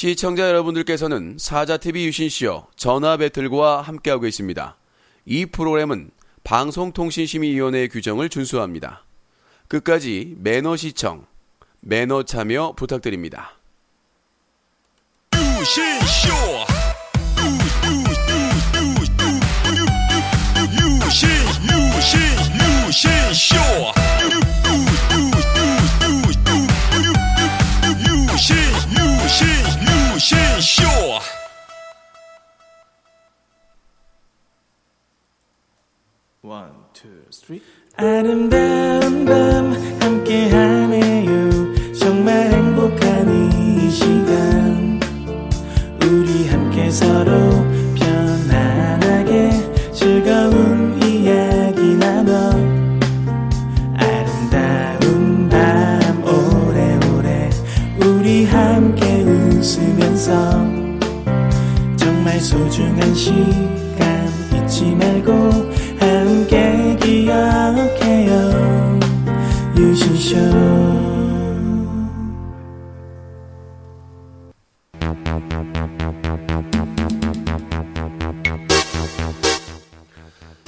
시청자 여러분들께서는 사자TV 유신쇼 전화배틀과 함께하고 있습니다. 이 프로그램은 방송통신심의위원회의 규정을 준수합니다. 끝까지 매너 시청, 매너 참여 부탁드립니다. 유신쇼 유신쇼 유신쇼 One, two, three. 아름다운 밤 함께하네요. 정말 행복한 이 시간 우리 함께 서로 편안하게 즐거운 이야기 나눠 아름다운 밤 오래오래 우리 함께 웃으면서 정말 소중한 시간 잊지 말고 함께 기억해요. 유신쇼.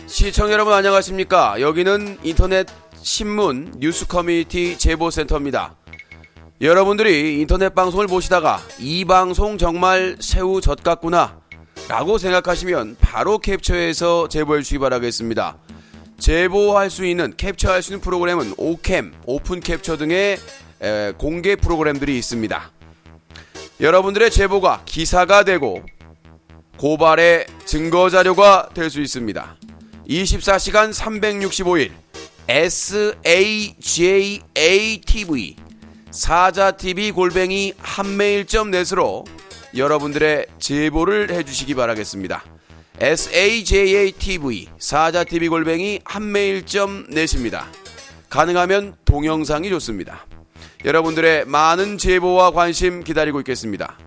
시청자 여러분 안녕하십니까? 여기는 인터넷 신문 뉴스 커뮤니티 제보센터입니다. 여러분들이 인터넷 방송을 보시다가 이 방송 정말 새우 젓 같구나 라고 생각하시면 바로 캡처해서 제보해 주시기 바라겠습니다. 제보할 수 있는, 캡처할 수 있는 프로그램은 오캠, 오픈 캡처 등의 공개 프로그램들이 있습니다. 여러분들의 제보가 기사가 되고 고발의 증거 자료가 될 수 있습니다. 24시간 365일 SAJATV 사자TV 한메일.net으로 여러분들의 제보를 해주시기 바라겠습니다. SAJATV 사자TV 한메일.net입니다. 가능하면 동영상이 좋습니다. 여러분들의 많은 제보와 관심 기다리고 있겠습니다.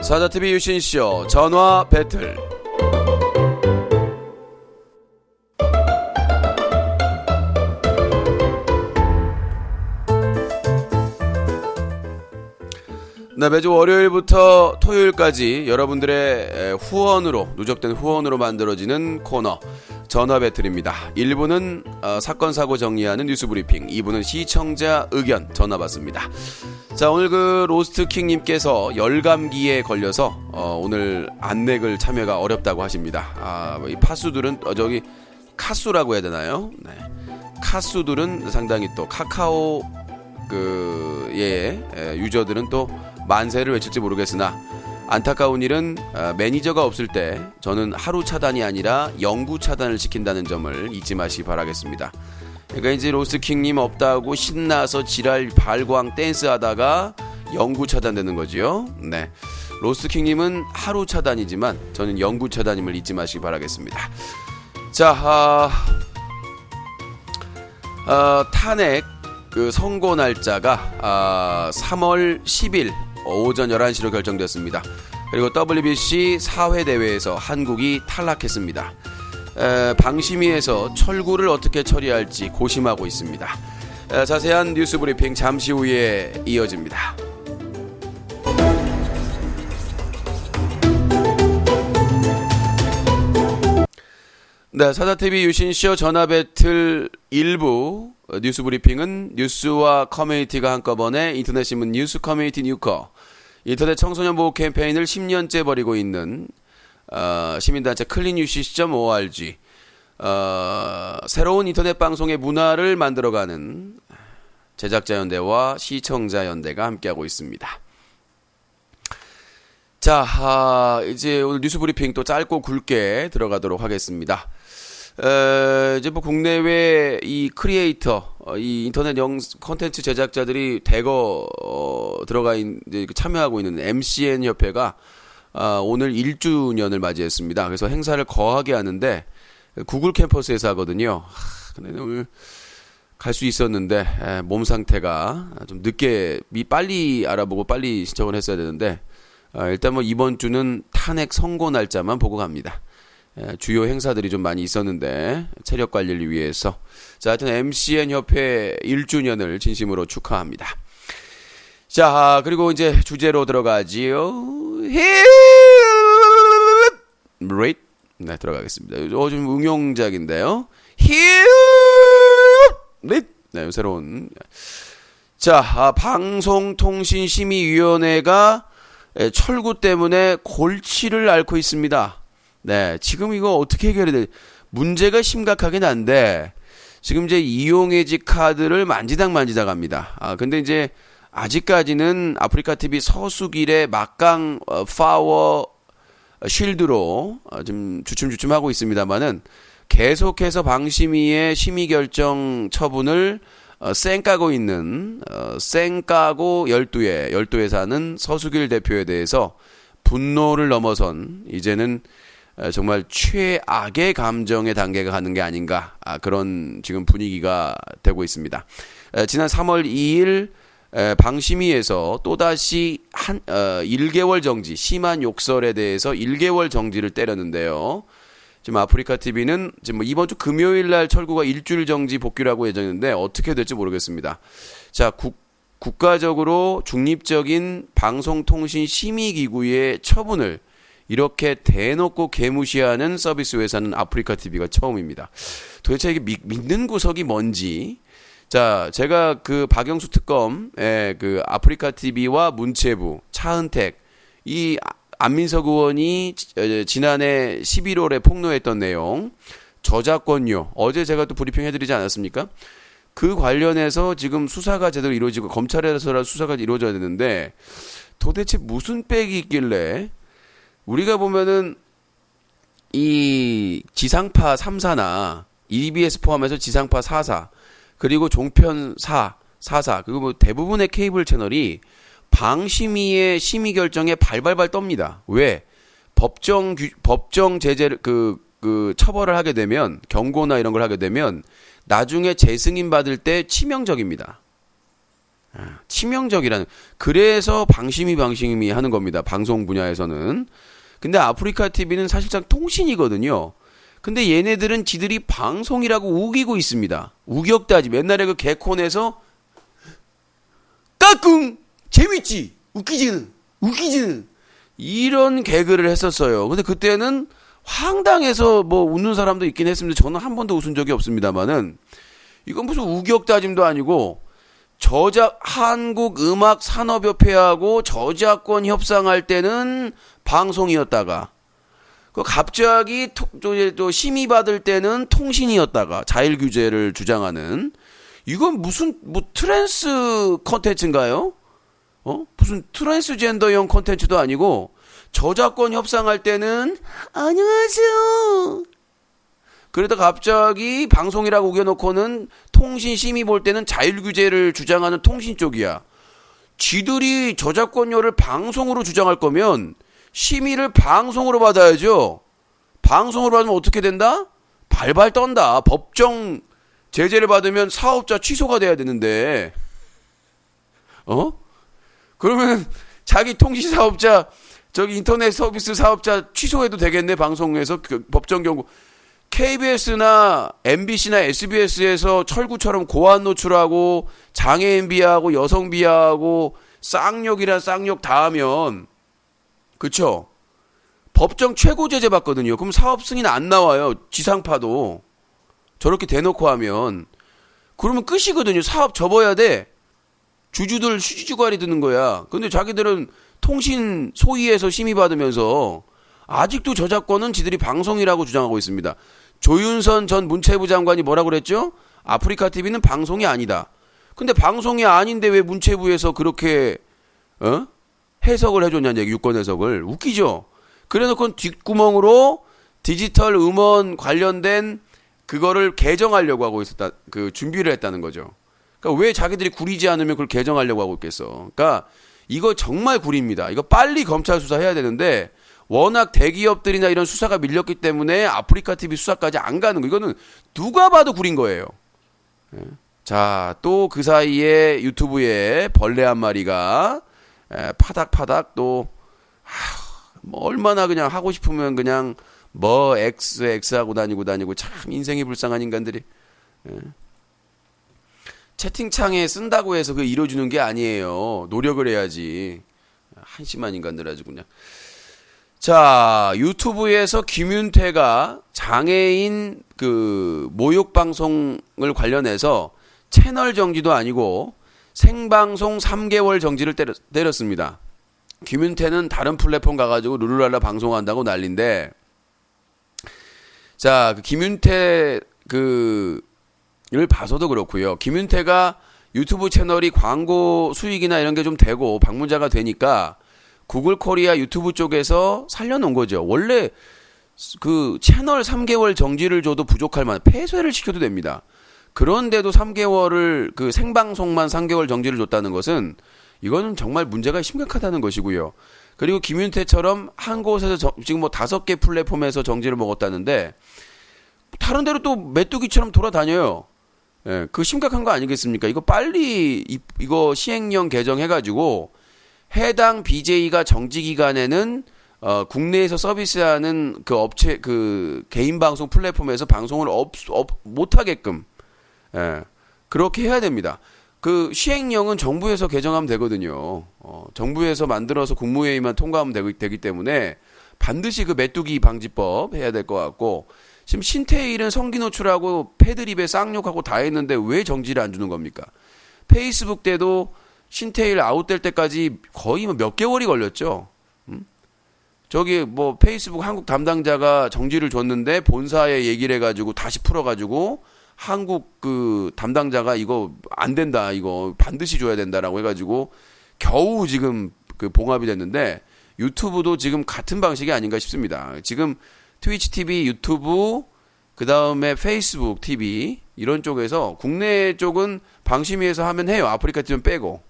사자TV 유신쇼 전화 배틀. 네, 매주 월요일부터 토요일까지 여러분들의 후원으로, 누적된 후원으로 만들어지는 코너 전화 배틀입니다. 1부는 사건 사고 정리하는 뉴스 브리핑, 2부는 시청자 의견 전화 받습니다. 자, 오늘 로스트킹님께서 열감기에 걸려서 오늘 안내글 참여가 어렵다고 하십니다. 이 파수들은 저기 카수라고 해야 되나요? 네. 카수들은 상당히 또 카카오 유저들은 또 만세를 외칠지 모르겠으나 안타까운 일은 매니저가 없을 때 저는 하루 차단이 아니라 영구 차단을 시킨다는 점을 잊지 마시기 바라겠습니다. 그러니까 이제 로스트킹님 없다고 신나서 지랄 발광 댄스 하다가 영구 차단되는 거지요. 네, 로스트킹님은 하루 차단이지만 저는 영구 차단임을 잊지 마시기 바라겠습니다. 자, 탄핵 선고 날짜가 3월 10일 오전 11시로 결정됐습니다. 그리고 WBC 4회 대회에서 한국이 탈락했습니다. 방심위에서 철구를 어떻게 처리할지 고심하고 있습니다. 자세한 뉴스 브리핑 잠시 후에 이어집니다. 네, 사자TV 유신쇼 전화배틀 1부 뉴스 브리핑은 뉴스와 커뮤니티가 한꺼번에 인터넷신문 뉴스 커뮤니티 뉴커, 인터넷 청소년 보호 캠페인을 10년째 벌이고 있는 시민단체 cleanuc.org, 새로운 인터넷 방송의 문화를 만들어가는 제작자연대와 시청자연대가 함께하고 있습니다. 자, 이제 오늘 뉴스 브리핑 또 짧고 굵게 들어가도록 하겠습니다. 이제 뭐 국내외 이 크리에이터, 이 인터넷 콘텐츠 제작자들이 대거 이제 참여하고 있는 MCN 협회가 오늘 1주년을 맞이했습니다. 그래서 행사를 거하게 하는데 구글 캠퍼스에서 하거든요. 근데 오늘 갈 수 있었는데 몸 상태가 좀 늦게 빨리 알아보고 빨리 신청을 했어야 되는데 일단 뭐 이번 주는 탄핵 선고 날짜만 보고 갑니다. 주요 행사들이 좀 많이 있었는데 체력 관리를 위해서. 자, 하여튼 MCN 협회 1주년을 진심으로 축하합니다. 자, 그리고 이제 주제로 들어가지요. right? 네, 들어가겠습니다. 좀 응용작인데요. right? 네, 새로운. 자, 방송통신심의위원회가 철구 때문에 골치를 앓고 있습니다. 네, 지금 이거 어떻게 해결해야 돼? 문제가 심각하긴 한데, 지금 이제 이용해지 카드를 만지작 합니다. 근데 이제 아직까지는 아프리카TV 서수길의 막강 파워 쉴드로 좀 주춤주춤하고 있습니다만은 계속해서 방심위의 심의결정 처분을 쌩까고 있는 쌩까고 12에 사는 서수길 대표에 대해서 분노를 넘어선 이제는 정말 최악의 감정의 단계가 가는 게 아닌가, 그런 지금 분위기가 되고 있습니다. 지난 3월 2일 방심위에서 또다시 1개월 정지, 심한 욕설에 대해서 1개월 정지를 때렸는데요. 지금 아프리카TV는 지금 이번 주 금요일 날 철구가 일주일 정지 복귀라고 예정인데 어떻게 될지 모르겠습니다. 자, 국가적으로 중립적인 방송통신심의기구의 처분을 이렇게 대놓고 개무시하는 서비스 회사는 아프리카TV가 처음입니다. 도대체 이게 믿는 구석이 뭔지. 자, 제가 그 박영수 특검의 그 아프리카TV와 문체부, 차은택, 이 안민석 의원이 지난해 11월에 폭로했던 내용, 저작권료, 어제 제가 또 브리핑 해드리지 않았습니까? 그 관련해서 지금 수사가 제대로 이루어지고 검찰에서라도 수사가 이루어져야 되는데 도대체 무슨 빽이 있길래, 우리가 보면은 이 지상파 3사나 EBS 포함해서 지상파 4사, 그리고 종편 4사, 그리고 뭐 대부분의 케이블 채널이 방심위의 심의 결정에 발발발 떱니다. 왜? 법정 제재를 처벌을 하게 되면, 경고나 이런 걸 하게 되면 나중에 재승인 받을 때 치명적입니다. 치명적이라는. 그래서 방심위 하는 겁니다. 방송 분야에서는. 근데 아프리카TV는 사실상 통신이거든요. 근데 얘네들은 지들이 방송이라고 우기고 있습니다. 우격다지. 옛날에 그 개콘에서 까꿍! 재밌지? 웃기지는 이런 개그를 했었어요. 근데 그때는 황당해서 뭐 웃는 사람도 있긴 했습니다. 저는 한 번도 웃은 적이 없습니다만은, 이건 무슨 우격다짐도 아니고, 한국음악산업협회하고 저작권 협상할 때는 방송이었다가, 갑자기 또 심의 받을 때는 통신이었다가, 자율규제를 주장하는, 이건 무슨 트랜스 컨텐츠인가요? 무슨 트랜스젠더형 컨텐츠도 아니고, 저작권 협상할 때는 안녕하세요. 그러다 갑자기 방송이라고 우겨놓고는 통신 심의 볼 때는 자율규제를 주장하는 통신 쪽이야. 지들이 저작권료를 방송으로 주장할 거면 심의를 방송으로 받아야죠. 방송으로 받으면 어떻게 된다? 발발 떤다. 법정 제재를 받으면 사업자 취소가 돼야 되는데, 그러면 자기 통신 사업자, 저기 인터넷 서비스 사업자 취소해도 되겠네, 방송에서. 법정 경고. KBS나 MBC나 SBS에서 철구처럼 고안 노출하고 장애인 비하하고 여성 비하하고 쌍욕이란 쌍욕 다 하면, 그쵸? 법정 최고 제재 받거든요. 그럼 사업 승인 안 나와요. 지상파도. 저렇게 대놓고 하면. 그러면 끝이거든요. 사업 접어야 돼. 주주들 휴지주갈이 드는 거야. 근데 자기들은 통신 소위에서 심의받으면서 아직도 저작권은 지들이 방송이라고 주장하고 있습니다. 조윤선 전 문체부 장관이 뭐라고 그랬죠? 아프리카TV는 방송이 아니다. 근데 방송이 아닌데 왜 문체부에서 그렇게 해석을 해줬냐는 얘기, 유권 해석을. 웃기죠? 그래놓고 뒷구멍으로 디지털 음원 관련된 그거를 개정하려고 하고 있었다. 준비를 했다는 거죠. 그러니까 왜 자기들이 구리지 않으면 그걸 개정하려고 하고 있겠어. 그러니까 이거 정말 구리입니다. 이거 빨리 검찰 수사해야 되는데, 워낙 대기업들이나 이런 수사가 밀렸기 때문에 아프리카TV 수사까지 안 가는 거. 이거는 누가 봐도 구린 거예요. 자, 또 그 사이에 유튜브에 벌레 한 마리가 파닥파닥 또 뭐 얼마나 그냥 하고 싶으면 그냥 뭐 X 하고 다니고 참 인생이 불쌍한 인간들이. 예. 채팅창에 쓴다고 해서 그 이뤄주는 게 아니에요. 노력을 해야지. 한심한 인간들 아주 그냥. 자, 유튜브에서 김윤태가 장애인 그 모욕 방송을 관련해서 채널 정지도 아니고 생방송 3개월 정지를 때렸습니다. 김윤태는 다른 플랫폼 가가지고 룰루랄라 방송한다고 난린데, 자, 그 김윤태 를 봐서도 그렇고요. 김윤태가 유튜브 채널이 광고 수익이나 이런 게 좀 되고 방문자가 되니까 구글 코리아 유튜브 쪽에서 살려놓은 거죠. 원래 그 채널 3개월 정지를 줘도 부족할 만한, 폐쇄를 시켜도 됩니다. 그런데도 3개월을 그 생방송만 3개월 정지를 줬다는 것은 이거는 정말 문제가 심각하다는 것이고요. 그리고 김윤태처럼 한 곳에서 지금 뭐 5개 플랫폼에서 정지를 먹었다는데 다른 데로 또 메뚜기처럼 돌아다녀요. 예, 그 심각한 거 아니겠습니까? 이거 빨리 이거 시행령 개정해가지고 해당 BJ가 정지 기간에는 국내에서 서비스하는 그 업체 그 개인 방송 플랫폼에서 방송을 못 하게끔, 예, 그렇게 해야 됩니다. 그 시행령은 정부에서 개정하면 되거든요. 정부에서 만들어서 국무회의만 통과하면 되기 때문에 반드시 그 메뚜기 방지법 해야 될 것 같고, 지금 신태일은 성기 노출하고 패드립에 쌍욕하고 다 했는데 왜 정지를 안 주는 겁니까? 페이스북 때도 신태일 아웃될 때까지 거의 몇 개월이 걸렸죠. 저기 뭐 페이스북 한국 담당자가 정지를 줬는데 본사에 얘기를 해가지고 다시 풀어가지고 한국 그 담당자가 이거 안 된다, 이거 반드시 줘야 된다라고 해가지고 겨우 지금 그 봉합이 됐는데, 유튜브도 지금 같은 방식이 아닌가 싶습니다. 지금 트위치 TV, 유튜브, 그 다음에 페이스북 TV 이런 쪽에서 국내 쪽은 방심위에서 하면 해요. 아프리카 TV는 빼고.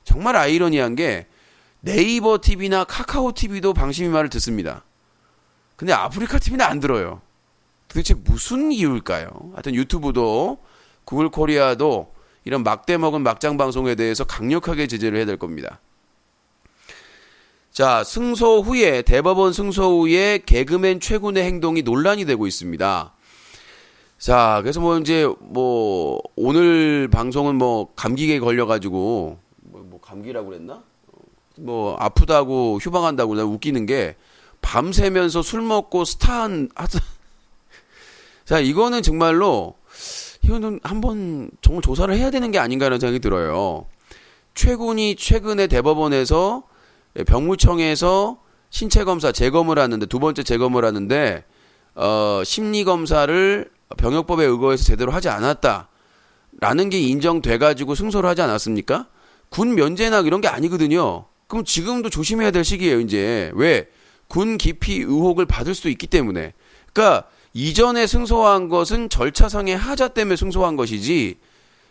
정말 아이러니한 게 네이버 TV나 카카오 TV도 방심위 말을 듣습니다. 근데 아프리카 TV는 안 들어요. 도대체 무슨 이유일까요? 하여튼 유튜브도 구글 코리아도 이런 막대 먹은 막장 방송에 대해서 강력하게 제재를 해야 될 겁니다. 자, 대법원 승소 후에 개그맨 최군의 행동이 논란이 되고 있습니다. 자, 그래서 오늘 방송은 감기에 걸려가지고, 감기라고 그랬나? 아프다고 휴방한다고 웃기는 게, 밤새면서 술 먹고 자, 이거는 정말로, 이거는 한번 정말 조사를 해야 되는 게 아닌가라는 생각이 들어요. 최군이 최근에 대법원에서 병무청에서 신체검사 재검을 하는데, 두 번째 재검을 하는데 심리검사를 병역법에 의거해서 제대로 하지 않았다라는 게 인정돼가지고 승소를 하지 않았습니까? 군 면제나 이런 게 아니거든요. 그럼 지금도 조심해야 될 시기예요. 이제 왜? 군 기피 의혹을 받을 수도 있기 때문에. 그러니까 이전에 승소한 것은 절차상의 하자 때문에 승소한 것이지,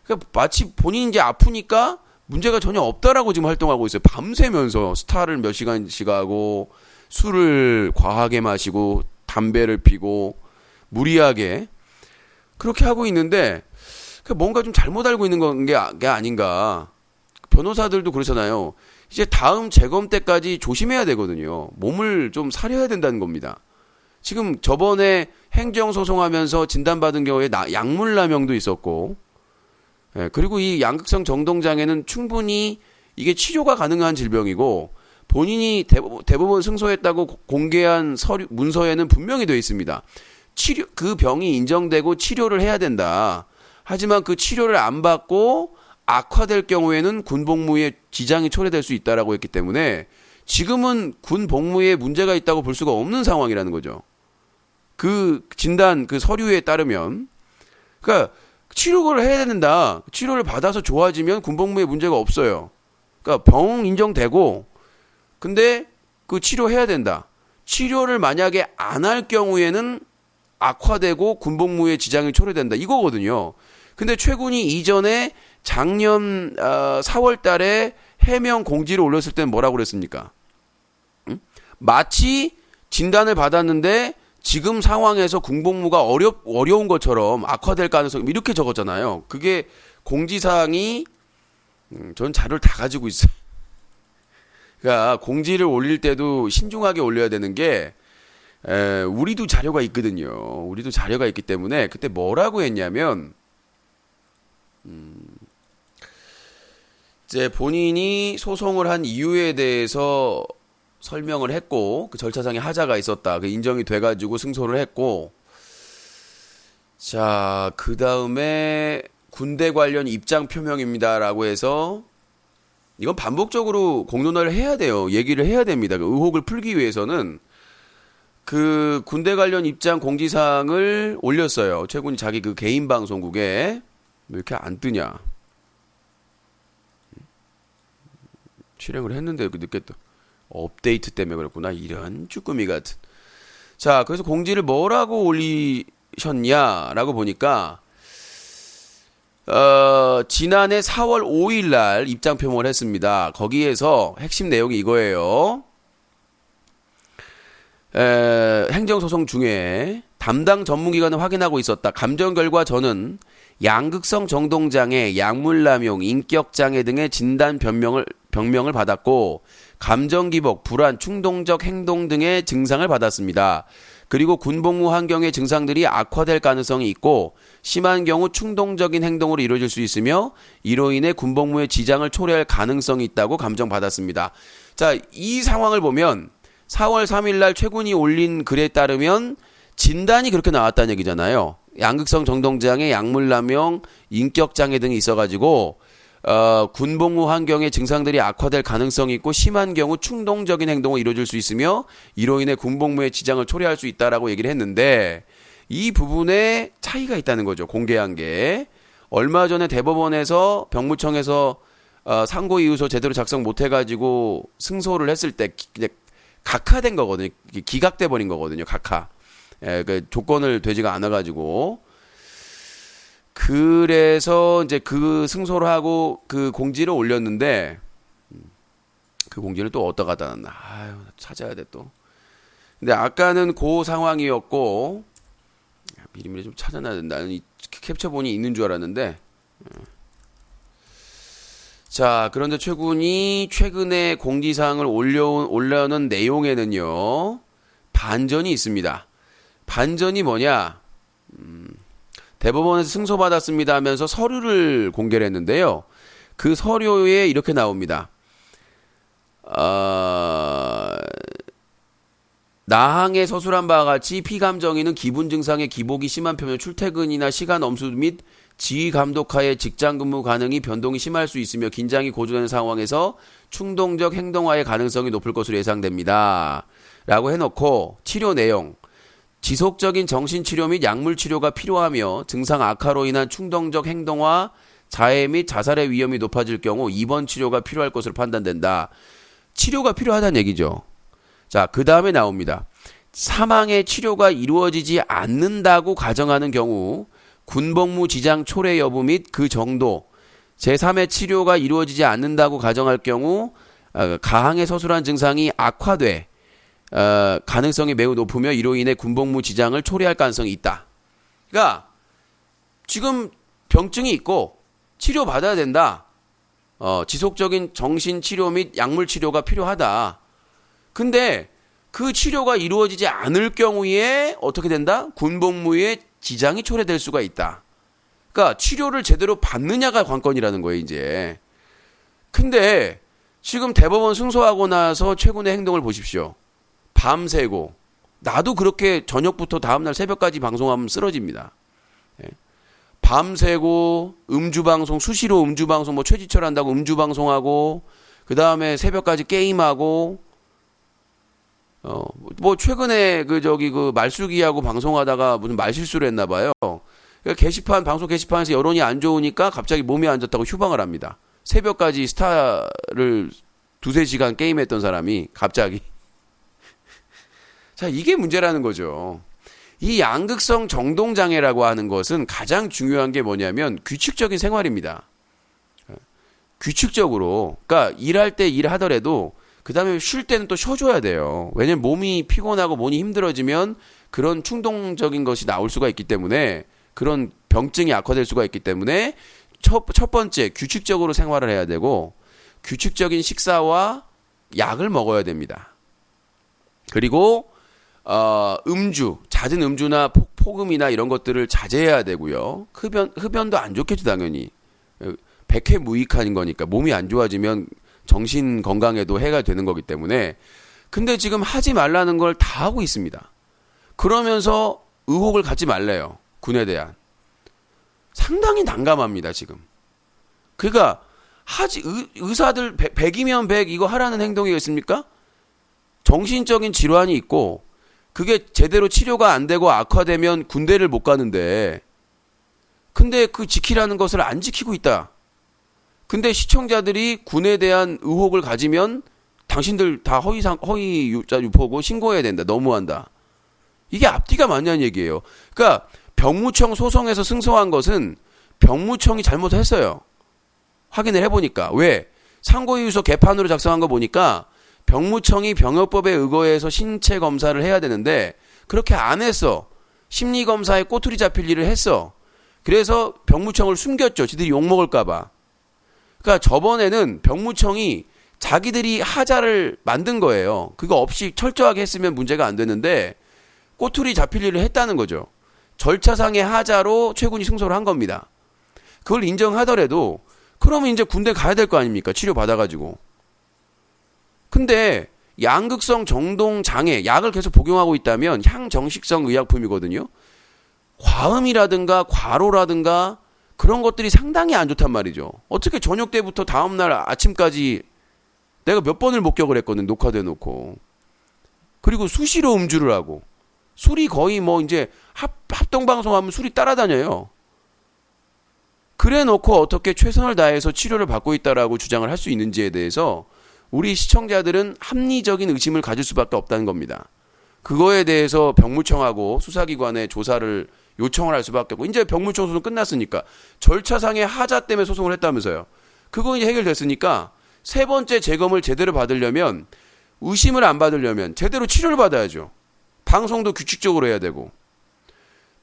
그러니까 마치 본인이 이제 아프니까 문제가 전혀 없다라고 지금 활동하고 있어요. 밤새면서 스타를 몇 시간씩 하고, 술을 과하게 마시고, 담배를 피고, 무리하게 그렇게 하고 있는데, 뭔가 좀 잘못 알고 있는 게 아닌가. 변호사들도 그렇잖아요. 이제 다음 재검 때까지 조심해야 되거든요. 몸을 좀 사려야 된다는 겁니다. 지금 저번에 행정소송하면서 진단받은 경우에 약물남용도 있었고, 예, 그리고 이 양극성 정동장애는 충분히 이게 치료가 가능한 질병이고, 본인이 대법원 승소했다고 공개한 문서에는 분명히 되어 있습니다. 그 병이 인정되고 치료를 해야 된다. 하지만 그 치료를 안 받고 악화될 경우에는 군 복무에 지장이 초래될 수 있다라고 했기 때문에 지금은 군 복무에 문제가 있다고 볼 수가 없는 상황이라는 거죠. 그 진단, 그 서류에 따르면. 그러니까 치료를 해야 된다. 치료를 받아서 좋아지면 군복무에 문제가 없어요. 그러니까 병 인정되고, 근데 그 치료해야 된다. 치료를 만약에 안 할 경우에는 악화되고 군복무에 지장이 초래된다. 이거거든요. 근데 최군이 이전에 작년 4월 달에 해명 공지를 올렸을 때는 뭐라고 그랬습니까? 마치 진단을 받았는데 지금 상황에서 군복무가 어려운 것처럼 악화될 가능성, 이렇게 적었잖아요. 그게 공지사항이, 전 자료를 다 가지고 있어요. 그러니까 공지를 올릴 때도 신중하게 올려야 되는 게 우리도 자료가 있거든요. 우리도 자료가 있기 때문에 그때 뭐라고 했냐면 이제 본인이 소송을 한 이유에 대해서 설명을 했고 그 절차상에 하자가 있었다. 그 인정이 돼가지고 승소를 했고 자, 그 다음에 군대 관련 입장 표명입니다라고 해서 이건 반복적으로 공론화를 해야 돼요. 얘기를 해야 됩니다. 그 의혹을 풀기 위해서는 그 군대 관련 입장 공지사항을 올렸어요. 최군이 자기 그 개인 방송국에 왜 이렇게 안 뜨냐? 실행을 했는데 늦게 또 업데이트 때문에 그렇구나. 이런 쭈꾸미 같은. 자, 그래서 공지를 뭐라고 올리셨냐라고 보니까 지난해 4월 5일 날 입장 표명을 했습니다. 거기에서 핵심 내용이 이거예요. 행정소송 중에 담당 전문기관을 확인하고 있었다. 감정 결과 저는 양극성 정동장애, 약물남용, 인격장애 등의 진단 병명을 받았고 감정기복, 불안, 충동적 행동 등의 증상을 받았습니다. 그리고 군복무 환경의 증상들이 악화될 가능성이 있고 심한 경우 충동적인 행동으로 이루어질 수 있으며 이로 인해 군복무의 지장을 초래할 가능성이 있다고 감정받았습니다. 자, 이 상황을 보면 4월 3일 날 최군이 올린 글에 따르면 진단이 그렇게 나왔다는 얘기잖아요. 양극성 정동장애, 약물남용, 인격장애 등이 있어가지고 군복무 환경의 증상들이 악화될 가능성이 있고 심한 경우 충동적인 행동을 이루어질 수 있으며 이로 인해 군복무의 지장을 초래할 수 있다라고 얘기를 했는데 이 부분에 차이가 있다는 거죠. 공개한 게. 얼마 전에 대법원에서 병무청에서 상고이유서 제대로 작성 못해가지고 승소를 했을 때 각하된 거거든요. 기각돼 버린 거거든요. 각하. 그 조건을 되지가 않아가지고. 그래서 이제 그 승소를 하고 그 공지를 올렸는데 그 공지를 또 어디다 갖다 놨나. 아유, 찾아야 돼 또. 근데 아까는 그 상황이었고 미리미리 좀 찾아놔야 된다. 나는 이 캡처본이 있는 줄 알았는데. 자, 그런데 최군이 최근에 공지사항을 올려놓은 내용에는요 반전이 있습니다. 반전이 뭐냐? 대법원에서 승소받았습니다 하면서 서류를 공개를 했는데요. 그 서류에 이렇게 나옵니다. 나항에 서술한 바와 같이 피감정인은 기분 증상의 기복이 심한 편면 출퇴근이나 시간 엄수 및 지휘 감독하에 직장 근무 가능이 변동이 심할 수 있으며 긴장이 고조되는 상황에서 충동적 행동화의 가능성이 높을 것으로 예상됩니다. 라고 해놓고 치료 내용. 지속적인 정신치료 및 약물치료가 필요하며 증상 악화로 인한 충동적 행동화, 자해 및 자살의 위험이 높아질 경우 입원 치료가 필요할 것으로 판단된다. 치료가 필요하다는 얘기죠. 자, 그 다음에 나옵니다. 사망의 치료가 이루어지지 않는다고 가정하는 경우 군복무 지장 초래 여부 및 그 정도, 제3의 치료가 이루어지지 않는다고 가정할 경우 가항에 서술한 증상이 악화돼 가능성이 매우 높으며 이로 인해 군복무 지장을 초래할 가능성이 있다. 그러니까 지금 병증이 있고 치료받아야 된다. 지속적인 정신치료 및 약물치료가 필요하다. 근데 그 치료가 이루어지지 않을 경우에 어떻게 된다? 군복무에 지장이 초래될 수가 있다. 그러니까 치료를 제대로 받느냐가 관건이라는 거예요, 이제. 근데 지금 대법원 승소하고 나서 최근의 행동을 보십시오. 밤새고. 나도 그렇게 저녁부터 다음날 새벽까지 방송하면 쓰러집니다. 밤새고 음주방송, 수시로 음주방송, 뭐 최지철 한다고 음주방송하고 그 다음에 새벽까지 게임하고 뭐 최근에 그 말숙이하고 방송하다가 무슨 말실수를 했나 봐요. 그러니까 방송 게시판에서 여론이 안 좋으니까 갑자기 몸이 안 좋다고 휴방을 합니다. 새벽까지 스타를 2-3시간 게임했던 사람이 갑자기. 자, 이게 문제라는 거죠. 이 양극성 정동장애라고 하는 것은 가장 중요한 게 뭐냐면 규칙적인 생활입니다. 규칙적으로. 그러니까 일할 때 일하더라도 그 다음에 쉴 때는 또 쉬어줘야 돼요. 왜냐면 몸이 피곤하고 몸이 힘들어지면 그런 충동적인 것이 나올 수가 있기 때문에 그런 병증이 악화될 수가 있기 때문에 첫 번째 규칙적으로 생활을 해야 되고 규칙적인 식사와 약을 먹어야 됩니다. 그리고 음주, 잦은 음주나 폭음이나 이런 것들을 자제해야 되고요. 흡연도 안 좋겠죠, 당연히. 백해무익한 거니까 몸이 안 좋아지면 정신 건강에도 해가 되는 거기 때문에. 근데 지금 하지 말라는 걸 다 하고 있습니다. 그러면서 의혹을 갖지 말래요. 군에 대한. 상당히 난감합니다, 지금. 그러니까 의사들 100이면 100 이거 하라는 행동이 있습니까? 정신적인 질환이 있고 그게 제대로 치료가 안 되고 악화되면 군대를 못 가는데 근데 그 지키라는 것을 안 지키고 있다. 근데 시청자들이 군에 대한 의혹을 가지면 당신들 다 허위 유포고 신고해야 된다. 너무한다. 이게 앞뒤가 맞냐는 얘기예요. 그러니까 병무청 소송에서 승소한 것은 병무청이 잘못했어요. 확인을 해보니까. 왜? 상고이유서 개판으로 작성한 거 보니까 병무청이 병역법에 의거해서 신체 검사를 해야 되는데 그렇게 안 했어. 심리검사에 꼬투리 잡힐 일을 했어. 그래서 병무청을 숨겼죠. 지들이 욕먹을까 봐. 그러니까 저번에는 병무청이 자기들이 하자를 만든 거예요. 그거 없이 철저하게 했으면 문제가 안 되는데 꼬투리 잡힐 일을 했다는 거죠. 절차상의 하자로 최군이 승소를 한 겁니다. 그걸 인정하더라도 그러면 이제 군대 가야 될 거 아닙니까? 치료 받아가지고. 근데 양극성 정동 장애 약을 계속 복용하고 있다면 향정식성 의약품이거든요. 과음이라든가 과로라든가 그런 것들이 상당히 안 좋단 말이죠. 어떻게 저녁 때부터 다음날 아침까지 내가 몇 번을 목격을 했거든. 녹화돼 놓고. 그리고 수시로 음주를 하고 술이 거의 뭐 이제 합동방송하면 술이 따라다녀요. 그래 놓고 어떻게 최선을 다해서 치료를 받고 있다라고 주장을 할 수 있는지에 대해서 우리 시청자들은 합리적인 의심을 가질 수밖에 없다는 겁니다. 그거에 대해서 병무청하고 수사기관에 조사를 요청을 할 수밖에 없고 이제 병무청 소송 끝났으니까 절차상의 하자 때문에 소송을 했다면서요. 그거 이제 해결됐으니까 세 번째 재검을 제대로 받으려면 의심을 안 받으려면 제대로 치료를 받아야죠. 방송도 규칙적으로 해야 되고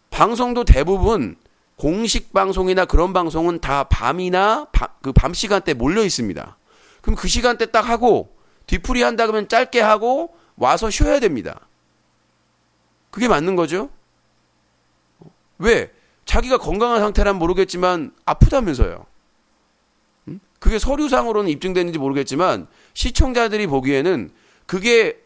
방송도 대부분 공식 방송이나 그런 방송은 다 밤이나 그 밤 시간대 몰려 있습니다. 그럼 그 시간대 딱 하고 뒤풀이 한다 그러면 짧게 하고 와서 쉬어야 됩니다. 그게 맞는 거죠? 왜? 자기가 건강한 상태란 모르겠지만 아프다면서요. 그게 서류상으로는 입증되는지 모르겠지만 시청자들이 보기에는 그게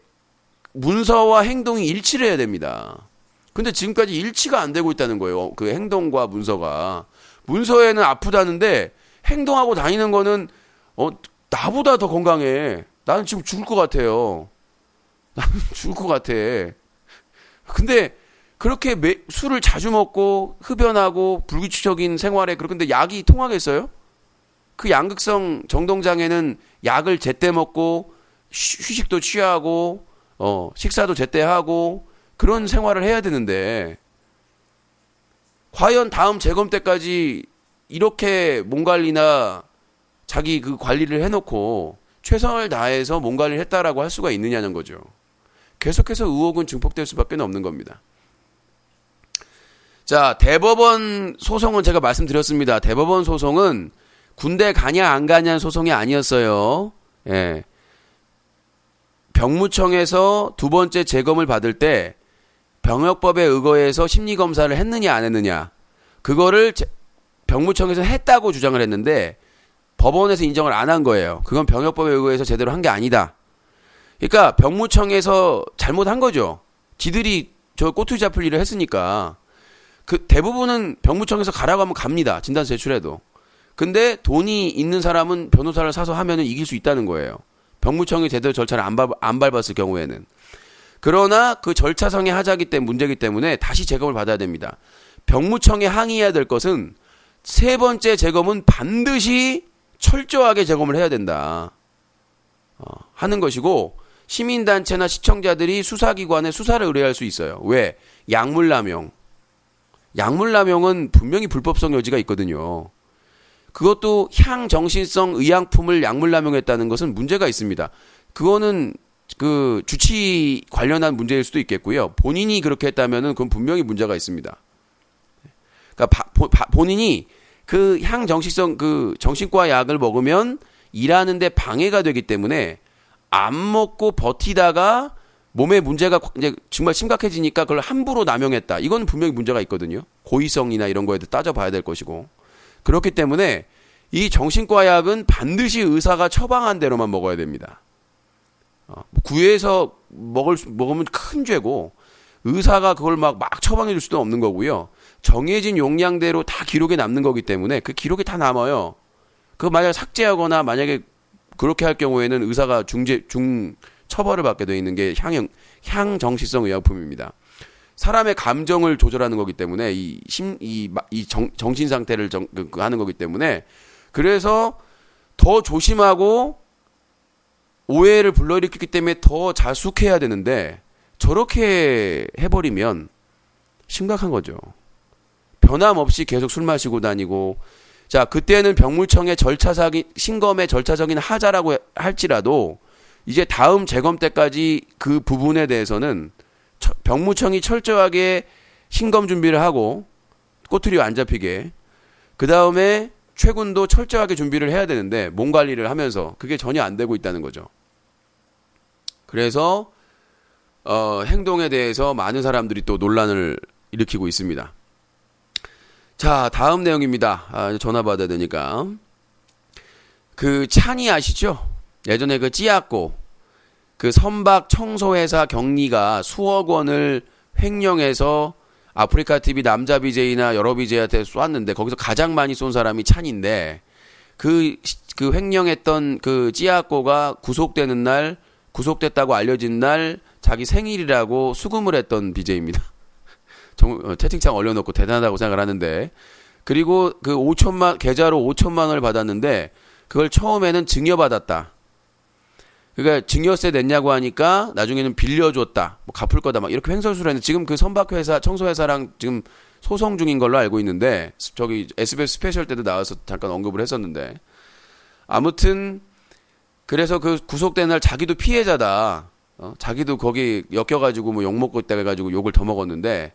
문서와 행동이 일치를 해야 됩니다. 근데 지금까지 일치가 안 되고 있다는 거예요. 그 행동과 문서가. 문서에는 아프다는데 행동하고 다니는 거는 나보다 더 건강해. 나는 지금 죽을 것 같아요. 나는 죽을 것 같아. 근데 그렇게 술을 자주 먹고 흡연하고 불규칙적인 생활에 그런데 약이 통하겠어요? 그 양극성 정동장애는 약을 제때 먹고 휴식도 취하고 식사도 제때 하고 그런 생활을 해야 되는데 과연 다음 재검 때까지 이렇게 몸 관리나 자기 그 관리를 해놓고 최선을 다해서 몸 관리를 했다라고 할 수가 있느냐는 거죠. 계속해서 의혹은 증폭될 수밖에 없는 겁니다. 자, 대법원 소송은 제가 말씀드렸습니다. 대법원 소송은 군대 가냐 안 가냐는 소송이 아니었어요. 예. 병무청에서 두 번째 재검을 받을 때 병역법에 의거해서 심리검사를 했느냐 안 했느냐 그거를 병무청에서 했다고 주장을 했는데 법원에서 인정을 안 한 거예요. 그건 병역법에 의거해서 제대로 한 게 아니다. 그러니까 병무청에서 잘못한 거죠. 지들이 저 꼬투리 잡힐 일을 했으니까. 그 대부분은 병무청에서 가라고 하면 갑니다. 진단서 제출해도. 근데 돈이 있는 사람은 변호사를 사서 하면은 이길 수 있다는 거예요. 병무청이 제대로 절차를 안 밟았을 경우에는. 그러나 그 절차상의 하자기 때문에 문제이기 때문에 다시 재검을 받아야 됩니다. 병무청에 항의해야 될 것은 세 번째 재검은 반드시 철저하게 재검을 해야 된다. 하는 것이고 시민단체나 시청자들이 수사기관에 수사를 의뢰할 수 있어요. 왜? 약물남용. 약물남용은 분명히 불법성 여지가 있거든요. 그것도 향정신성 의약품을 약물남용했다는 것은 문제가 있습니다. 그거는 그 주치 관련한 문제일 수도 있겠고요. 본인이 그렇게 했다면은 그건 분명히 문제가 있습니다. 그러니까 본인이 그 향정신성 그 정신과 약을 먹으면 일하는데 방해가 되기 때문에 안 먹고 버티다가 몸에 문제가 이제 정말 심각해지니까 그걸 함부로 남용했다. 이건 분명히 문제가 있거든요. 고의성이나 이런 거에도 따져봐야 될 것이고. 그렇기 때문에 이 정신과 약은 반드시 의사가 처방한 대로만 먹어야 됩니다. 구에서 먹으면 큰 죄고 의사가 그걸 막 처방해 줄 수도 없는 거고요. 정해진 용량대로 다 기록에 남는 거기 때문에 그 기록이 다 남아요. 그거 만약에 삭제하거나 만약에 그렇게 할 경우에는 의사가 중 처벌을 받게 되어 있는 게 향정신성 의약품입니다. 사람의 감정을 조절하는 거기 때문에 정신 상태를 하는 거기 때문에 그래서 더 조심하고 오해를 불러일으키기 때문에 더 자숙해야 되는데 저렇게 해버리면 심각한 거죠. 변함없이 계속 술 마시고 다니고 자 그때는 병물청의 신검의 절차적인 하자라고 할지라도 이제 다음 재검 때까지 그 부분에 대해서는 병무청이 철저하게 신검 준비를 하고 꼬투리 안 잡히게 그 다음에 최군도 철저하게 준비를 해야 되는데 몸 관리를 하면서 그게 전혀 안 되고 있다는 거죠. 그래서 행동에 대해서 많은 사람들이 또 논란을 일으키고 있습니다. 자 다음 내용입니다. 전화 받아야 되니까 그 찬이 아시죠? 예전에 그 찌약고 그 선박 청소회사 경리가 수억 원을 횡령해서 아프리카 TV 남자 BJ나 여러 BJ한테 쏘았는데 거기서 가장 많이 쏜 사람이 찬인데 그 횡령했던 그 찌약고가 구속됐다고 알려진 날 자기 생일이라고 수금을 했던 BJ입니다. 채팅창 올려놓고 대단하다고 생각을 하는데 그리고 그 계좌로 5천만 원을 받았는데 그걸 처음에는 증여받았다. 그러니까 증여세 냈냐고 하니까 나중에는 빌려줬다. 뭐 갚을 거다. 막 이렇게 횡설수설 했는데 지금 그 선박회사, 청소회사랑 지금 소송 중인 걸로 알고 있는데 저기 SBS 스페셜 때도 나와서 잠깐 언급을 했었는데 아무튼 그래서 그 구속된 날 자기도 피해자다. 자기도 거기 엮여가지고 뭐 욕먹고 있다 해가지고 욕을 더 먹었는데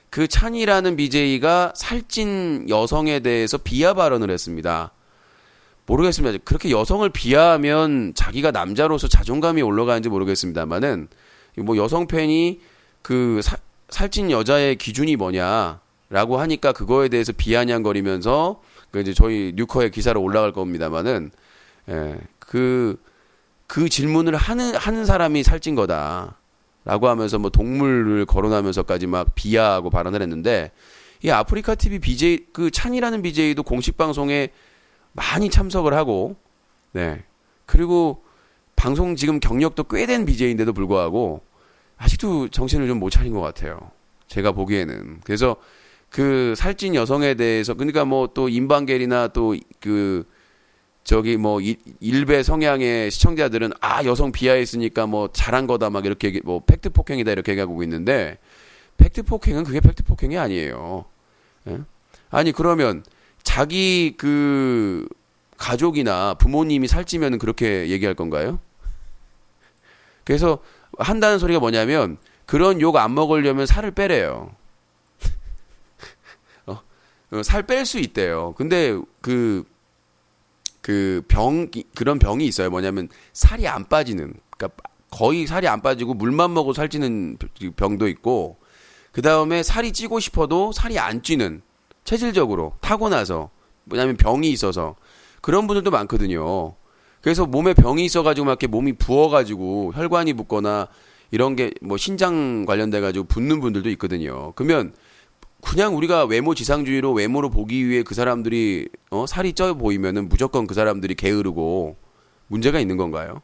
그 찬이라는 BJ가 살찐 여성에 대해서 비하 발언을 했습니다. 모르겠습니다. 그렇게 여성을 비하하면 자기가 남자로서 자존감이 올라가는지 모르겠습니다만은 뭐 여성 팬이 그 살찐 여자의 기준이 뭐냐라고 하니까 그거에 대해서 비아냥거리면서 그 이제 저희 뉴커의 기사로 올라갈 겁니다만은 그 질문을 하는 사람이 살찐 거다라고 하면서 뭐 동물을 거론하면서까지 막 비하하고 발언을 했는데 이 아프리카 TV BJ 그 찬이라는 BJ도 공식 방송에 많이 참석을 하고, 네. 그리고 방송 지금 경력도 꽤 된 BJ인데도 불구하고 아직도 정신을 좀 못 차린 것 같아요. 제가 보기에는. 그래서 그 살찐 여성에 대해서 그러니까 뭐 또 임방겔이나 또 그 저기 뭐 일베 성향의 시청자들은 여성 비하했으니까 뭐 잘한 거다 막 이렇게 뭐 팩트 폭행이다 이렇게 얘기하고 있는데 팩트 폭행은 그게 팩트 폭행이 아니에요. 예? 아니 그러면 자기 그 가족이나 부모님이 살찌면 그렇게 얘기할 건가요? 그래서 한다는 소리가 뭐냐면 그런 욕 안 먹으려면 살을 빼래요. 살 뺄 수 있대요. 근데 그런 병이 있어요. 뭐냐면 살이 안 빠지는, 그러니까 거의 살이 안 빠지고 물만 먹고 살찌는 병도 있고, 그 다음에 살이 찌고 싶어도 살이 안 찌는, 체질적으로 타고나서, 왜냐면 병이 있어서 그런 분들도 많거든요. 그래서 몸에 병이 있어가지고 막 이렇게 몸이 부어가지고 혈관이 붓거나 이런 게 뭐 신장 관련돼가지고 붓는 분들도 있거든요. 그러면 그냥 우리가 외모 지상주의로 외모로 보기 위해 그 사람들이 살이 쪄 보이면은 무조건 그 사람들이 게으르고 문제가 있는 건가요?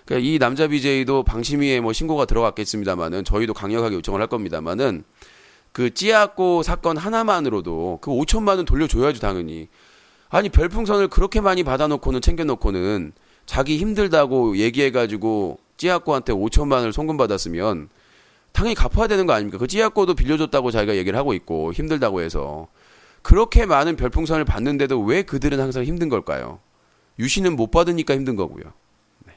그러니까 이 남자 BJ도 방심위에 뭐 신고가 들어갔겠습니다만은 저희도 강력하게 요청을 할 겁니다만은 그 찌약고 사건 하나만으로도 그 5천만 원 돌려줘야죠 당연히. 아니 별풍선을 그렇게 많이 받아놓고는 챙겨놓고는 자기 힘들다고 얘기해가지고 찌약고한테 5천만 원을 송금받았으면 당연히 갚아야 되는 거 아닙니까? 그 찌약고도 빌려줬다고 자기가 얘기를 하고 있고 힘들다고 해서 그렇게 많은 별풍선을 받는데도 왜 그들은 항상 힘든 걸까요? 유시는 못 받으니까 힘든 거고요. 네.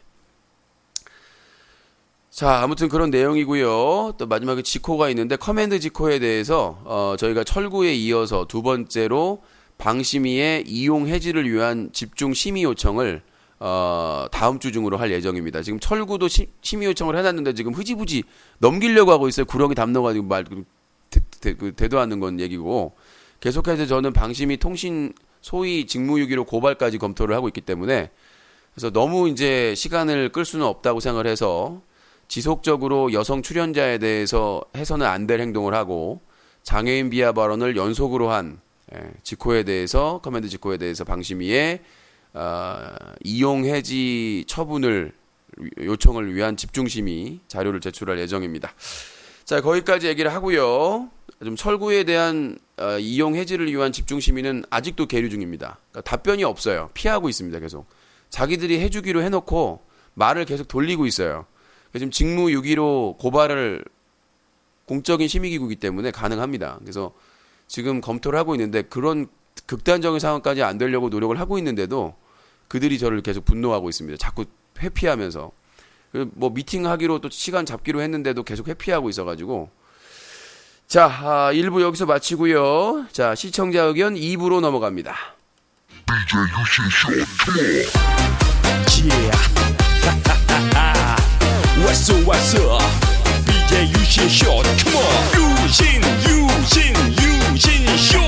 자 아무튼 그런 내용이고요. 또 마지막에 지코가 있는데 커맨드 지코에 대해서 저희가 철구에 이어서 두 번째로 방심위의 이용 해지를 위한 집중 심의 요청을 다음 주 중으로 할 예정입니다. 지금 철구도 심의 요청을 해놨는데 지금 흐지부지 넘기려고 하고 있어요. 구렁이 담너가지고 되도 않는 건 얘기고, 계속해서 저는 방심위 통신 소위 직무유기로 고발까지 검토를 하고 있기 때문에, 그래서 너무 이제 시간을 끌 수는 없다고 생각을 해서 지속적으로 여성 출연자에 대해서 해서는 안 될 행동을 하고 장애인 비하 발언을 연속으로 한 지코에 대해서, 커맨드 지코에 대해서 방심위에 이용 해지 처분을 요청을 위한 집중심의 자료를 제출할 예정입니다. 자, 거기까지 얘기를 하고요. 좀 철구에 대한 이용 해지를 위한 집중심의는 아직도 계류 중입니다. 그러니까 답변이 없어요. 피하고 있습니다. 계속 자기들이 해주기로 해놓고 말을 계속 돌리고 있어요. 지금 직무유기로 고발을, 공적인 심의기구이기 때문에 가능합니다. 그래서 지금 검토를 하고 있는데, 그런 극단적인 상황까지 안 되려고 노력을 하고 있는데도 그들이 저를 계속 분노하고 있습니다. 자꾸 회피하면서. 뭐 미팅하기로 또 시간 잡기로 했는데도 계속 회피하고 있어가지고. 자, 1부 여기서 마치고요. 자, 시청자 의견 2부로 넘어갑니다. What's up, what's up? BJ 유신 쇼, come on. 유신 쇼. 유신 쇼.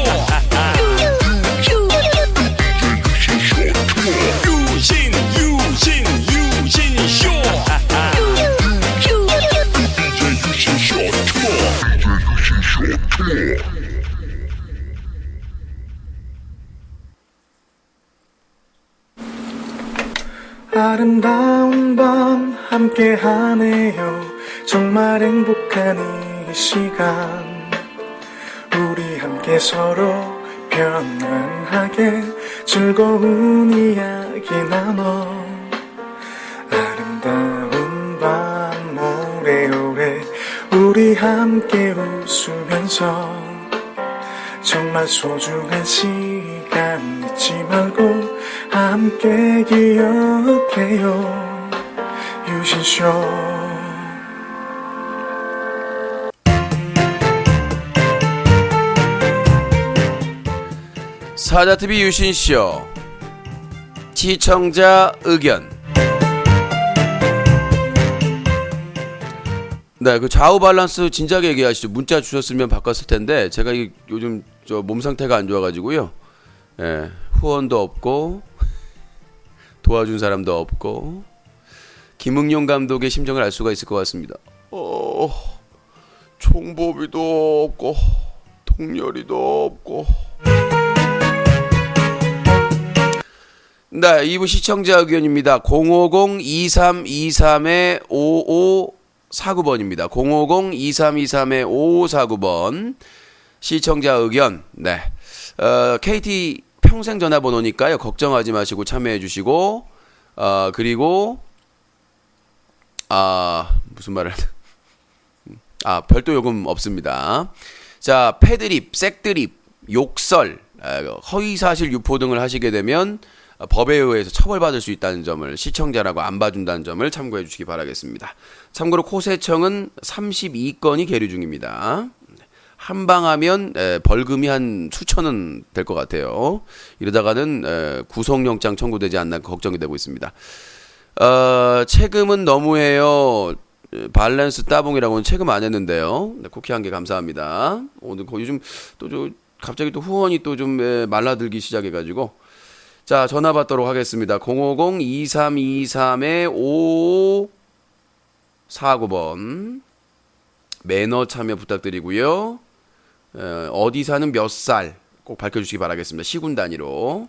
아름다운 밤 함께하네요. 정말 행복한 이 시간, 우리 함께 서로 편안하게 즐거운 이야기 나눠. 아름다운 밤 오래오래 우리 함께 웃으면서 정말 소중한 시간 잊지 말고 함께 기억해요. 유신쇼. 사자TV 유신쇼 시청자 의견. 네, 그 좌우 밸런스 진작에 얘기하시죠. 문자 주셨으면 바꿨을 텐데, 제가 요즘 몸 상태가 안 좋아가지고요. 예, 후원도 없고 도와준 사람도 없고, 김응용 감독의 심정을 알 수가 있을 것 같습니다. 총보비도 없고 통렬이도 없고. 네, 2부 시청자 의견입니다. 050-2323-5549번입니다. 050-2323-5549번 시청자 의견. 네, KT 평생 전화번호니까요. 걱정하지 마시고 참여해 주시고, 그리고 무슨 말을 별도 요금 없습니다. 자, 패드립, 색드립, 욕설, 허위사실 유포 등을 하시게 되면 법에 의해서 처벌받을 수 있다는 점을, 시청자라고 안 봐준다는 점을 참고해 주시기 바라겠습니다. 참고로 코세청은 32건이 계류 중입니다. 한방하면 벌금이 한 수천원 될 것 같아요. 이러다가는 구속영장 청구되지 않나 걱정이 되고 있습니다. 체금은 너무해요. 밸런스 따봉이라고는 체금 안 했는데요. 네, 쿠키 한 개 감사합니다. 오늘 요즘 또 갑자기 또 후원이 또 좀 말라들기 시작해가지고. 자, 전화 받도록 하겠습니다. 050-2323-5549번. 매너 참여 부탁드리고요. 어디 사는 몇 살 꼭 밝혀주시기 바라겠습니다. 시군 단위로.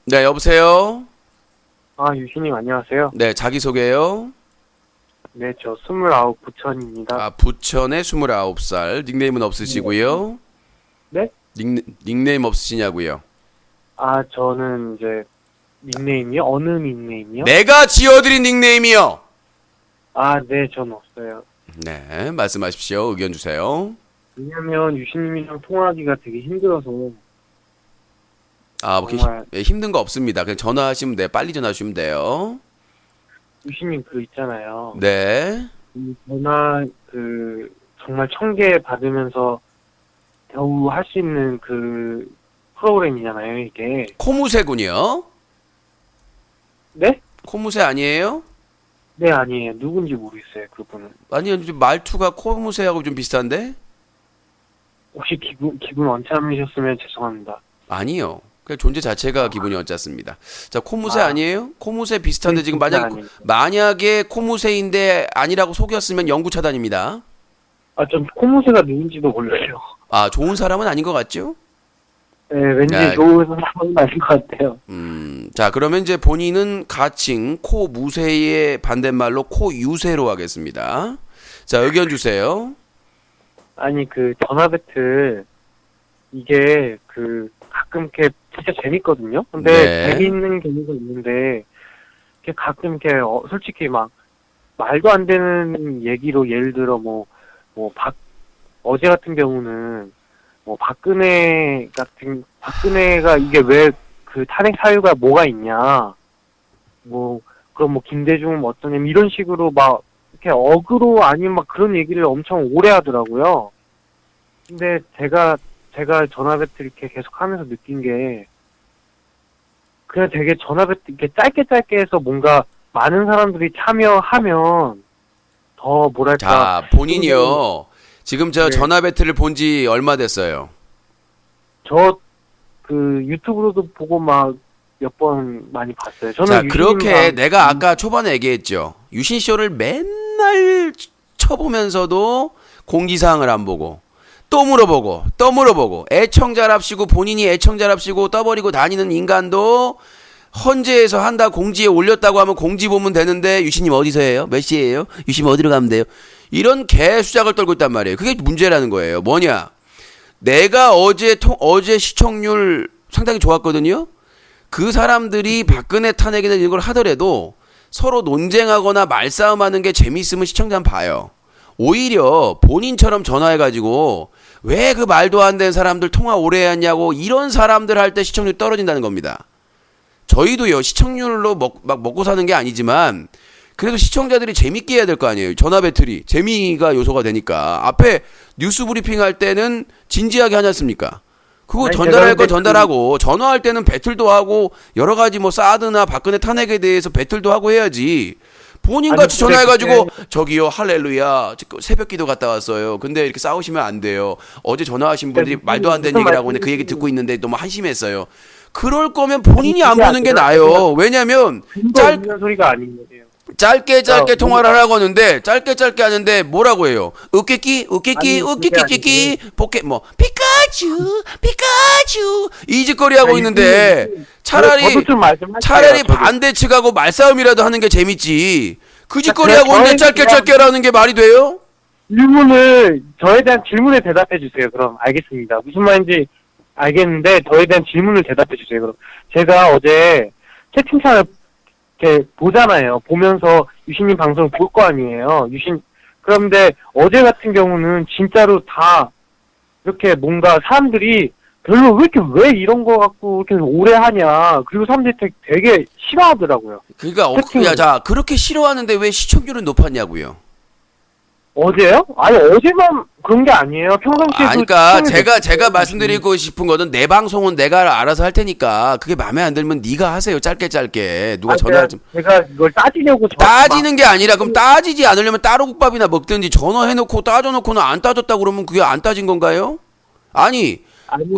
네, 여보세요? 유신님 안녕하세요. 네, 자기소개요. 네, 저 29 부천입니다. 부천의 29살. 닉네임은 없으시고요. 네? 닉네임 없으시냐고요? 저는 이제 닉네임이요? 어느 닉네임이요? 내가 지어드린 닉네임이요. 네, 전 없어요. 네, 말씀하십시오. 의견 주세요. 왜냐면 유신님이랑 통화하기가 되게 힘들어서. 정말... 힘든 거 없습니다. 그냥 전화하시면 돼요. 빨리 전화하시면 돼요. 유신님 있잖아요. 네. 전화 정말 1000개 받으면서 겨우 할 수 있는 프로그램이잖아요, 이게. 코무새군요. 네? 코무새 아니에요? 네, 아니에요. 누군지 모르겠어요, 그분은. 아니, 좀 말투가 코무새하고 좀 비슷한데? 혹시 기분 언짢으셨으면 죄송합니다. 아니요. 그냥 존재 자체가 기분이 언짢습니다. 자, 코무새 아. 아니에요? 코무새 비슷한데 네, 지금 진짜 만약에 아니에요. 만약에 코무새인데 아니라고 속였으면 영구 차단입니다. 아, 전 코무새가 누군지도 몰라요. 아, 좋은 사람은 아닌 것 같죠? 네, 왠지 야, 좋은 사람은 아닌 것 같아요. 자, 그러면 이제 본인은 가칭 코무새의 반대말로 코유새로 하겠습니다. 자, 의견 주세요. 아니, 전화 배틀, 이게 가끔 이렇게 진짜 재밌거든요? 근데 네. 재밌는 경우가 있는데, 이렇게 가끔 이렇게, 솔직히 막, 말도 안 되는 얘기로 예를 들어 어제 같은 경우는, 박근혜가 이게 왜 탄핵 사유가 뭐가 있냐, 그럼 김대중은 어떠냐, 이런 식으로 막, 이렇게 억으로 아니면 막 그런 얘기를 엄청 오래 하더라고요. 근데 제가 전화 배틀 이렇게 계속 하면서 느낀 게, 그냥 되게 전화 배틀 이렇게 짧게 해서 뭔가 많은 사람들이 참여하면 더 뭐랄까. 자, 본인이요. 지금 저 네. 전화 배틀을 본 지 얼마 됐어요? 저 유튜브로도 보고 막 몇 번 많이 봤어요. 저는 자, 그렇게 유시민과- 내가 아까 초반에 얘기했죠. 유신쇼를 맨날 쳐보면서도 공지사항을 안 보고 또 물어보고 애청자랍시고 본인이 애청자랍시고 떠버리고 다니는 인간도 헌재에서 한다 공지에 올렸다고 하면 공지 보면 되는데 유신님 어디서 해요? 몇 시에요? 유신님 어디로 가면 돼요? 이런 개수작을 떨고 있단 말이에요. 그게 문제라는 거예요. 뭐냐? 내가 어제 시청률 상당히 좋았거든요. 그 사람들이 박근혜 탄핵이나 이런 걸 하더라도 서로 논쟁하거나 말싸움하는 게 재미있으면 시청자는 봐요. 오히려 본인처럼 전화해가지고 왜 그 말도 안 되는 사람들 통화 오래 했냐고 이런 사람들 할 때 시청률 떨어진다는 겁니다. 저희도요 시청률로 먹고 사는 게 아니지만 그래도 시청자들이 재밌게 해야 될 거 아니에요. 전화 배틀이 재미가 요소가 되니까 앞에 뉴스 브리핑 할 때는 진지하게 하지 않습니까? 그거 아니, 전달할 거 제가 전달하고 전화할 때는 배틀도 하고 여러 가지 사드나 박근혜 탄핵에 대해서 배틀도 하고 해야지. 본인같이 아니, 근데 전화해가지고 그때- 저기요 할렐루야 새벽기도 갔다 왔어요. 근데 이렇게 싸우시면 안 돼요. 어제 전화하신 분들이 무슨- 말도 안 되는 무슨 얘기를 하고 있는데 그 얘기 말씀이신지- 듣고 있는 너무 한심했어요. 그럴 거면 본인이 안 그게 보는 게 아니라 나아요. 왜냐면 근거 없는 소리가 아니에요. 짧게 야, 통화를 하라고 하는데 짧게 하는데 뭐라고 해요? 웃기끼 아니, 웃기끼 포켓 피카츄 이 짓거리 하고 있는데 차라리 저도 좀 말씀할게요. 차라리 저도. 반대 측하고 말싸움이라도 하는 게 재밌지. 그 짓거리 제가 하고 있는데 저희 짧게 하라는 게 말이 돼요? 저에 대한 질문에 대답해 주세요. 그럼 알겠습니다. 무슨 말인지 알겠는데 저에 대한 질문을 대답해 주세요. 그럼 제가 어제 채팅창을 이렇게 보잖아요. 보면서 유신님 방송 볼 거 아니에요. 그런데 어제 같은 경우는 진짜로 다 이렇게 뭔가 사람들이 별로 왜 이런 거 갖고 이렇게 오래 하냐. 그리고 사람들이 되게 싫어하더라고요. 그러니까 채팅을. 자 그렇게 싫어하는데 왜 시청률은 높았냐고요? 어제요? 아니 어제만 그런 게 아니에요. 평상시에도 그러니까 시청률 제가 말씀드리고 싶은 거는 내 방송은 내가 알아서 할 테니까 그게 마음에 안 들면 네가 하세요. 짧게 누가 전화 좀 제가 이걸 따지려고 따지는 게 아니라 그럼 따지지 않으려면 따로 국밥이나 먹든지 전화해놓고 따져놓고는 안 따졌다 그러면 그게 안 따진 건가요? 아니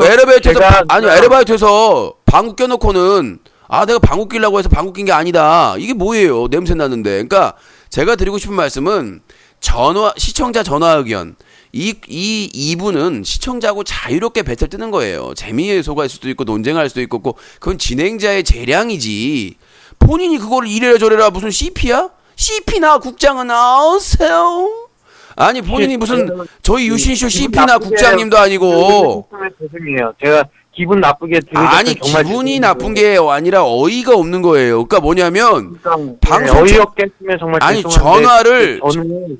에레베이터에서 방귀 껴놓고는 내가 방귀 끼려고 해서 방귀 낀 게 아니다. 이게 뭐예요? 냄새 나는데. 그러니까 제가 드리고 싶은 말씀은 시청자 전화 의견 이분은 시청자하고 자유롭게 배틀 뜨는 거예요. 재미의 소가 있을 수도 있고 논쟁할 수도 있고 그건 진행자의 재량이지. 본인이 그거를 이래라 저래라 무슨 CP야? CP나 국장은 나오세요. 아니 본인이 무슨 저희 유신쇼 CP나 국장님도 아니고 죄송해요. 제가 기분 나쁘게 아니 정말 기분이 나쁜 게 아니라 어이가 없는 거예요. 그러니까 뭐냐면 방송 어이없게 했으면 정말 아니 죄송한데 저는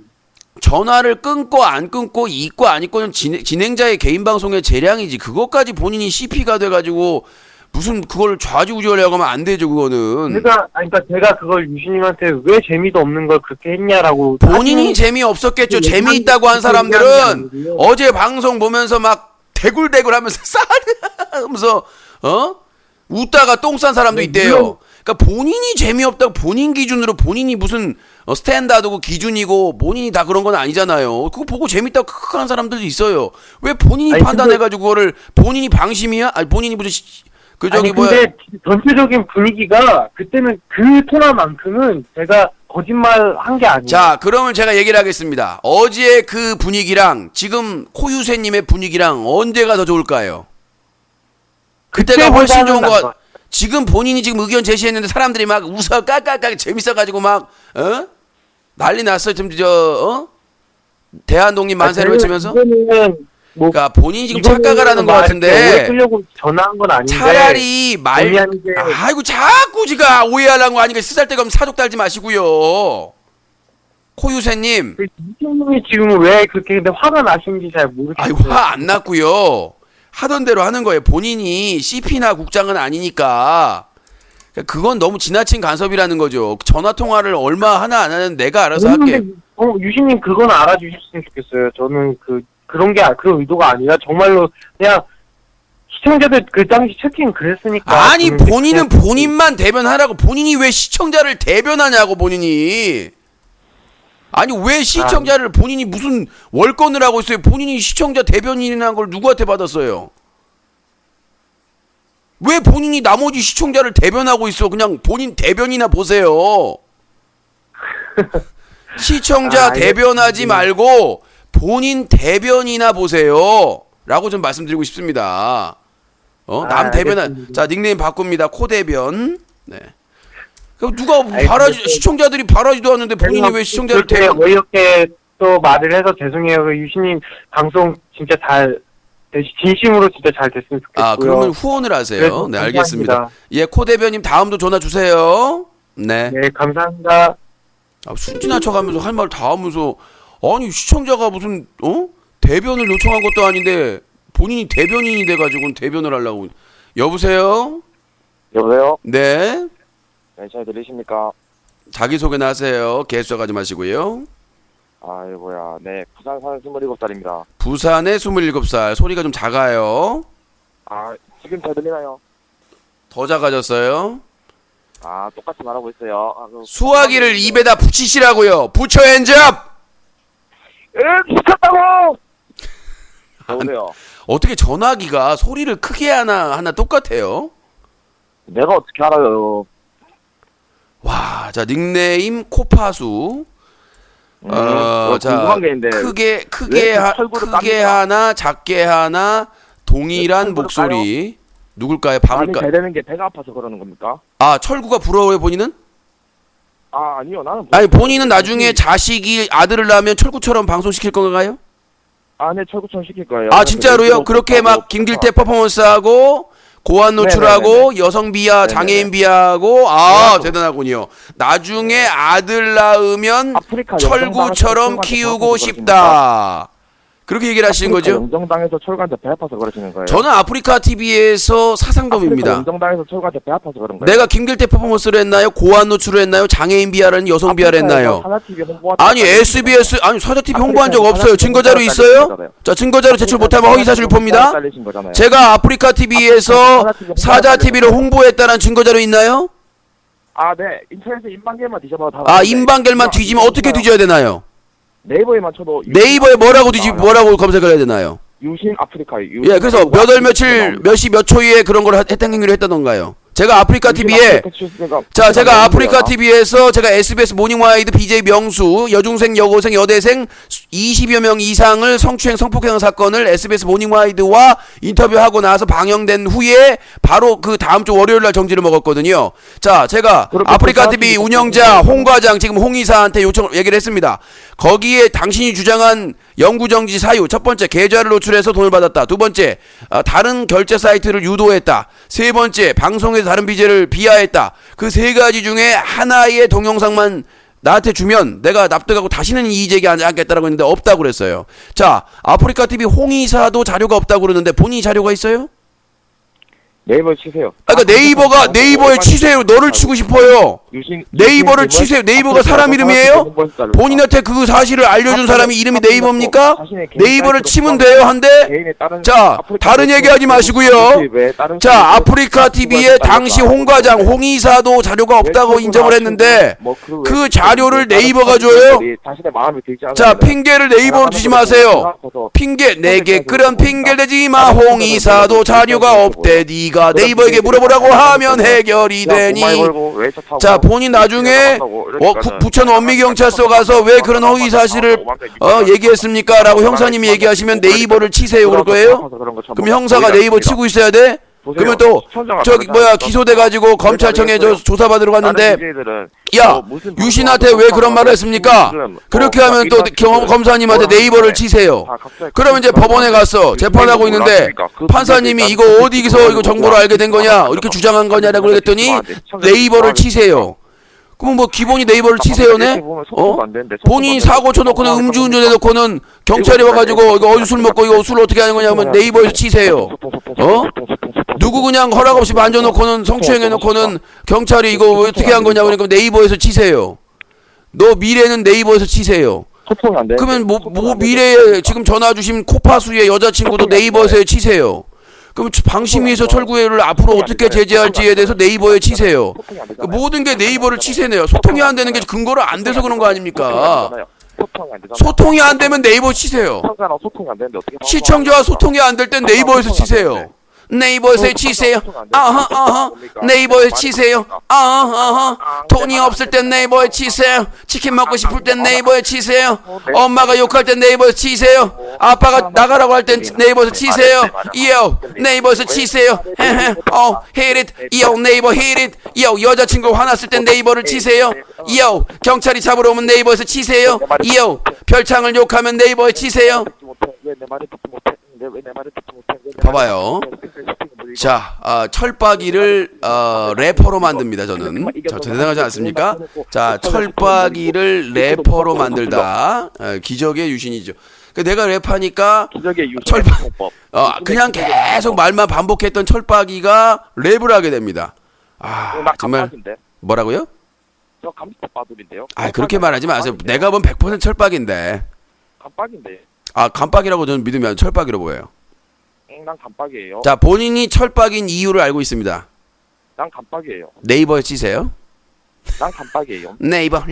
전화를 끊고 안 끊고 있고 안 있고는 진행자의 개인 방송의 재량이지. 그것까지 본인이 CP가 돼가지고 무슨 그걸 좌지우지하려고 하면 안 되죠. 그거는 그러니까 제가 그걸 유신님한테 왜 재미도 없는 걸 그렇게 했냐라고 본인이 재미없었겠죠. 재미있다고 한 사람들은 어제 방송 보면서 막 대굴대굴하면서 싸하면서 웃다가 똥 싼 사람도 있대요. 그러니까 본인이 재미없다고 본인 기준으로 본인이 무슨 스탠다드고 기준이고 본인이 다 그런 건 아니잖아요. 그거 보고 재밌다고 크크 하는 사람들도 있어요. 왜 본인이 아니, 판단해가지고 그거를 본인이 방심이야? 아니 본인이 무슨 그 저기 아니, 뭐야? 근데 전체적인 분위기가 그때는 그 토나만큼은 제가 거짓말 한 게 아니에요. 자, 그러면 제가 얘기를 하겠습니다. 어제 그 분위기랑 지금 코유세님의 분위기랑 언제가 더 좋을까요? 그때가 훨씬 좋은 것 같. 지금 본인이 지금 의견 제시했는데 사람들이 막 웃어 까까까 재밌어가지고 막 난리 났어요. 지금 대한독립 만세를 외치면서. 뭐 그러니까 본인이 지금 착각을 하는 것 같은데. 오해하려고 전화한 건 아닌데. 차라리 말. 본의 아니게 아이고 자꾸 지가 오해하려는 거 아니까 쓰잘데가 없으면 사족 달지 마시고요. 코유세님. 이정님이 지금 왜 그렇게 근데 화가 나시는지 잘 모르겠어요. 아이고 화 안 났고요. 하던 대로 하는 거예요. 본인이 CP나 국장은 아니니까. 그건 너무 지나친 간섭이라는 거죠. 전화 통화를 얼마 하나 안 하는 내가 알아서 할게. 유신님 그건 알아주셨으면 좋겠어요. 저는 그런 의도가 아니라 정말로 그냥 시청자들 그 당시 채팅 그랬으니까. 아니 본인은 본인만 대변하라고. 본인이 왜 시청자를 대변하냐고 본인이. 아니 왜 시청자를 본인이 무슨 월권을 하고 있어요. 본인이 시청자 대변인이라는 걸 누구한테 받았어요. 왜 본인이 나머지 시청자를 대변하고 있어. 그냥 본인 대변이나 보세요. 시청자 대변하지 말고 본인 대변이나 보세요 라고 좀 말씀드리고 싶습니다. 남 대변한. 자 닉네임 바꿉니다. 코대변. 네. 누가 시청자들이 바라지도 않는데 본인이 왜 시청자를 대변. 이렇게 또 말을 해서 죄송해요. 유신님 방송 진짜 진심으로 진짜 잘 됐으면 좋겠고요. 아 그러면 후원을 하세요. 네 알겠습니다. 예 코대변님 다음도 전화 주세요. 네. 네 감사합니다. 순진한 척하면서 할 말 다 하면서 아니 시청자가 무슨 대변을 요청한 것도 아닌데 본인이 대변인이 돼가지고 대변을 하려고. 여보세요? 여보세요? 네. 네, 잘 들리십니까? 자기소개나 하세요. 개수 가지 마시고요. 아이고야, 네, 부산 사는 27살입니다. 부산의 27살. 소리가 좀 작아요. 지금 잘 들리나요? 더 작아졌어요. 똑같이 말하고 있어요. 수화기를 입에다 붙이시라고요. 붙여 핸즈업! 미쳤다고! 여보세요? 어떻게 전화기가 소리를 크게 하나 똑같아요? 내가 어떻게 알아요? 와, 자 닉네임 코파수. 자 궁금한 게 있는데 크게 하나 작게 하나 동일한 목소리. 누굴까요? 많이 잘 되는 게 배가 아파서 그러는 겁니까? 철구가 부러워요 본인은? 아니요, 나는 아니 본인은 나중에 자식이 아들을 낳으면 철구처럼 방송시킬 건가요? 네, 철구처럼 시킬 거예요. 진짜로요? 그렇게 막 김길태 퍼포먼스하고 고안 노출하고 여성 비하, 장애인 비하하고 대단하군요. 나중에 아들 낳으면 철구처럼 키우고 싶다. 그렇게 얘기를 하시는 거죠? 영정당에서 철구한테 배 아파서 그러시는 거예요? 저는 아프리카 TV에서 사상범입니다. 영정당에서 철구한테 배 아파서 그런 거예요? 내가 김길태 퍼포먼스를 했나요? 고안 노출을 했나요? 장애인 비하를 여성 비하를 했나요? 아니 SBS 사자TV 홍보한 적 없어요. 증거자료 있어요? 자 증거자료 제출 못하면 허위사실 유포입니다. 제가 아프리카 TV에서 사자TV를 홍보했다는 증거자료 있나요? 네. 인터넷에 인방gel만 뒤져봐도 다. 인방gel만 뒤지면 어떻게 뒤져야 되나요? 네이버에만 쳐도. 네이버에 뭐라고 검색을 해야 되나요? 유신 아프리카. 예, 그래서 몇 월 며칠 몇 시 몇 초에 그런 걸 했던 행위를 했다던가요. 제가 아프리카 TV에 제가 아프리카 TV에서 제가 SBS 모닝와이드 BJ 명수 여중생 여고생 여대생 20여 명 이상을 성추행 성폭행 사건을 SBS 모닝와이드와 인터뷰하고 나서 방영된 후에 바로 그 다음 주 월요일 날 정지를 먹었거든요. 자, 제가 아프리카 TV 운영자 홍 과장 지금 홍 이사한테 얘기를 했습니다. 거기에 당신이 주장한 영구정지 사유, 첫 번째 계좌를 노출해서 돈을 받았다. 두 번째 다른 결제 사이트를 유도했다. 세 번째 방송에서 다른 BJ를 비하했다. 그 세 가지 중에 하나의 동영상만 나한테 주면 내가 납득하고 다시는 이의 제기하지 않겠다라고 했는데 없다고 그랬어요. 자, 아프리카 TV 홍 이사도 자료가 없다고 그러는데 본인이 자료가 있어요? 네이버 치세요. 아, 그러니까 네이버가 네이버에 치세요. 너를 치고 싶어요. 네이버를 치세요. 네이버가 사람 이름이에요? 본인한테 그 사실을 알려준 사람이 이름이 네이버입니까? 네이버를 치면 돼요. 한데 자, 다른 얘기하지 마시고요. 자, 아프리카 TV에 당시 홍 과장, 홍 이사도 자료가 없다고 인정을 했는데 그 자료를 네이버가 줘요? 자, 핑계를 네이버로 주지 마세요. 핑계 내게 그런 핑계 대지 마. 홍 이사도 자료가 없대. 네가 네이버에게 물어보라고 하면 해결이 되니. 자, 본인 나중에 부천 원미경찰서 가서 왜 그런 허위 사실을 얘기했습니까? 라고 형사님이 얘기하시면 네이버를 치세요 그럴 거예요? 그럼 형사가 네이버 치고 있어야 돼? 그러면 또 저기 뭐야 기소돼 가지고 검찰청에 저 조사받으러 갔는데 야 유신한테 왜 그런 말을 했습니까? 그렇게 하면 또 검사님한테 네이버를 치세요. 그러면 이제 법원에 갔어. 재판하고 있는데 판사님이 이거 어디서 이거 정보를 알게 된 거냐 이렇게 주장한 거냐라고 그랬더니 네이버를 치세요. 그럼 뭐 기본이 네이버를 치세요네? 본인이 사고 쳐놓고는 음주운전 해놓고는 경찰이 와가지고 이거 어디 술 먹고 이거 술 어떻게 하는 거냐면 네이버에서 치세요. 누구 그냥 허락 없이 만져놓고는 성추행해놓고는 경찰이 이거 어떻게 한 거냐 그러니까 네이버에서 치세요. 너 미래는 네이버에서 치세요. 그러면 뭐 미래에 지금 전화 주신 코파수의 여자친구도 네이버에서 치세요. 그럼 방심위에서 철구회를 앞으로 어떻게 제재할지에 대해서 네이버에 치세요. 모든 게 네이버를 치세네요. 소통이 안 되는 게 근거로 안 돼서 그런 거 아닙니까? 소통이 안 되면 네이버 치세요. 시청자와 소통이 안 될 땐 네이버에서 치세요. 네이버에서 치세요. 네이버에 치세요. 돈이 없을 땐 네이버에 치세요. 치킨 먹고 싶을 땐 네이버에 치세요. 엄마가 욕할 땐 네이버에서 치세요. 아빠가 나가라고 할 땐 네이버에서 치세요. 요 네이버에서 치세요. hit it. 요 네이버 hit it. 요 여자친구 화났을 땐 네이버를 치세요. 요 경찰이 잡으러 오면 네이버에서 치세요. 요 별창을 욕하면 네이버에 치세요. 봐봐요. 자, 철박이를 래퍼로 만듭니다. 저는 저 대단하지 않습니까? 자, 철박이를 래퍼로 만들다. 기적의 유신이죠. 내가 랩하니까 그냥 계속 말만 반복했던 철박이가 랩을 하게 됩니다. 정말 뭐라고요? 저 감스터 빠돌인데요. 그렇게 말하지 마세요. 내가 본 100% 철박인데. 감빡인데. 감빡이라고 저는 믿으면 철박이로 보여요. 난 감빡이에요. 자, 본인이 철박인 이유를 알고 있습니다. 난 감빡이에요. 네이버에 치세요. 난 감빡이에요. 네이버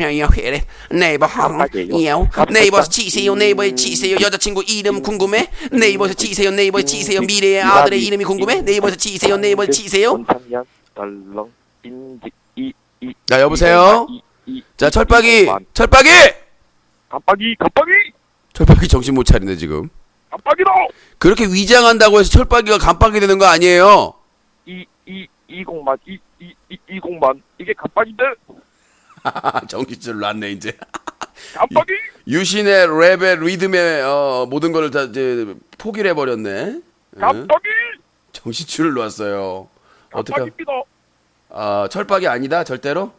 네이버에서 치세요. 네이버에 치세요. 여자친구 이름 궁금해? 네이버에서 치세요. 네이버에 치세요. 미래의 아들의 이름이 궁금해? 네이버에서 치세요. 네이버에 치세요. 자, 여보세요. 자, 철박이. 철박이 정신 못 차리네 지금. 감빡이로. 그렇게 위장한다고 해서 철박이가 감빡이 되는 거 아니에요. 20만 이게 감빡인데. 정신줄 났네 이제. 감빡이. 유신의 랩의 리듬의 모든 걸 다 이제 포기를 해버렸네. 감빡이. 정신줄을 놨어요. 어떻게? 감빡입니다. 철박이 아니다 절대로.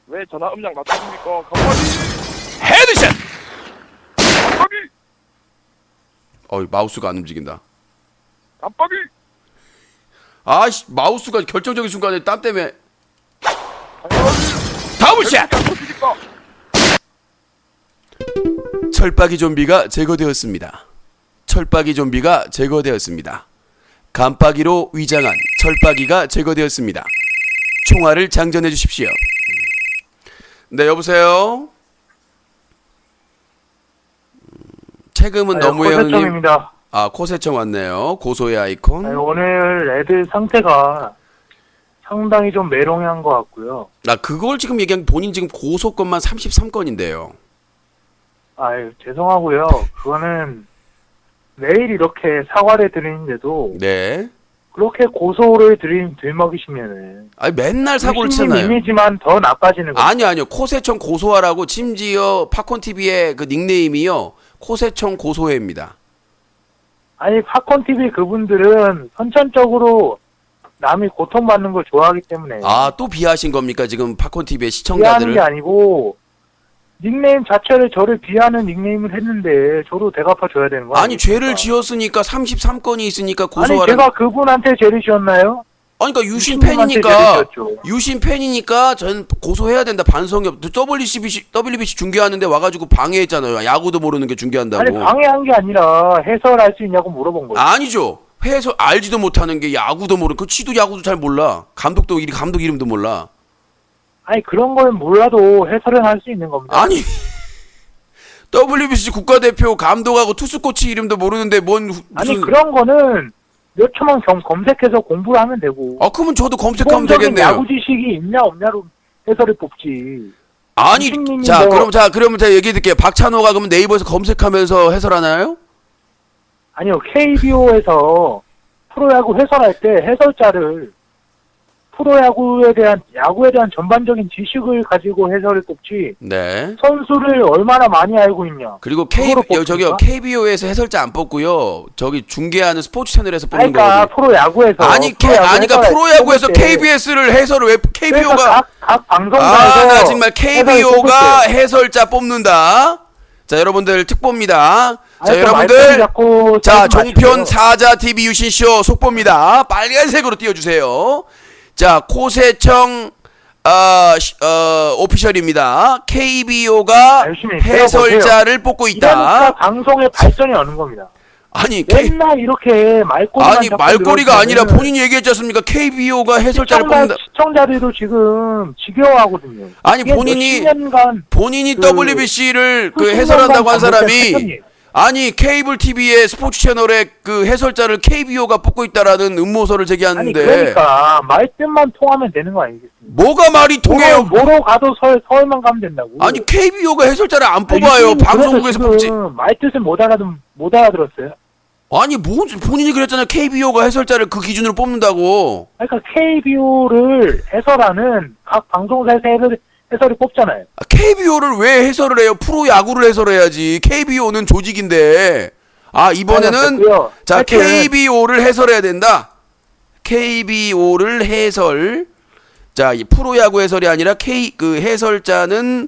왜 전화 음량 낮춰줍니까? 감빡이. 헤드샷. 감빡이. 마우스가 안 움직인다. 감빡이. 마우스가 결정적인 순간에 땀 때문에. 더블샷. 철박이 좀비가 제거되었습니다. 철박이 좀비가 제거되었습니다. 감박이로 위장한 철박이가 제거되었습니다. 총알을 장전해 주십시오. 네, 여보세요. 책임은 너무해요님. 코세청입니다. 코세청 왔네요. 고소의 아이콘. 오늘 애들 상태가 상당히 좀 메롱한 것 같고요. 그걸 지금 얘기한 본인 지금 고소건만 33건인데요. 죄송하고요. 그거는 매일 이렇게 사과를 드리는데도 네. 그렇게 고소를 들먹이시면은 맨날 사고를 치잖아요. 이미지만 더 나빠지는 거예요. 아니요. 코세청 고소하라고 심지어 팝콘TV의 그 닉네임이요. 코세청 고소회입니다. 팝콘TV 그분들은 선천적으로 남이 고통받는 걸 좋아하기 때문에. 또 비하하신 겁니까? 지금 팝콘TV의 비하하는 시청자들을? 게 아니고 닉네임 자체를 저를 비하는 닉네임을 했는데 저도 대갚아 줘야 되는 거 아니 아닙니까? 죄를 지었으니까 33건이 있으니까 아니 고소하라. 제가 그분한테 죄를 지었나요? 아니 그러니까 유신 유신님한테 팬이니까 죄를 지었죠. 유신 팬이니까 전 고소해야 된다. 반성이 없. WBC 중계하는데 와가지고 방해했잖아요. 야구도 모르는 게 중계한다고. 아니 방해한 게 아니라 해설할 수 있냐고 물어본 거예요. 아니죠. 해서 알지도 못하는 게 야구도 모르는. 그 지도 야구도 잘 몰라. 감독 이름도 몰라. 아니 그런 걸 몰라도 해설은 할 수 있는 겁니다. 아니 WBC 국가대표 감독하고 투수 코치 이름도 모르는데 뭔 아니 무슨 그런 거는 몇 초만 검색해서 공부를 하면 되고. 그러면 저도 검색하면 기본적인 되겠네요. 야구 지식이 있냐 없냐로 해설을 뽑지. 아니 유신님이 자 뭐- 그러면 제가 얘기해 드릴게요. 박찬호가 그러면 네이버에서 검색하면서 해설하나요? 아니요 KBO에서 프로야구 해설할 때 해설자를 프로야구에 대한 야구에 대한 전반적인 지식을 가지고 해설을 뽑지 네. 선수를 얼마나 많이 알고 있냐. 그리고 그거로 저기요 뽑습니까? KBO에서 해설자 안 뽑고요. 저기 중계하는 스포츠 채널에서 뽑는 그러니까 거거든요. 프로야구에서 그러니까 프로야구에서 뽑을 때 KBS를 해설을 왜 KBO가 그러니까 각 방송사에서 나 정말 KBO가 해설을 해설자 뽑는다. 자 여러분들 특보입니다. 자 아니, 또 말씀을 여러분들 자꾸 자 하지 종편 마시고요. 사자 TV 유신쇼 속보입니다. 빨간색으로 띄워주세요. 자 코세청 오피셜입니다. KBO가 열심히 해설자를 뽑고 이러니까 있다. 방송의 발전이 오는 겁니다. 아니 맨날 이렇게 말꼬리만 아니 자꾸 말꼬리가 아니라 늘어지면은 본인이 얘기했지 않습니까? KBO가 해설자를 뽑는다. 시청자들도 지금 지겨워하거든요. 아니, 이게 본인이- 몇십 년간 본인이 그 WBC를 그 수십 해설한다고 한 년간 사람이 반복된 아니 케이블 TV의 스포츠 채널의 그 해설자를 KBO가 뽑고 있다라는 음모설을 아니 제기하는데 그러니까 말뜻만 통하면 되는 거 아니겠습니까? 뭐가 말이 통해요? 뭐로 가도 서울만 가면 된다고. 아니 KBO가 해설자를 안 아니, 뽑아요. 유시민이 방송국에서 그래서 뽑지. 지금 말뜻을 못 알아들었어요. 아니 뭐 본인이 그랬잖아요. KBO가 해설자를 그 기준으로 뽑는다고. 그러니까 KBO를 해설하는 각 방송사에서 해설을 뽑잖아요. KBO를 왜 해설을 해요? 프로 야구를 해설해야지. KBO는 조직인데. 이번에는 됐고요. 자 하여튼 KBO를 해설해야 된다. KBO를 해설. 자, 이 프로야구 해설이 아니라 그 해설자는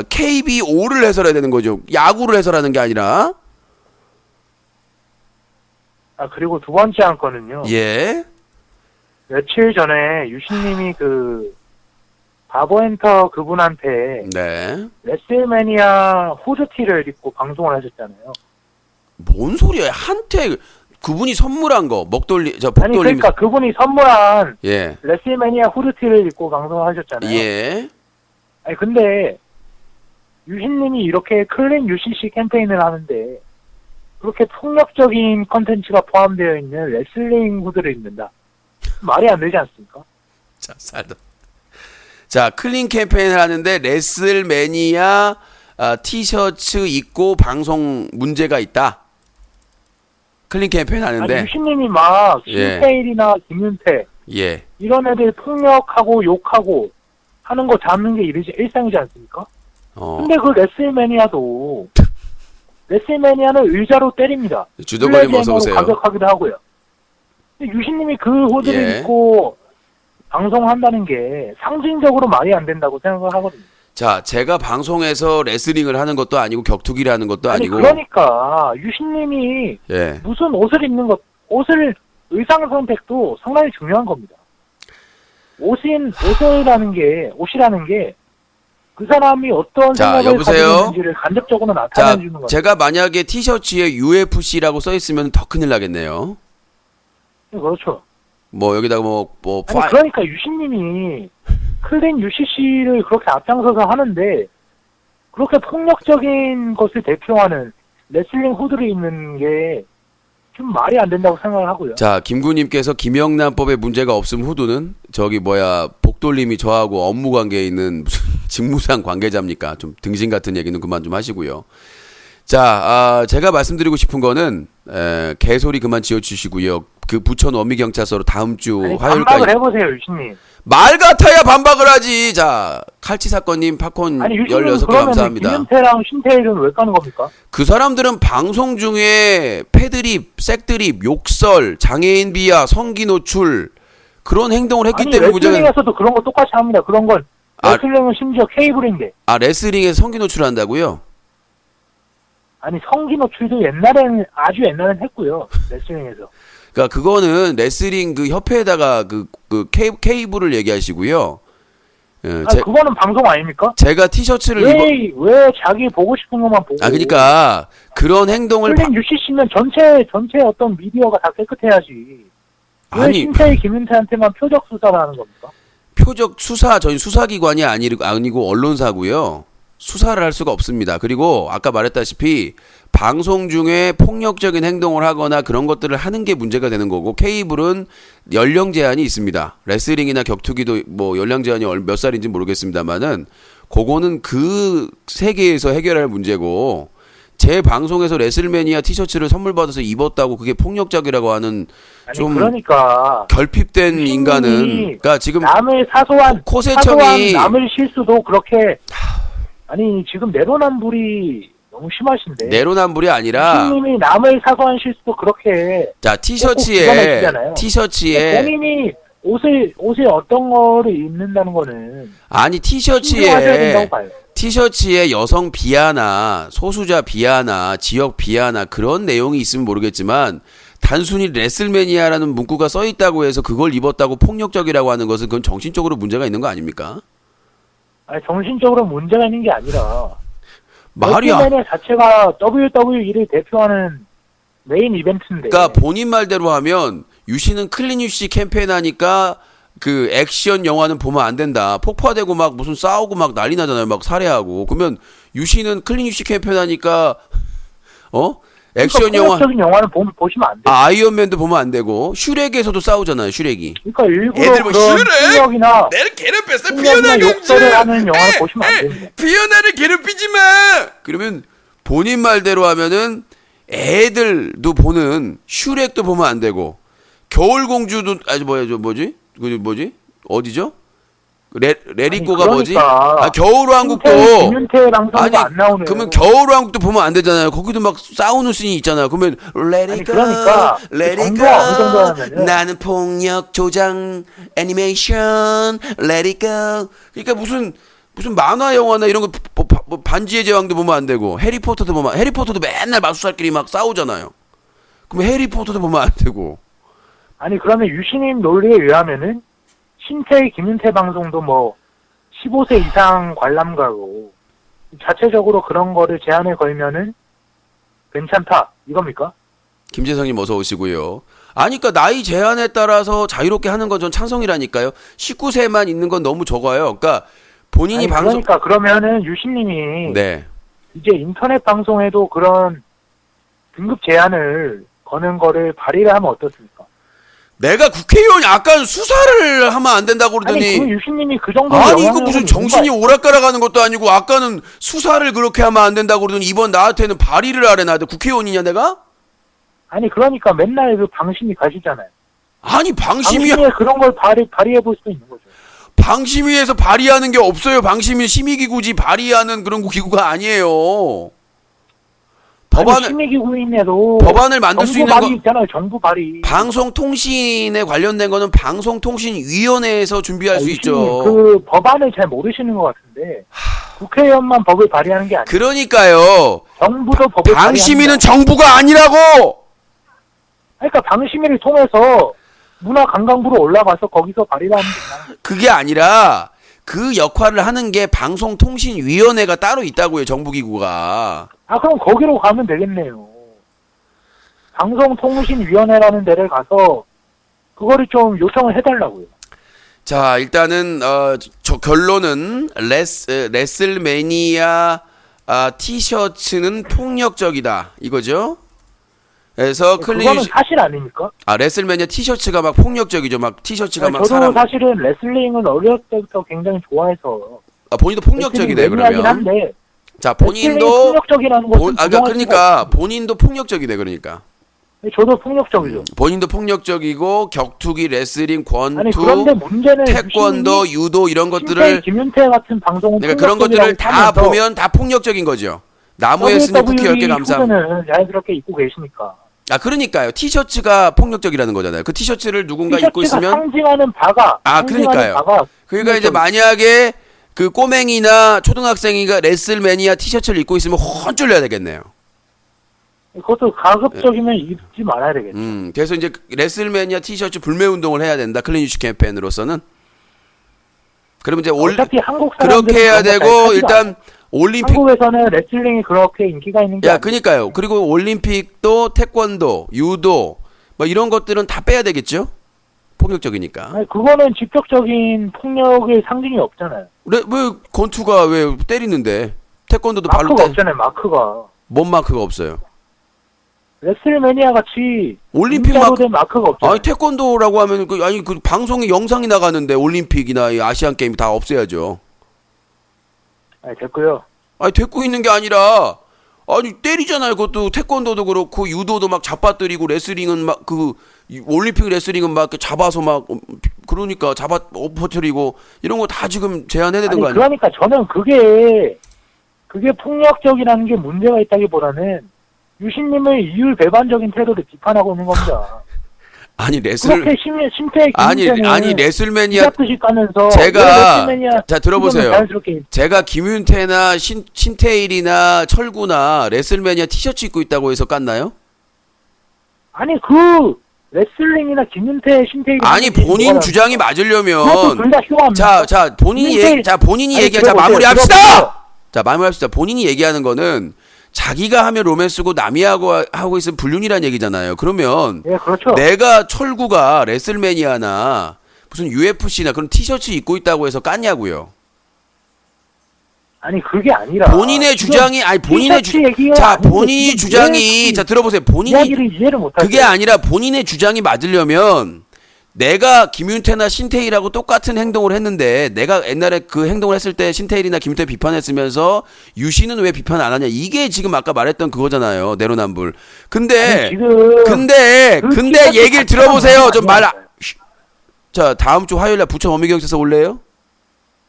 KBO를 해설해야 되는 거죠. 야구를 해설하는 게 아니라. 그리고 두 번째 한 건은요. 예. 며칠 전에 유신님이 그 바버엔터 그분한테 네. 레슬매니아 후드티를 입고 방송을 하셨잖아요. 뭔 소리야? 한테 그분이 선물한 거 목돌리 아니 복돌림. 그러니까 그분이 선물한 예. 레슬매니아 후드티를 입고 방송을 하셨잖아요. 예. 아니 근데 유신님이 이렇게 클린 UCC 캠페인을 하는데 그렇게 폭력적인 컨텐츠가 포함되어 있는 레슬링 후드를 입는다. 말이 안 되지 않습니까? 자, 살다. 자, 클린 캠페인을 하는데 레슬매니아 티셔츠 입고 방송 문제가 있다. 클린 캠페인 아니 하는데 유신님이 막 예. 신태일이나 김윤태 예. 이런 애들 폭력하고 욕하고 하는 거 잡는 게 일상이지 않습니까? 근데 그 레슬매니아도 레슬매니아는 의자로 때립니다. 주도권님 어서 플레이어로 오세요. 가격하기도 하고요. 근데 유신님이 그 호드를 예. 입고 방송한다는 게 상징적으로 말이 안 된다고 생각을 하거든요. 자, 제가 방송에서 레슬링을 하는 것도 아니고 격투기를 하는 것도 아니 아니고 그러니까 유신님이 예. 무슨 옷을 입는 의상 선택도 상당히 중요한 겁니다. 옷이라는 게 그 사람이 어떤 자, 생각을 여보세요? 가지고 있는지를 간접적으로 자, 나타내 주는 거죠. 제가 만약에 티셔츠에 UFC라고 써 있으면 더 큰일 나겠네요. 그렇죠. 뭐 여기다가 뭐 아니 그러니까 유신님이 클린 UCC를 그렇게 앞장서서 하는데 그렇게 폭력적인 것을 대표하는 레슬링 후드를 입는 게 좀 말이 안 된다고 생각을 하고요. 자, 김구님께서 김영란법에 문제가 없음 후두는 저기 복돌림이 저하고 업무 관계에 있는 무슨 직무상 관계자입니까? 좀 등신 같은 얘기는 그만 좀 하시고요. 자, 제가 말씀드리고 싶은 거는 개소리 그만 지어주시고요. 그 부천 어미경찰서로 다음 주 아니, 화요일까지 반박을 해보세요, 유신님. 말 같아야 반박을 하지. 자, 칼치 사건님 팝콘 아니 유신님 16개 그러면 감사합니다. 김윤태랑 신태일은 왜 까는 겁니까? 그 사람들은 방송 중에 패드립, 색드립, 욕설, 장애인 비하, 성기 노출 그런 행동을 했기 아니 때문에 문제가. 레슬링에서도 그런 거 똑같이 합니다. 그런 건 아. 레슬링은 심지어 케이블인데. 아, 레슬링에 성기 노출한다고요? 아니 성기 노출도 옛날에는 아주 옛날엔 했고요. 레슬링에서. 그러니까 그거는 레슬링 그 협회에다가 그 케이블을 얘기하시고요. 예, 그거는 방송 아닙니까? 제가 티셔츠를 왜 자기 보고 싶은 것만 보고. 아, 그러니까 그런 행동을 레슬링 UCC면 전체 어떤 미디어가 다 깨끗해야지. 왜 아니. 신태희 김윤태한테만 표적 수사를 하는 겁니까? 표적 수사 저희 수사기관이 아니고 언론사고요. 수사를 할 수가 없습니다. 그리고 아까 말했다시피 방송 중에 폭력적인 행동을 하거나 그런 것들을 하는 게 문제가 되는 거고 케이블은 연령 제한이 있습니다. 레슬링이나 격투기도 뭐 연령 제한이 몇 살인지 모르겠습니다만은 그거는 그 세계에서 해결할 문제고 제 방송에서 레슬매니아 티셔츠를 선물 받아서 입었다고 그게 폭력적이라고 하는 아니 좀 그러니까 결핍된 인간은 그러니까 지금 남의 사소한 코세청이 남의 실수도 그렇게 아니 지금 내로남불이 너무 심하신데 내로남불이 아니라 신님이 남의 사소한 실수도 그렇게 자 티셔츠에 본인이 옷에 어떤 거를 입는다는 거는 아니 신중하셔야 된다고 봐요. 티셔츠에 여성 비하나 소수자 비하나 지역 비하나 그런 내용이 있으면 모르겠지만 단순히 레슬매니아라는 문구가 써 있다고 해서 그걸 입었다고 폭력적이라고 하는 것은 그건 정신적으로 문제가 있는 거 아닙니까? 아니 정신적으로 문제가 있는 게 아니라 말이야. 레슬매니아 자체가 WWE를 대표하는 메인 이벤트인데. 그러니까 본인 말대로 하면 유씨는 클린 유씨 캠페인 하니까 그 액션 영화는 보면 안 된다. 폭파되고 막 무슨 싸우고 막 난리 나잖아요. 막 살해하고. 그러면 유씨는 클린 유씨 캠페인 하니까 액션 영화 폭력적인 영화는 보시면 안 돼요. 아이언맨도 보면 안 되고 슈렉에서도 싸우잖아요. 슈렉이. 그러니까 일부러 애들 뭐 그런 슈렉? 폭력이나 내를 괴롭혔어. 폭력이나 욕설을 하는 영화를 보시면 안 됩니다. 피어나를 괴롭히지 마. 그러면 본인 말대로 하면은 애들도 보는 슈렉도 보면 안 되고 겨울공주도 뭐지? 어디죠? 레리꼬가 뭐지? 그러니까 겨울왕국도 김윤태 방송도 안 나오네요. 그러면 겨울왕국도 보면 안 되잖아요. 거기도 막 싸우는 씬이 있잖아요. 그러면 레리꼬 그러니까 정도가 어느 정도 하면은 나는 폭력 조장 애니메이션 레리꼬 그러니까 무슨 만화 영화나 이런 거 반지의 제왕도 보면 안 되고 해리포터도 맨날 마술사끼리 막 싸우잖아요. 그럼 해리포터도 보면 안 되고. 아니 그러면 유신님 논리에 의하면은 신태희 김윤태 방송도 뭐 15세 이상 관람가로 자체적으로 그런 거를 제한을 걸면은 괜찮다 이겁니까? 김재성님 어서 오시고요. 아니 그러니까 나이 제한에 따라서 자유롭게 하는 건 전 찬성이라니까요. 19세만 있는 건 너무 적어요. 그러니까 본인이 방송 그러니까 그러면은 유신님이 네. 이제 인터넷 방송에도 그런 등급 제한을 거는 거를 발의를 하면 어떻습니까? 내가 국회의원이 아까 수사를 하면 안 된다고 그러더니 아니 그 유신님이 그 정도 아니 이거 무슨 정신이 오락가락하는 것도 아니고 아까는 수사를 그렇게 하면 안 된다고 그러더니 이번 나한테는 발의를 하래. 나한테 국회의원이냐 내가? 아니 그러니까 맨날 그 방심이 가시잖아요. 아니 방심위에 그런 걸 발의해 볼 수도 있는 거죠. 방심위에서 발의하는 게 없어요. 방심위 심의기구지 발의하는 그런 기구가 아니에요. 심의기구인데도 법안을 만들 수 있는 거 있잖아요. 정부 발의. 방송통신에 관련된 거는 방송통신위원회에서 준비할 수 있죠. 그 법안을 잘 모르시는 것 같은데 국회의원만 법을 발의하는 게 아니에요. 그러니까요. 정부도 법을 방심위는 정부가 아니라고. 그러니까 방심위를 통해서 문화관광부로 올라가서 거기서 발의를 하면 된다. 그게 아니라 그 역할을 하는 게 방송통신위원회가 따로 있다고요. 정부기구가. 그럼 거기로 가면 되겠네요. 방송통신위원회라는 데를 가서 그거를 좀 요청을 해달라고요. 자, 일단은 저 결론은 레슬매니아 티셔츠는 폭력적이다 이거죠. 그래서 그거는 사실 아닙니까? 레슬매니아 티셔츠가 막 폭력적이죠. 막 티셔츠가 막 저도 사실은 레슬링은 어렸을 때부터 굉장히 좋아해서 본인도 폭력적이네 그러면. 한데 자, 본인도 폭력적이라는 것은 그러니까 본인도 폭력적이네 그러니까. 저도 폭력적이죠. 본인도 폭력적이고 격투기, 레슬링, 권투, 그런데 문제는 태권도, 유도 이런 것들을 김윤태 같은 방송은 그러니까 그런 것들을 다 보면 다 폭력적인 거죠. 나무에 쓰는 쿠키 10개 감사합니다. 후드는 자연스럽게 입고 계시니까. 그러니까요. 티셔츠가 폭력적이라는 거잖아요. 그 티셔츠를 누군가 입고 있으면 상징하는 바가 그러니까요. 그러니까 이제 만약에 그 꼬맹이나 초등학생이가 레슬매니아 티셔츠를 입고 있으면 혼 쫄려야 되겠네요. 그것도 가급적이면 입지 말아야 되겠죠. 그래서 이제 레슬매니아 티셔츠 불매 운동을 해야 된다. 클린유시 캠페인으로서는. 그러면 이제 어차피 한국 사람들은 그렇게 해야 그런 거잘 되고 하지도 일단 않아요. 올림픽 한국에서는 레슬링이 그렇게 인기가 있는 게 야, 아니에요. 그니까요. 그리고 올림픽도 태권도, 유도 뭐 이런 것들은 다 빼야 되겠죠? 폭력적이니까. 아니, 그거는 직접적인 폭력의 상징이 없잖아요. 왜 권투가 왜 때리는데? 태권도도 발로 마크가 없잖아요. 마크가. 뭔 마크가 없어요? 레슬매니아 같이 올림픽 문자로 마크. 된 마크가 없잖아요. 아니 태권도라고 하면 그 방송에 영상이 나가는데 올림픽이나 이 아시안 게임 다 없애야죠. 아니, 됐고요. 아니 데리고 있는 게 아니라 아니 때리잖아요. 그것도 태권도도 그렇고 유도도 막 잡아뜨리고 레슬링은 막 그 올림픽 레슬링은 막 이렇게 잡아서 막 그러니까 잡아 엎어뜨리고 이런 거 다 지금 제한해야 되는 아니, 거 아니에요? 그러니까 저는 그게 폭력적이라는 게 문제가 있다기보다는 유신님의 이율 배반적인 태도를 비판하고 있는 겁니다. 아니 그렇게 심폐의 아니 레슬매니아 뜻이 까면서 제가 레슬매니아 자 들어보세요. 자연스럽게 제가 김윤태나 신태일이나 철구나 레슬매니아 티셔츠 입고 있다고 해서 깠나요? 아니 그 레슬링이나 김윤태 신태일 아니 본인 주장이 맞으려면 둘다 휴화합니다. 자 본인이 아니, 얘기 자 들어보세요. 마무리합시다. 들어보세요. 자 마무리합시다. 본인이 얘기하는 거는 자기가 하면 로맨스고 남이 하고 있으면 불륜이란 얘기잖아요. 그러면 예, 그렇죠. 내가 철구가 레슬매니아나 무슨 UFC나 그런 티셔츠 입고 있다고 해서 깠냐고요. 아니 그게 아니라 본인의 주장이 본인이 주장이 자 들어보세요. 이야기를 이해를 못하죠. 그게 아니라 본인의 주장이 맞으려면 내가 김윤태나 신태일하고 똑같은 행동을 했는데 내가 옛날에 그 행동을 했을 때 신태일이나 김윤태 비판했으면서 유신은 왜 비판 안 하냐 이게 지금 아까 말했던 그거잖아요. 내로남불. 근데 아니, 지금 근데 티셔츠 얘기를 들어보세요. 좀 말. 아니었어요. 자 다음 주 화요일날 부천 어미경찰서 올래요?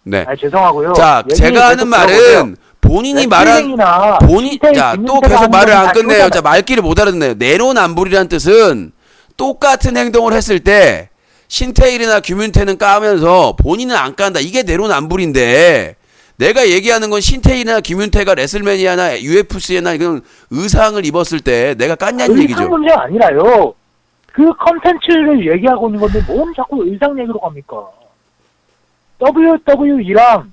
네. 아니, 죄송하고요. 자 얘기 제가 하는 계속 말은 들어보세요. 본인이 말한 레슬링이나 본인 신태일, 자 또 김윤태가 계속 하는 말을 건 안 다 끝내요. 쇼잖아요. 자 말귀를 못 알아듣네요. 내로남불이란 뜻은 똑같은 행동을 했을 때 신태일이나 김윤태는 까면서 본인은 안 깐다. 이게 내로남불인데 내가 얘기하는 건 신태일이나 김윤태가 레슬매니아나 UFC나 이런 의상을 입었을 때 내가 깠냐는 얘기죠. 의상 문제가 아니라요. 그 컨텐츠를 얘기하고 있는 건데 뭔 자꾸 의상 얘기로 갑니까? WWE랑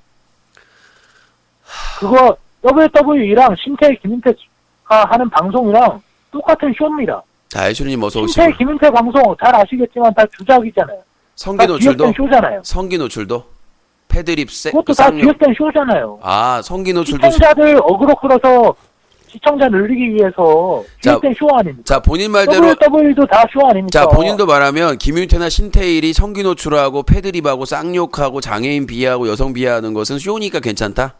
그거 WWE랑 신태일 김윤태가 하는 방송이랑 똑같은 쇼입니다. 자 애슈리님 어서 오시고. 신태일 김윤태 방송 잘 아시겠지만 다 주작이잖아요. 성기 다 노출도 기획된 쇼잖아요. 성기 노출도 패드립 그것도 다 기획된 쇼잖아요. 아 성기 노출도 시청자들 어그로 끌어서 시청자 늘리기 위해서 기획된 쇼 아닙니까? 자 본인 말대로 WWE도 다 쇼 아닙니까? 자 본인도 말하면 김윤태나 신태일이 성기 노출하고 패드립하고 쌍욕하고 장애인 비하하고 여성 비하하는 것은 쇼니까 괜찮다?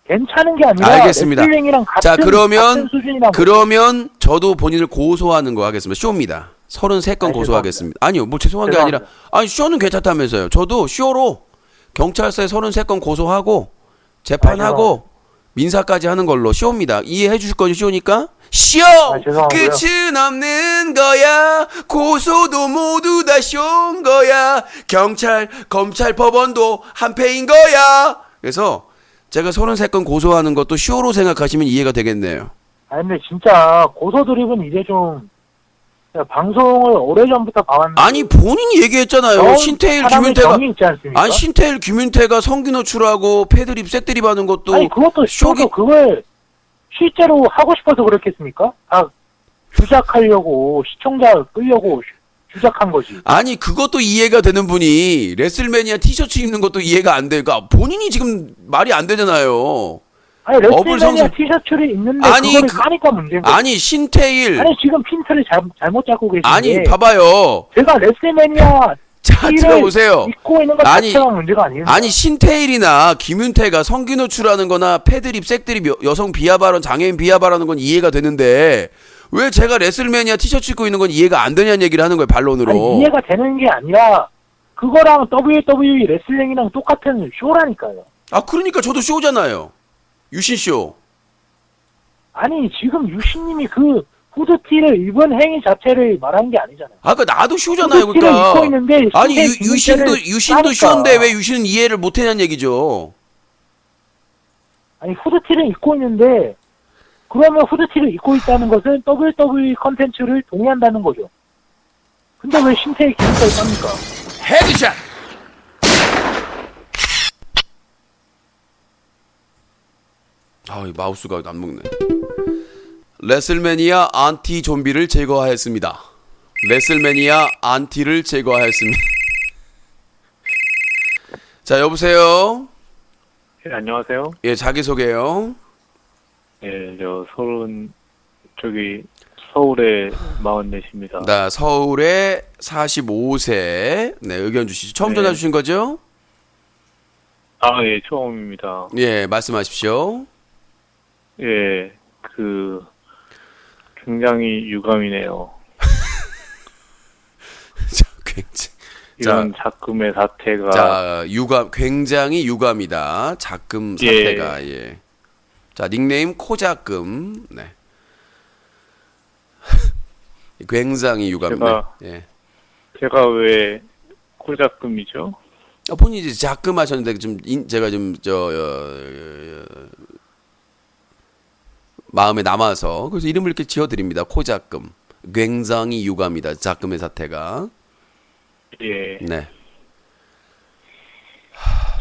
괜찮은 게 아니라 알겠습니다. 레슬링이랑 같은, 자 같은 수준이나 그러면 저도 본인을 고소하는 거 하겠습니다. 쇼입니다. 33건 아니, 고소하겠습니다. 아니요 뭐 죄송한 게 아니라 아니 쇼는 괜찮다면서요. 저도 쇼로 경찰서에 33건 고소하고 재판하고 민사까지 하는 걸로 쇼입니다. 이해해 주실 거죠? 쇼니까? 쇼! 죄송하고요. 끝은 없는 거야. 고소도 모두 다 쇼인 거야. 경찰, 검찰, 법원도 한패인 거야. 그래서 제가 33건 고소하는 것도 쇼로 생각하시면 이해가 되겠네요. 아니 근데 진짜 고소 드립은 이제 좀 제가 방송을 오래전부터 봐왔는데 아니 본인이 얘기했잖아요. 신태일, 김윤태가 정이 있지 않습니까? 아니 신태일, 김윤태가 성기 노출하고 패드립, 색드립 하는 것도 아니 그것도 쇼도 그걸 실제로 하고 싶어서 그렇겠습니까? 다 주작하려고 시청자 끌려고 주작한 거지. 아니 그것도 이해가 되는 분이 레슬매니아 티셔츠 입는 것도 이해가 안 돼요. 그러니까 본인이 지금 말이 안 되잖아요. 아니 레슬매니아 어불성설. 티셔츠를 입는데 아니, 그거를 까니까 문제인 거지. 아니 신태일 아니 지금 핀트를 잘못 잡고 계신데 아니 봐봐요. 제가 레슬매니아 자 들어보세요. 입고 있는 것 아니, 자체가 문제가 아니에요. 아니 신태일이나 김윤태가 성기 노출하는 거나 패드립, 색드립, 여성 비하 발언, 장애인 비하 발언하는 건 이해가 되는데 왜 제가 레슬매니아 티셔츠 입고 있는 건 이해가 안 되냐는 얘기를 하는 거예요. 반론으로. 아니 이해가 되는 게 아니라 그거랑 WWE 레슬링이랑 똑같은 쇼라니까요. 아 그러니까 저도 쇼잖아요. 유신쇼. 아니 지금 유신님이 그 후드티를 입은 행위 자체를 말한 게 아니잖아요. 아까 나도 쉬우잖아요. 후드티를 입고 그러니까. 있는데 아니 신체 유신도 기능체를 하니까. 쉬운데 왜 유신은 이해를 못했냐는 얘기죠. 아니 후드티를 입고 있는데 그러면 후드티를 입고 있다는 것은 WWE 컨텐츠를 동의한다는 거죠. 근데 왜 신체의 기능까지 쌉니까? 헤드샷. 아, 이 마우스가 안 먹네. 레슬매니아 안티 좀비를 제거하였습니다. 레슬매니아 안티를 제거하였습니다. 자, 여보세요. 네, 안녕하세요. 예, 자기소개요. 예, 저 서울의 44입니다. 나 서울에 45세. 네, 의견 주시죠. 처음 네. 전화 주신 거죠? 아, 예, 처음입니다. 예, 말씀하십시오. 예, 굉장히 유감이네요. 자, 굉장히. 이런 작금의 사태가. 자, 굉장히 유감이다. 작금 사태가, 예. 자, 닉네임 코작금, 네. 굉장히 유감이네. 예. 제가 왜 코작금이죠? 본인이 이제 작금 하셨는데, 제가 마음에 남아서, 그래서 이름을 이렇게 지어드립니다. 코작금. 굉장히 유감이다. 작금의 사태가. 예. 네.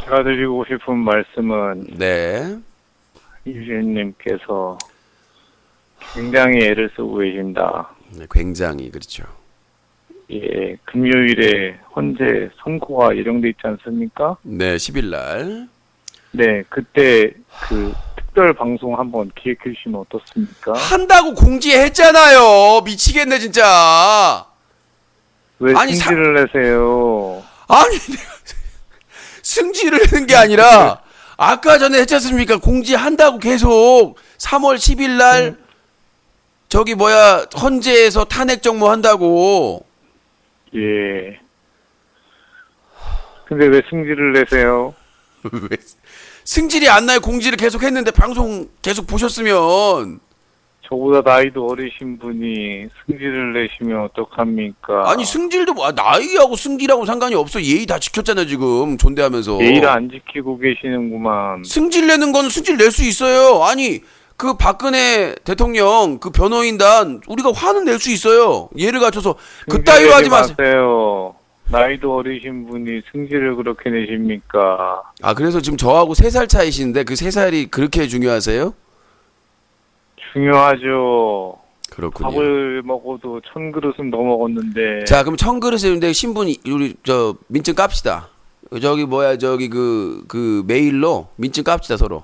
제가 드리고 싶은 말씀은 네. 유진님께서 굉장히 애를 쓰고 계신다. 네, 굉장히, 그렇죠. 예, 금요일에 헌재 선고가 예정돼 있지 않습니까? 네, 10일 날. 네, 그때 특별 방송 한번 기획해 주시면 어떻습니까? 한다고 공지했잖아요. 미치겠네, 진짜. 왜 아니, 승질을 내세요? 아니, 내가 승질을 내는 게 아니라, 아까 전에 했지 않습니까? 공지한다고 계속 3월 10일 날, 헌재에서 탄핵 정모 한다고. 예. 근데 왜 승질을 내세요? 왜? 승질이 안 나요. 공지를 계속 했는데, 방송 계속 보셨으면. 저보다 나이도 어리신 분이 승질을 내시면 어떡합니까? 아니, 승질도, 나이하고 승질하고 상관이 없어. 예의 다 지켰잖아요, 지금. 존대하면서. 예의를 안 지키고 계시는구만. 승질 내는 건 승질 낼 수 있어요. 아니, 그 박근혜 대통령, 그 변호인단, 우리가 화는 낼 수 있어요. 예를 갖춰서, 그따위로 하지 마세요. 나이도 어리신 분이 승질을 그렇게 내십니까? 아, 그래서 지금 저하고 3살 차이신데, 그 3살이 그렇게 중요하세요? 중요하죠. 그렇군요. 밥을 먹어도 1000그릇은 더 먹었는데. 자, 그럼 1000그릇인데 신분, 민증 깝시다. 메일로 민증 깝시다, 서로.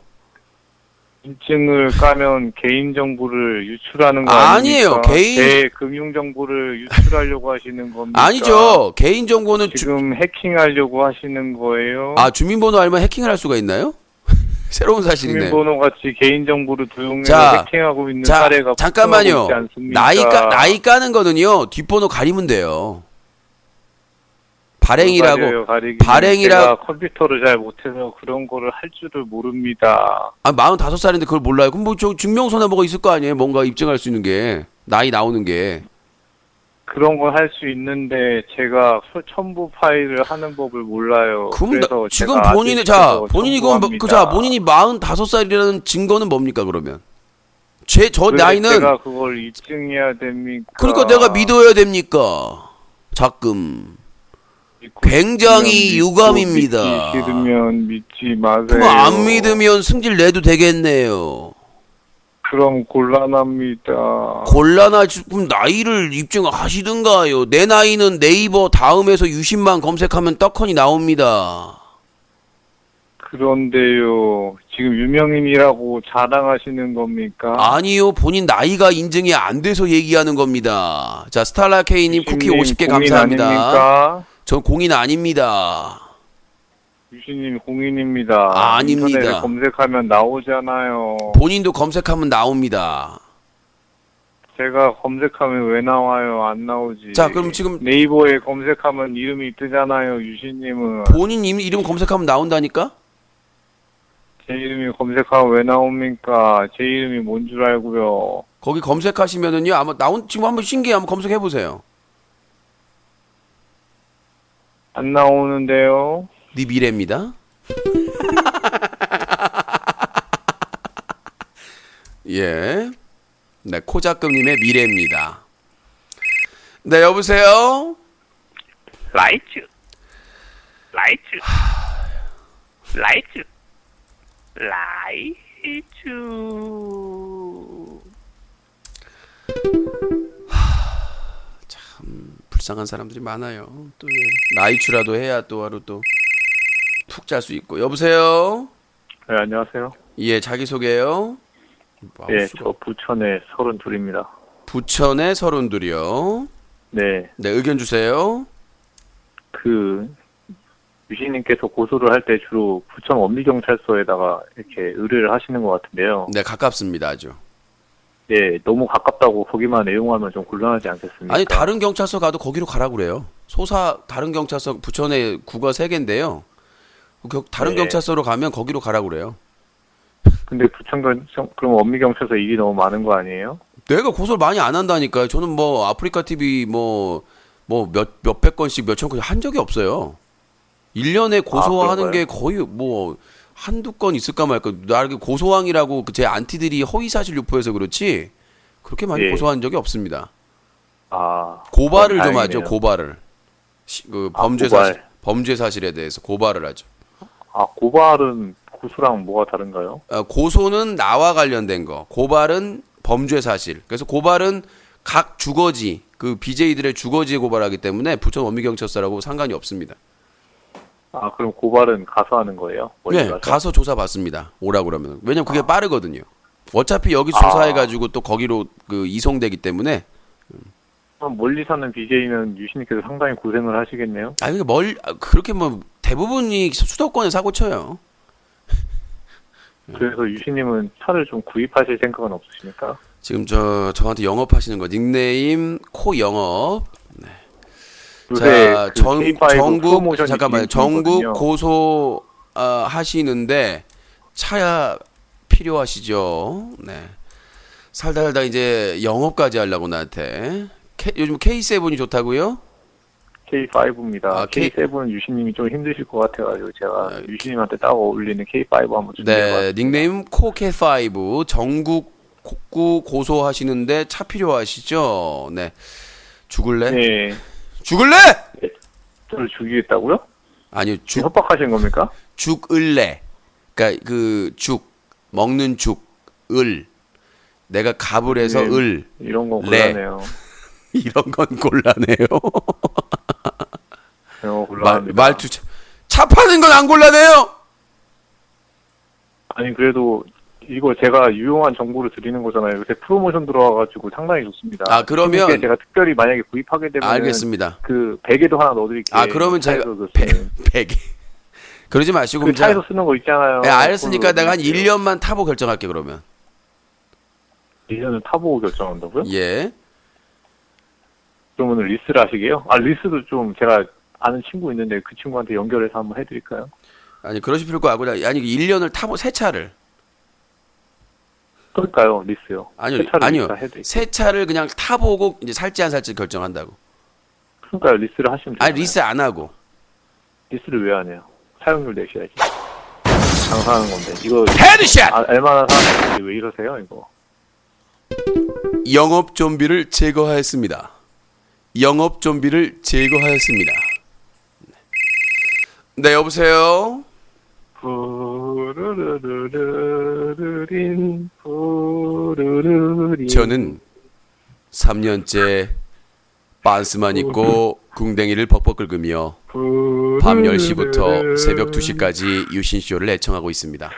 인증을 까면 개인정보를 유출하는 거 아니에요. 아닙니까? 제 금융정보를 유출하려고 하시는 겁니까? 아니죠. 개인정보는 지금 해킹하려고 하시는 거예요? 주민번호 알면 해킹을 할 수가 있나요? 새로운 사실이네. 주민번호 같이 개인정보를 도용해서 자, 해킹하고 있는 사례가 잠깐만요. 있지 않습니까? 나이 까는 거는요, 뒷번호 가리면 돼요. 발행이라고. 제가 컴퓨터를 잘 못해서 그런 거를 할 줄을 모릅니다. 45살인데 그걸 몰라요. 그럼 증명서나 뭐가 있을 거 아니에요? 뭔가 입증할 수 있는 게. 나이 나오는 게. 그런 걸 할 수 있는데 제가 첨부 파일을 하는 법을 몰라요. 그래서 지금 본인이, 본인이 45살이라는 증거는 뭡니까, 그러면? 나이는. 제가 그걸 입증해야 됩니까? 그러니까 내가 믿어야 됩니까? 작금. 굉장히 유감입니다. 믿기 싫으면 믿지 마세요. 그럼 안 믿으면 승질 내도 되겠네요. 그럼 곤란합니다. 그럼 나이를 입증하시든가요. 내 나이는 네이버 다음에서 유신만 검색하면 떡하니 나옵니다. 그런데요, 지금 유명인이라고 자랑하시는 겁니까? 아니요, 본인 나이가 인증이 안 돼서 얘기하는 겁니다. 자, 스탈라케이님 쿠키 50개 공인 감사합니다. 아닙니까? 전 공인 아닙니다. 유신님 공인입니다. 아닙니다. 인터넷에 검색하면 나오잖아요. 본인도 검색하면 나옵니다. 제가 검색하면 왜 나와요? 안 나오지. 자, 그럼 지금 네이버에 검색하면 이름이 뜨잖아요. 유신님은. 본인 이름 검색하면 나온다니까? 제 이름이 검색하면 왜 나옵니까? 제 이름이 뭔 줄 알고요. 거기 검색하시면은요 아마 지금 한번 신기해 한번 검색해 보세요. 안 나오는데요. 네 미래입니다. 예. 네, 코자금님의 미래입니다. 네, 여보세요? 라이츠. 불쌍한 사람들이 많아요. 또 라이츄라도 해야 또 하루 또 푹 잘 수 있고. 여보세요? 네, 안녕하세요. 예, 자기소개요. 예, 저 부천의 32입니다. 부천의 32이요. 네, 네, 의견 주세요. 유신님께서 고소를 할 때 주로 부천 원미경찰서에다가 이렇게 의뢰를 하시는 것 같은데요. 네, 가깝습니다, 아주. 예, 너무 가깝다고 거기만 애용하면 좀 곤란하지 않겠습니까? 아니, 다른 경찰서 가도 거기로 가라고 그래요. 다른 경찰서, 부천에 구가 3개인데요. 다른 네. 경찰서로 가면 거기로 가라고 그래요. 근데 그럼 원미경찰서 일이 너무 많은 거 아니에요? 내가 고소를 많이 안 한다니까요. 저는 뭐 아프리카 TV 몇백 건씩 몇천 건씩 한 적이 없어요. 1년에 고소하는 그런가요? 게 거의 뭐 한두 건 있을까 말까. 나 고소왕이라고 제 안티들이 허위사실 유포해서 그렇지 그렇게 많이 예. 고소한 적이 없습니다. 아, 고발을 그럼 좀 하죠. 다행이네요. 고발을. 고발. 범죄 사실에 대해서 고발을 하죠. 아, 고발은 고소랑 뭐가 다른가요? 고소는 나와 관련된 거, 고발은 범죄 사실. 그래서 고발은 각 주거지, 그 BJ들의 주거지에 고발하기 때문에 부천 원미경찰서라고 상관이 없습니다. 아, 그럼 고발은 가서 하는 거예요? 멀리 네, 가서 조사 받습니다. 오라 그러면. 왜냐면 그게 빠르거든요. 어차피 여기 조사해가지고 또 거기로 이송되기 때문에. 그럼 멀리 사는 BJ는 유신님께서 상당히 고생을 하시겠네요? 아니, 그렇게 뭐 대부분이 수도권에 사고 쳐요. 그래서 유신님은 차를 좀 구입하실 생각은 없으십니까? 지금 저한테 영업하시는 거 닉네임 코 영업. 요새 자, 그 K5 전국 프로모션이 잠깐만요. 진행 중이거든요. 전국 고소 하시는데 차 필요하시죠? 네. 살다 이제 영업까지 하려고 나한테. 요즘 K7이 좋다고요? K5입니다. 아, K7은 유신님이 좀 힘드실 것 같아가지고 제가 유신님한테 딱 어울리는 K5 한번 준비해봤습니다. 네, 닉네임 코K5 전국 곳구 고소하시는데 차 필요하시죠? 네. 죽을래? 네. 죽을래? 저를 죽이겠다고요? 아니요, 협박하신 겁니까? 죽을래. 그러니까 먹는 내가 갑을 해서 네. 이런 건 래. 곤란해요. 이런 건 곤란해요. 곤란합니다. 말투 차 파는 건 안 곤란해요. 아니 그래도 이거 제가 유용한 정보를 드리는 거잖아요. 요새 프로모션 들어와가지고 상당히 좋습니다. 아, 그러면 유신님께 제가 특별히 만약에 구입하게 되면 알겠습니다. 그 베개도 하나 넣어드릴게요. 아, 그러면 제가 차에서 베개 그러지 마시고 그 차에서 쓰는 거 있잖아요. 네, 알았으니까 내가 한 넣어드릴게요. 1년만 타보 결정할게 그러면. 1년을 타보고 결정한다고요? 예. 그러면 리스를 하시게요? 아, 리스도 좀 제가 아는 친구 있는데 그 친구한테 연결해서 한번 해드릴까요? 아니 그러실 필요가 아니고 1년을 타보 새 차를. 그럴까요? 리스요. 아니요. 새 차를 아니요. 리스 해드릴게요. 새 차를 그냥 타보고 이제 살지 안 살지 결정한다고. 그러니까요. 리스를 하시면 돼요. 아니 리스 안 하고. 리스를 왜 안 해요? 사용료 내셔야지. 장사하는 건데. 이거 헤드샷! 알만한 사람인데 왜 이러세요? 이거. 영업 좀비를 제거하였습니다. 영업 좀비를 제거하였습니다. 네, 여보세요? 푸르르르르린 푸르르린 저는 3년째 빤스만 입고 궁뎅이를 벅벅 긁으며 밤 10시부터 새벽 2시까지 유신쇼를 애청하고 있습니다.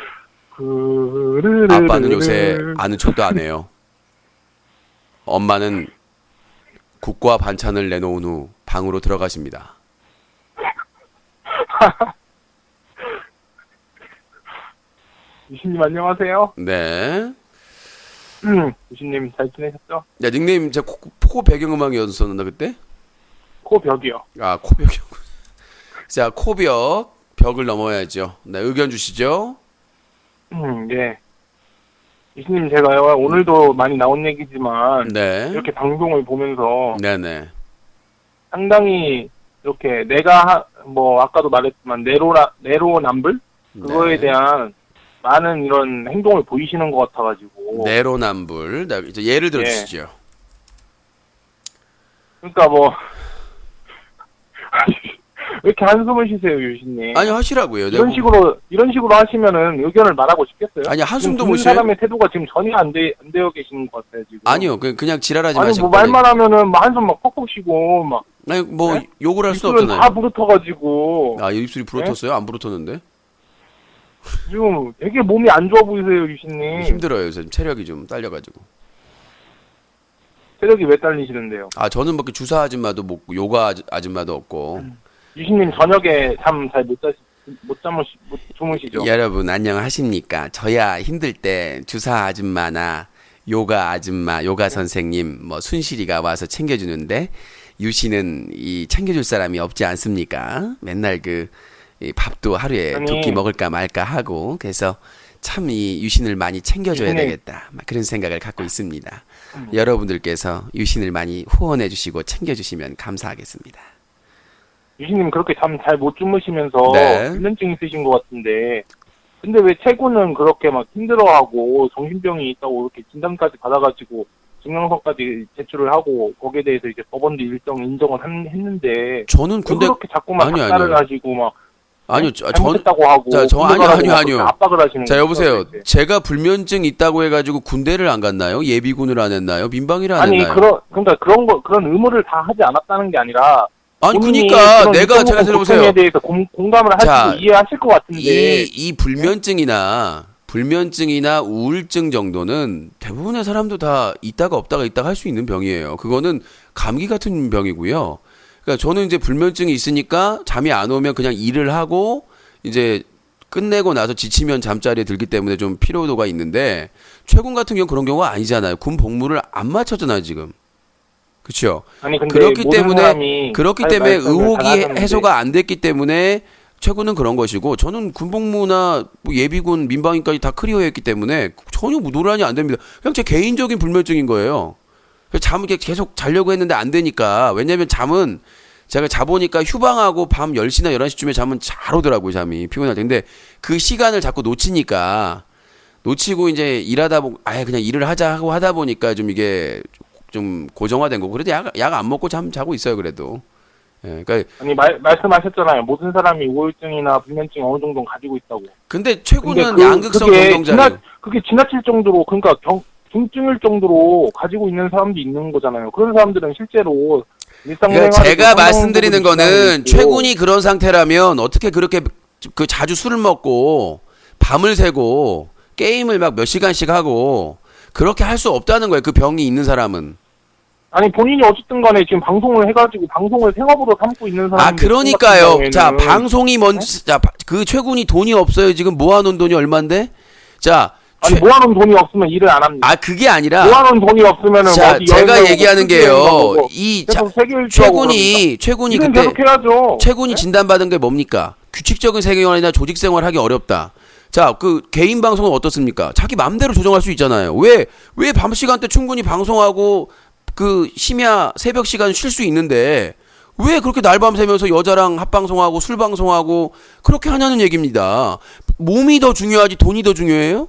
아빠는 요새 아는 척도 안 해요. 엄마는 국과 반찬을 내놓은 후 방으로 들어가십니다. 유신님 안녕하세요. 네. 유신님 잘 지내셨죠? 야, 닉네임 제 코 배경음악이었었나 그때? 코벽이요. 아, 코벽이요. 자, 벽을 넘어야죠. 네, 의견 주시죠. 예. 유신님 제가요 오늘도 많이 나온 얘기지만 네. 이렇게 방송을 보면서 네네. 상당히 이렇게 뭐 아까도 말했지만 내로남불 그거에 네. 대한 많은 이런 행동을 보이시는 것 같아가지고 내로남불. 네, 이제 예를 들어 예. 주시죠. 그러니까 뭐 왜 이렇게 한숨을 쉬세요, 유신님? 아니 하시라고요. 이런 식으로 하시면은 의견을 말하고 싶겠어요? 아니 한숨도 지금 못 듣는 쉬어요. 사람의 태도가 지금 전혀 안 되어 계시는 것 같아요, 지금. 아니요. 그냥 지랄하지 아니 마시고. 뭐 말만 하면은 막 한숨 막 퍽퍽 쉬고 막 아니 뭐 네? 욕을 할 수는 입술은 없잖아요. 다 부르터가지고 아 입술이 부러졌어요? 안 부러졌는데? 지금 되게 몸이 안 좋아 보이세요, 유신님. 힘들어요. 요새 체력이 좀 딸려가지고. 체력이 왜 딸리시는데요? 아 저는 뭐 주사 아줌마도 못 요가 아줌마도 없고. 유신님 저녁에 잠 잘 못 주무시죠? 여러분 안녕하십니까? 저야 힘들 때 주사 아줌마나 요가 아줌마, 요가 선생님, 뭐 순실이가 와서 챙겨주는데 유씨는 이 챙겨줄 사람이 없지 않습니까? 맨날 이 밥도 하루에 아니. 2끼 먹을까 말까 하고 그래서 참 이 유신을 많이 챙겨줘야 유신이. 되겠다. 막 그런 생각을 갖고 있습니다. 여러분들께서 유신을 많이 후원해주시고 챙겨주시면 감사하겠습니다. 유신님 그렇게 잠 잘 못 주무시면서 네. 불면증 있으신 것 같은데 근데 왜 최고는 그렇게 막 힘들어하고 정신병이 있다고 이렇게 진단까지 받아가지고 증명서까지 제출을 하고 거기에 대해서 이제 법원도 일정 인정을 했는데 저는 왜 군대 그렇게 자꾸만 아니요, 작사를 아니요. 하시고 막 아니요, 전 잘못했다고 하고 자, 군대 아니요, 가라고 아니요, 막 아니요. 그렇게 압박을 하시는 자 거죠, 여보세요. 이제. 제가 불면증 있다고 해가지고 군대를 안 갔나요? 예비군을 안 했나요? 민방위를 안 아니 했나요? 그러니까 그런 의무를 다 하지 않았다는 게 아니라 아니 본인이 그니까 그런 내가 제가 고통에 들어보세요. 대해서 공감을 자, 하시고 이해하실 것 같은데 이 불면증이나 우울증 정도는 대부분의 사람도 다 있다가 없다가 있다가 할 수 있는 병이에요. 그거는 감기 같은 병이고요. 그러니까 저는 이제 불면증이 있으니까 잠이 안 오면 그냥 일을 하고 이제 끝내고 나서 지치면 잠자리에 들기 때문에 좀 피로도가 있는데 최군 같은 경우 그런 경우가 아니잖아요. 군 복무를 안 마쳤잖아요, 지금. 그렇죠? 아니 근데 그렇기 모든 때문에 사람이 의혹이 잘하셨는데 해소가 안 됐기 때문에 최고는 그런 것이고 저는 군복무나 뭐 예비군 민방위까지 다 클리어했기 때문에 전혀 뭐 논란이 안 됩니다. 그냥 제 개인적인 불면증인 거예요. 잠을 계속 자려고 했는데 안 되니까. 왜냐면 잠은 제가 자보니까 휴방하고 밤 10시나 11시쯤에 자면 잘 오더라고요, 잠이. 피곤할 때. 근데 그 시간을 자꾸 놓치고 이제 아예 그냥 일을 하자 하고 하다 보니까 좀 이게 좀 고정화된 거고. 그래도 약 안 먹고 자고 있어요, 그래도. 예, 그러니까 아니 말씀하셨잖아요. 모든 사람이 우울증이나 불면증 어느 정도는 가지고 있다고. 근데 최고는 근데 양극성 그게 정동자예요. 그게 지나칠 정도로 그러니까 중증일 정도로 가지고 있는 사람도 있는 거잖아요. 그런 사람들은 실제로 일상생활에 그러니까 제가 상당한 말씀드리는 부분이 거는 지장이 있고. 최군이 그런 상태라면 어떻게 그렇게 자주 술을 먹고 밤을 새고 게임을 막 몇 시간씩 하고 그렇게 할 수 없다는 거예요. 그 병이 있는 사람은. 아니 본인이 어쨌든 간에 지금 방송을 해가지고 방송을 생업으로 삼고 있는 사람. 그러니까요. 자, 방송이 자, 그 최군이 돈이 없어요. 지금 모아놓은 돈이 얼만데? 자, 아니 모아놓은 돈이 없으면 일을 안 합니다. 그게 아니라. 모아놓은 돈이 없으면은 자, 어디 제가 여행 얘기하는 가고 게요. 가고 자, 계속 세계 일주하고 최군이 일은 그때 계속 해야죠. 최군이 진단받은 게 뭡니까? 규칙적인 세계관이나 조직 생활하기 어렵다. 자, 그 개인 방송은 어떻습니까? 자기 마음대로 조정할 수 있잖아요. 왜 밤 시간대 충분히 방송하고 그 심야 새벽 시간 쉴 수 있는데 왜 그렇게 날밤 새면서 여자랑 합방송하고 술 방송하고 그렇게 하냐는 얘기입니다. 몸이 더 중요하지 돈이 더 중요해요?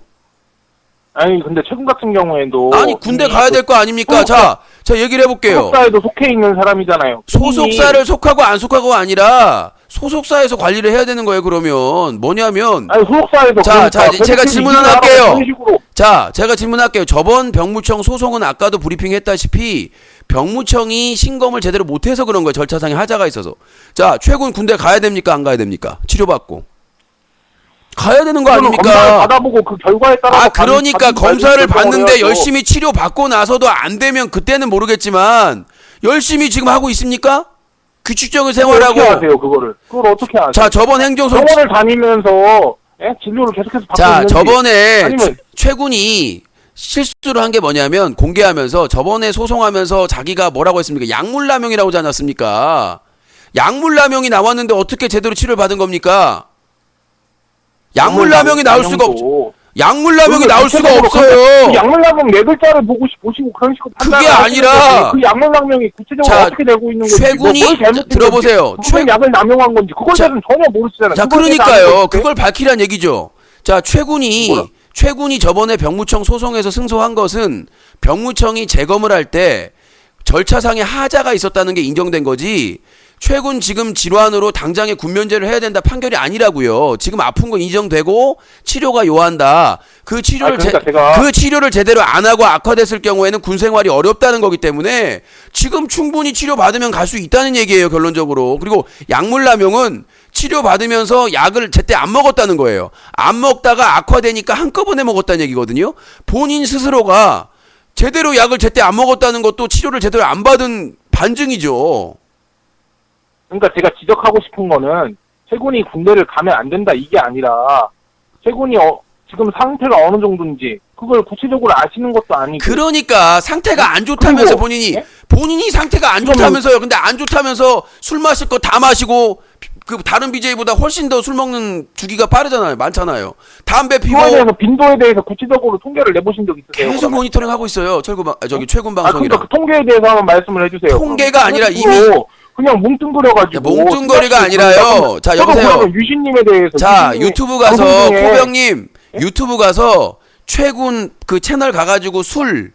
아니 근데 최근 같은 경우에도 아니 군대 가야 될 거 아닙니까? 자 얘기를 해볼게요. 소속사에도 속해 있는 사람이잖아요. 소속사를 속하고 안 속하고가 아니라 소속사에서 관리를 해야 되는 거예요. 그러면 뭐냐면 아니 소속사에도 자, 제가 질문 하나 할게요. 그런 식으로 자, 제가 질문할게요. 저번 병무청 소송은 아까도 브리핑했다시피 병무청이 신검을 제대로 못해서 그런 거예요. 절차상의 하자가 있어서. 자, 최군 군대 가야 됩니까? 안 가야 됩니까? 치료받고. 가야 되는 거 검사를 아닙니까? 받아보고 그 결과에 따라서 그러니까 검사를 받는데 해야죠. 열심히 치료받고 나서도 안 되면 그때는 모르겠지만 열심히 지금 하고 있습니까? 규칙적인 생활하고. 어떻게 하세요 그거를? 그걸 어떻게 하세요? 자, 저번 행정소 병원을 다니면서 진료를 계속해서 받고 자, 있는지 저번에 아니면 최군이 실수를 한 게 뭐냐면 공개하면서 저번에 소송하면서 자기가 뭐라고 했습니까? 약물남용이라고 하지 않았습니까? 약물남용이 나왔는데 어떻게 제대로 치료를 받은 겁니까? 약물남용이 나올 수가 없죠. 약물남용이 나올 수가 그 없어요. 약물남용 네 글자를 보시고 그런 식으로 그게 판단을 아니라 하시는 거지. 그 약물남용이 구체적으로 자, 어떻게 되고 있는 건지 최군이 뭘 잘못된 들어보세요. 건지, 무슨 약을 남용한 건지 그걸 자, 대해서는 전혀 모르시잖아요. 자, 그거에 대해서 그러니까요. 아는 건데. 그걸 밝히란 얘기죠. 자, 최군이 저번에 병무청 소송에서 승소한 것은 병무청이 재검을 할 때 절차상의 하자가 있었다는 게 인정된 거지. 최군 지금 질환으로 당장에 군면제를 해야 된다 판결이 아니라고요. 지금 아픈 거 인정되고 치료가 요한다. 그 치료를 그 치료를 제대로 안 하고 악화됐을 경우에는 군 생활이 어렵다는 거기 때문에 지금 충분히 치료 받으면 갈 수 있다는 얘기예요, 결론적으로. 그리고 약물 남용은 치료 받으면서 약을 제때 안 먹었다는 거예요. 안 먹다가 악화되니까 한꺼번에 먹었다는 얘기거든요. 본인 스스로가 제대로 약을 제때 안 먹었다는 것도 치료를 제대로 안 받은 반증이죠. 그러니까 제가 지적하고 싶은 거는 최군이 군대를 가면 안 된다 이게 아니라 최군이 지금 상태가 어느 정도인지 그걸 구체적으로 아시는 것도 아니고 그러니까 상태가 안 좋다면서 그리고, 본인이 상태가 안 좋다면서요. 근데 안 좋다면서 술 마실 거 다 마시고 그 다른 BJ보다 훨씬 더 술 먹는 주기가 빠르잖아요. 많잖아요. 담배 피고 그거에 대해서 빈도에 대해서 구체적으로 통계를 내보신 적 있으세요? 계속 모니터링 하고 있어요. 최군 방송이랑. 그러니까 그 통계에 대해서 한번 말씀을 해주세요. 통계가 아니라 이미 그냥 뭉뚱그려가지고 뭉뚱거리가 아니라요. 자, 여보세요. 유신님에 대해서 자, 유신님의 유튜브 가서 방송 중에 코병님 유튜브 가서 최군 그 채널 가가지고 술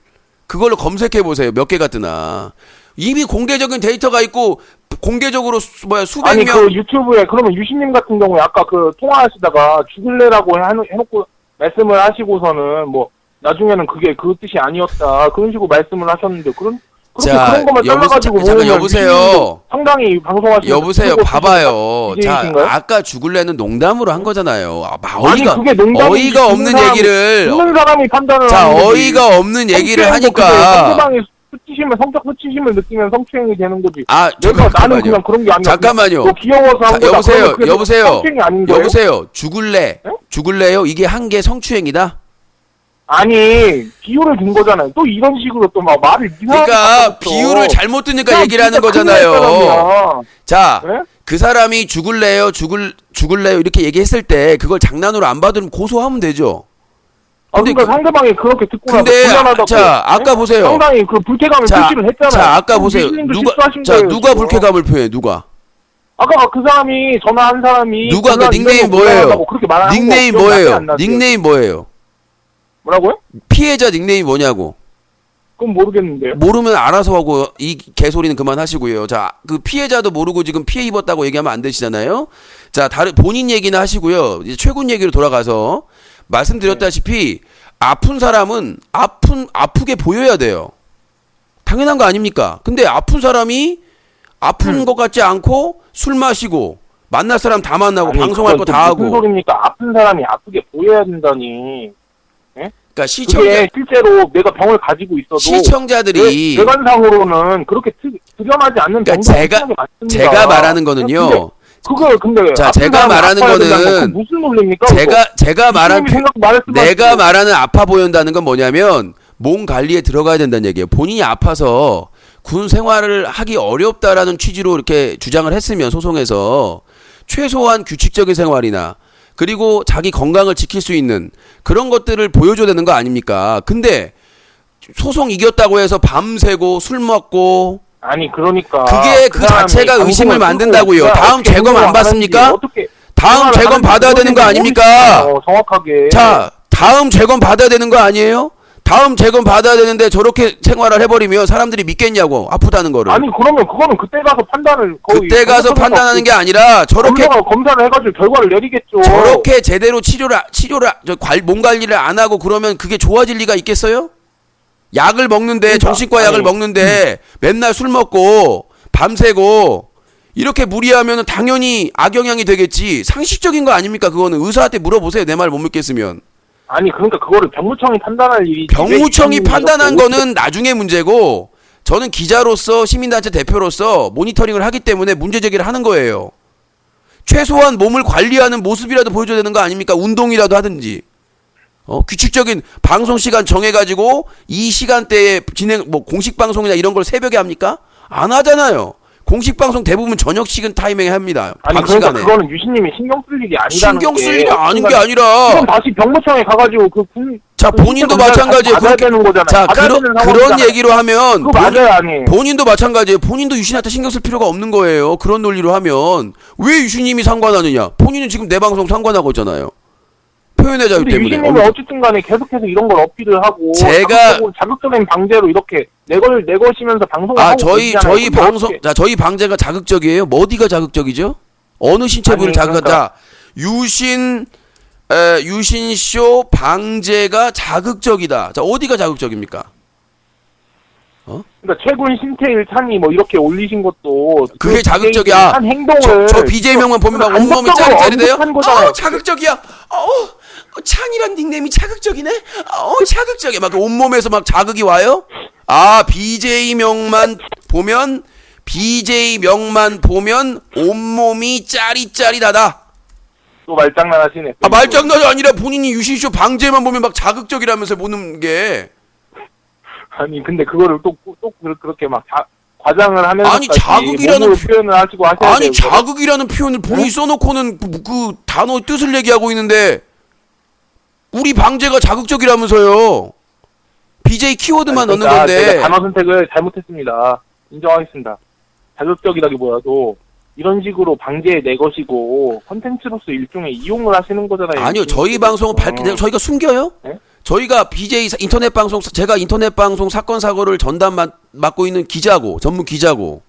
그걸로 검색해 보세요. 몇 개가 뜨나. 이미 공개적인 데이터가 있고 공개적으로 수백 아니 명. 그 유튜브에 그러면 유신님 같은 경우에 아까 그 통화하시다가 죽을래라고 해놓고 말씀을 하시고서는 뭐 나중에는 그게 그 뜻이 아니었다 그런 식으로 말씀을 하셨는데 그런 것만 잘라가지고 잠깐 여보세요. 상당히 방송하시는 여보세요. 봐봐요. 자, BJ이신가요? 아까 죽을래는 농담으로 한 거잖아요. 아니 그게 농담이 어이가 없는 얘기를. 듣는 사람이 판단을 자, 하는 거지. 어이가 없는 얘기를 성추행도 그게 하니까. 상대방이 성적 수치심을 느끼면 성추행이 되는 거지. 아, 내가 나는 잠깐만요. 그냥 그런 게 아니야. 잠깐만요. 너 귀여워서 한 거다. 여보세요. 그러면 그게 여보세요. 성추행이 아닌 거예요? 여보세요. 죽을래. 네? 죽을래요? 이게 한 개 성추행이다? 아니 비유를 든 거잖아요. 또 이런 식으로 또 막 말을 이상하게 그러니까 바꿨어. 비유를 잘못 듣니까 그냥 얘기를 하는 진짜 큰일 거잖아요. 날 사람이야. 자, 네? 그 사람이 죽을래요? 죽을래요? 이렇게 얘기했을 때 그걸 장난으로 안 받으면 고소하면 되죠. 아, 그러니까 상대방이 그렇게 듣고 나서 근데 곤란하다고. 자, 아까 네? 보세요. 상당히 그 불쾌감을 표시를 했잖아요. 자, 아까 보세요. 유신님도 누가 실수하신 자, 거예요, 누가 지금. 불쾌감을 표해? 누가? 아까 그 사람이 전화한 사람이 누가 그 곤란, 닉네임 이런 거 뭐예요? 곤란하다고 그렇게 말하는 닉네임 거 기억나지 뭐예요? 안 나세요? 닉네임 뭐예요? 뭐라고요? 피해자 닉네임이 뭐냐고. 그건 모르겠는데요. 모르면 알아서 하고 이 개소리는 그만하시고요. 자, 그 피해자도 모르고 지금 피해 입었다고 얘기하면 안 되시잖아요. 자, 본인 얘기는 하시고요. 이제 최군 얘기로 돌아가서 말씀드렸다시피 아픈 사람은 아프게 보여야 돼요. 당연한 거 아닙니까? 근데 아픈 사람이 아픈 것 같지 않고 술 마시고 만날 사람 다 만나고 아니, 방송할 거 그건 다 무슨 하고. 소리입니까? 아픈 사람이 아프게 보여야 된다니. 그러니까 그게 실제로 내가 병을 가지고 있어도 시청자들이 외관상으로는 그렇게 득연하지 않는 그러니까 병도 맞습니다. 제가 말하는 거는요. 근데 자, 아픈 제가 사람이 말하는 아파야 된다는 거는 건 무슨 논리입니까? 제가 말한 내가 말했으면 말하는 아파 보인다는 건 뭐냐면 몸 관리에 들어가야 된다는 얘기예요. 본인이 아파서 군 생활을 하기 어렵다라는 취지로 이렇게 주장을 했으면 소송에서 최소한 규칙적인 생활이나 그리고 자기 건강을 지킬 수 있는 그런 것들을 보여줘야 되는 거 아닙니까? 근데 소송 이겼다고 해서 밤새고 술 먹고 아니 그러니까 그게 그 자체가 의심을 만든다고요. 다음 재검 안 받습니까? 다음 재검 받아야 되는 거 아닙니까? 정확하게. 자, 다음 재검 받아야 되는 거 아니에요? 다음 재검 받아야 되는데 저렇게 생활을 해버리면 사람들이 믿겠냐고, 아프다는 거를. 아니 그러면 그거는 그때 가서 판단을 거의 그때 가서 판단하는 게 아니라 저렇게 검사를 해가지고 결과를 내리겠죠. 저렇게 제대로 몸 관리를 안 하고 그러면 그게 좋아질 리가 있겠어요? 약을 먹는데, 그러니까, 정신과 약을 먹는데 맨날 술 먹고 밤새고 이렇게 무리하면 당연히 악영향이 되겠지. 상식적인 거 아닙니까? 그거는 의사한테 물어보세요. 내 말 못 믿겠으면. 아니 그러니까 그거를 병무청이 판단할 일이 병무청이 판단한 거는 나중에 문제고, 저는 기자로서 시민단체 대표로서 모니터링을 하기 때문에 문제 제기를 하는 거예요. 최소한 몸을 관리하는 모습이라도 보여줘야 되는 거 아닙니까? 운동이라도 하든지. 규칙적인 방송 시간 정해가지고 이 시간대에 공식 방송이나 이런 걸 새벽에 합니까? 안 하잖아요. 공식 방송 대부분 저녁 시간 타이밍에 합니다. 아니 밤 그러니까 시간에. 그거는 유신님이 신경 쓸 일이 아니라는 신경 쓸 게 일이 아닌 게 그럼 아니라 다시 병무청에 가가지고 자 본인도 마찬가지예요. 받아야 되는 거잖아요. 자 받아야 되는 그런 상황이잖아요. 얘기로 하면 그거 맞아요, 아니? 본인도 마찬가지예요. 본인도 유신한테 신경 쓸 필요가 없는 거예요. 그런 논리로 하면 왜 유신님이 상관하느냐? 본인은 지금 내 방송 상관하고 있잖아요. 표현의 자유 근데 때문에. 유신님은 어쨌든 간에 계속해서 이런 걸 어필을 하고 제가- 자극적인 방제로 이렇게 내걸시면서 방송을 하고 저희 계시잖아요. 근데 방송 어떻게- 자 저희 방제가 자극적이에요. 뭐 어디가 자극적이죠? 어느 신체부를 아니, 자극하다? 유신쇼 방제가 자극적이다. 자 어디가 자극적입니까? 그러니까 최군 신태일 찬이 뭐 이렇게 올리신 것도 그게 그 자극적이야. 한 행동을 저 BJ 명만 보면 막 온몸이 짜릿짜릿해요. 언급한 거잖아요. 자극적이야. 찬이란 닉네임이 자극적이네. 자극적이야. 막 온몸에서 막 자극이 와요. BJ 명만 보면 온몸이 짜릿짜릿하다. 또 말장난하시네. 말장난이 아니라 본인이 유신쇼 방제만 보면 막 자극적이라면서 보는 게. 아니 근데 그거를 또 그렇게 막 과장을 하면서 아니, 자극이라는 표현을 하시고 하셔야 아니 돼요. 자극이라는 표현을 본인이 써놓고는 그 단어의 뜻을 얘기하고 있는데 우리 방제가 자극적이라면서요. BJ 키워드만 넣는 그러니까 건데. 제가 단어 선택을 잘못했습니다. 인정하겠습니다. 자극적이라기보다도 이런 식으로 방제해 내 것이고 컨텐츠로서 일종의 이용을 하시는 거잖아요. 아니요, 저희 방송은 저희가 숨겨요? 네? 저희가 BJ 인터넷 방송 제가 인터넷 방송 사건 사고를 전담 맡고 있는 기자고 전문 기자고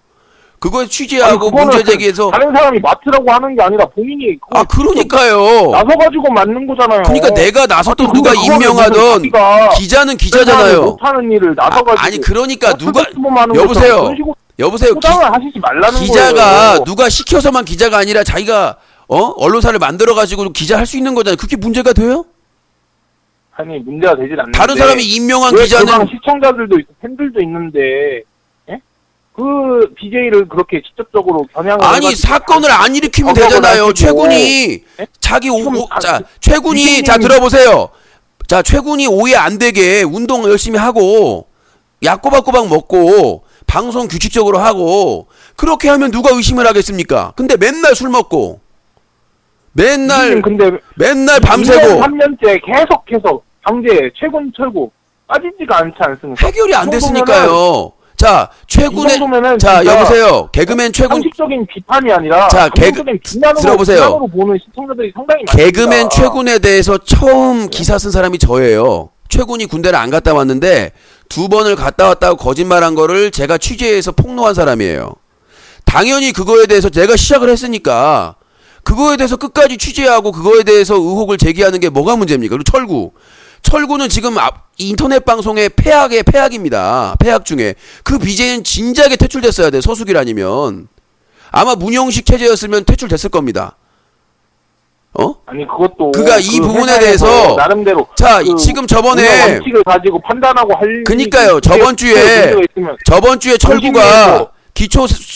그거에 취재하고 문제 제기해서 다른 사람이 맡으라고 하는 게 아니라 본인이 그러니까요. 나서가지고 맡는 거잖아요. 그러니까 내가 나섰던 누가 그거는 임명하던 무슨 자기가 기자는 기자잖아요. 못하는 일을 나서가지고 아니 그러니까 누가 플랫폼하는 여보세요. 것처럼 그런 식으로 여보세요. 포장을 하시지 말라는 기자가 거예요. 누가 시켜서만 기자가 아니라 자기가 언론사를 만들어 가지고 기자 할 수 있는 거잖아요. 그게 문제가 돼요? 아니 문제가 되질 않는데 다른 사람이 임명한 왜 기자는 그방 시청자들도 있고 팬들도 있는데 예? 그 BJ를 그렇게 직접적으로 겨냥을 아니 해가지고 사건을 안 일으키면 억압을 되잖아요. 하시고. 최군이 예? 자기 지금 최군이 유신님- 자 들어보세요. 자 최군이 오해 안 되게 운동 열심히 하고 약 꼬박꼬박 먹고 방송 규칙적으로 하고 그렇게 하면 누가 의심을 하겠습니까? 근데 맨날 술 먹고 맨날 근데 밤새고 3년째 계속해서 방제 최군 철구 빠지지가 않지 않습니까? 해결이 안 이 정도면은- 됐으니까요. 자 이 최군의 정도면은 자 진짜 여보세요. 개그맨 최군 상식적인 비판이 아니라 자, 감정적인 들어보세요. 비난으로 보는 시청자들이 상당히 많습니다. 개그맨 최군에 대해서 처음 기사 쓴 사람이 저예요. 최군이 군대를 안 갔다 왔는데 2번을 갔다 왔다고 거짓말한 거를 제가 취재해서 폭로한 사람이에요. 당연히 그거에 대해서 제가 시작을 했으니까 그거에 대해서 끝까지 취재하고 그거에 대해서 의혹을 제기하는 게 뭐가 문제입니까? 그리고 철구는 지금 인터넷 방송의 폐악입니다. 폐악 중에 그 BJ는 진작에 퇴출됐어야 돼. 서수길 아니면 아마 문영식 체제였으면 퇴출됐을 겁니다. 아니 그것도 그가 이 그 부분에 회사에서 대해서 나름대로 자 그 지금 저번에 운영 원칙을 가지고 판단하고 할 그니까요. 일이 저번 주에 문제가 있으면 철구가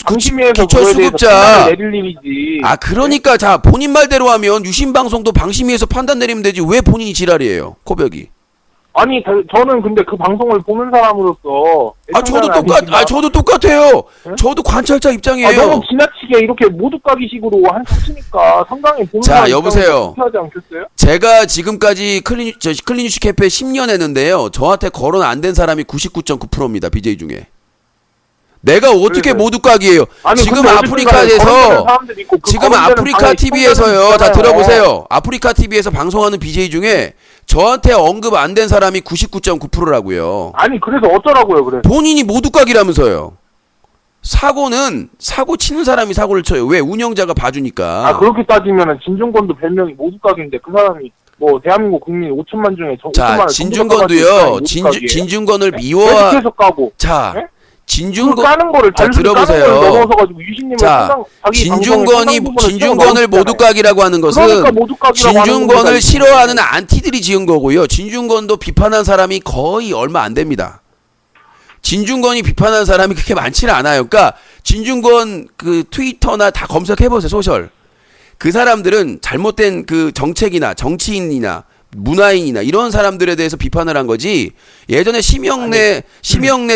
방심위에서 기초 그거에 대해서 수급자 판단을 내릴 일이지. 그러니까 자 본인 말대로 하면 유신 방송도 방심위에서 판단 내리면 되지 왜 본인이 지랄이에요 코벽이. 아니 저는 근데 그 방송을 보는 사람으로서 저도 똑같아요. 네? 저도 관찰자 입장이에요. 너무 지나치게 이렇게 모두까기식으로 하시니까 상당히 보는 자, 사람 여보세요. 하지 않겠어요? 제가 지금까지 클리뉴스 캠페 10년 했는데요. 저한테 거론 안 된 사람이 99.9%입니다. BJ 중에. 내가 어떻게 그래서요. 모두각이에요. 아니, 지금 근데 어쨌든 간에 아프리카에서 거론되는 사람들이 있고 그 지금 거론되는 아프리카 방에 TV에서요. 자 시청자들이 들어보세요. 아프리카 TV에서 방송하는 BJ 중에 저한테 언급 안 된 사람이 99.9%라고요. 아니 그래서 어쩌라고요 그래. 본인이 모두각이라면서요. 사고 치는 사람이 사고를 쳐요. 왜? 운영자가 봐주니까. 그렇게 따지면은 진중권도 별명이 모두각인데 그 사람이 뭐 대한민국 국민 5천만 중에 5천만 자, 진중권도요. 진중권을 계속해서 까고. 자, 네? 진중권 까는 거를 자, 단순히 까는 들어보세요. 걸 넘어서 가지고 유신님을 자, 진중권을 모두각이라고 하는 것은 그러니까 모두각이라고 하는 진중권을 겁니다, 싫어하는 안티들이 지은 거고요. 진중권도 비판한 사람이 거의 얼마 안 됩니다. 진중권이 비판한 사람이 그렇게 많지는 않아요. 그러니까 진중권 그 트위터나 다 검색해 보세요. 소셜. 그 사람들은 잘못된 그 정책이나 정치인이나 문화인이나 이런 사람들에 대해서 비판을 한 거지. 예전에 심영래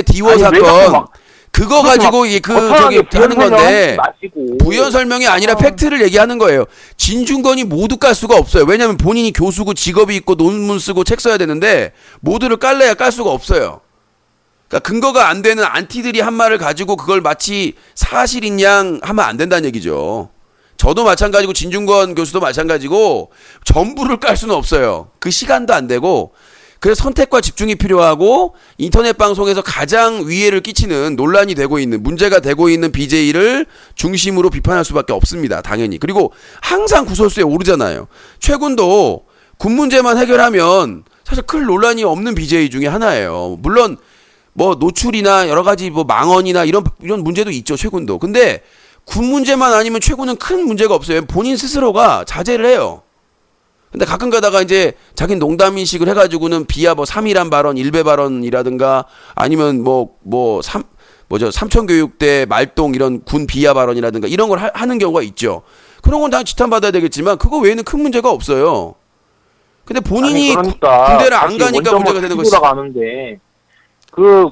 디워 사건 그거 가지고 이게 저기 하는 건데 마시고. 부연 설명이 아니라 팩트를 얘기하는 거예요. 진중권이 모두 깔 수가 없어요. 왜냐면 본인이 교수고 직업이 있고 논문 쓰고 책 써야 되는데 모두를 깔래야 깔 수가 없어요. 그러니까 근거가 안 되는 안티들이 한 말을 가지고 그걸 마치 사실인 양 하면 안 된다는 얘기죠. 저도 마찬가지고 진중권 교수도 마찬가지고 전부를 깔 수는 없어요. 그 시간도 안 되고. 그래서 선택과 집중이 필요하고 인터넷 방송에서 가장 위해를 끼치는 논란이 되고 있는 문제가 되고 있는 BJ를 중심으로 비판할 수밖에 없습니다. 당연히. 그리고 항상 구설수에 오르잖아요. 최군도 군 문제만 해결하면 사실 큰 논란이 없는 BJ 중에 하나예요. 물론 뭐 노출이나 여러 가지 뭐 망언이나 이런 문제도 있죠. 최군도. 근데 군 문제만 아니면 최군은 큰 문제가 없어요. 본인 스스로가 자제를 해요. 근데 가끔 가다가 이제 자기는 농담인식을 해가지고는 비하 뭐 3.1한 발언, 1배 발언이라든가 아니면 삼천교육대 말동 이런 군 비하 발언이라든가 이런 걸 하는 경우가 있죠. 그런 건 당연히 지탄받아야 되겠지만 그거 외에는 큰 문제가 없어요. 근데 본인이 그러니까 군대를 안 가니까 문제가 되는 것이. 가는데 그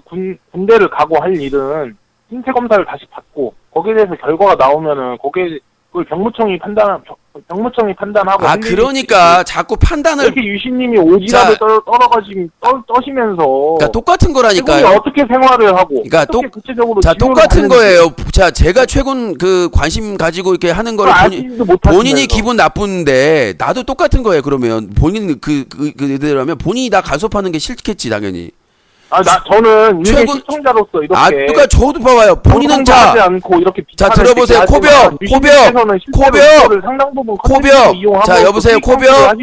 군대를 가고 할 일은 신체 검사를 다시 받고 거기에 대해서 결과가 나오면은 그걸 병무청이 판단하고. 그러니까 자꾸 판단을. 이렇게 유신님이 오지랖을 떠시면서. 그러니까 똑같은 거라니까요. 최군이 어떻게 생활을 하고. 그러니까 구체적으로. 똑같은 거예요. 자, 제가 최군 그 관심 가지고 이렇게 하는 거를 본인이 기분 나쁜데 나도 똑같은 거예요. 그러면 본인 그대로 하면 본인이 나 간섭하는 게 싫겠지 당연히. 저는 일개 시청자로서 이렇게. 그러니까 저도 봐봐요. 본인은 하지 않고 이렇게 자, 들어보세요. 코벽. 자, 여보세요. 코벽.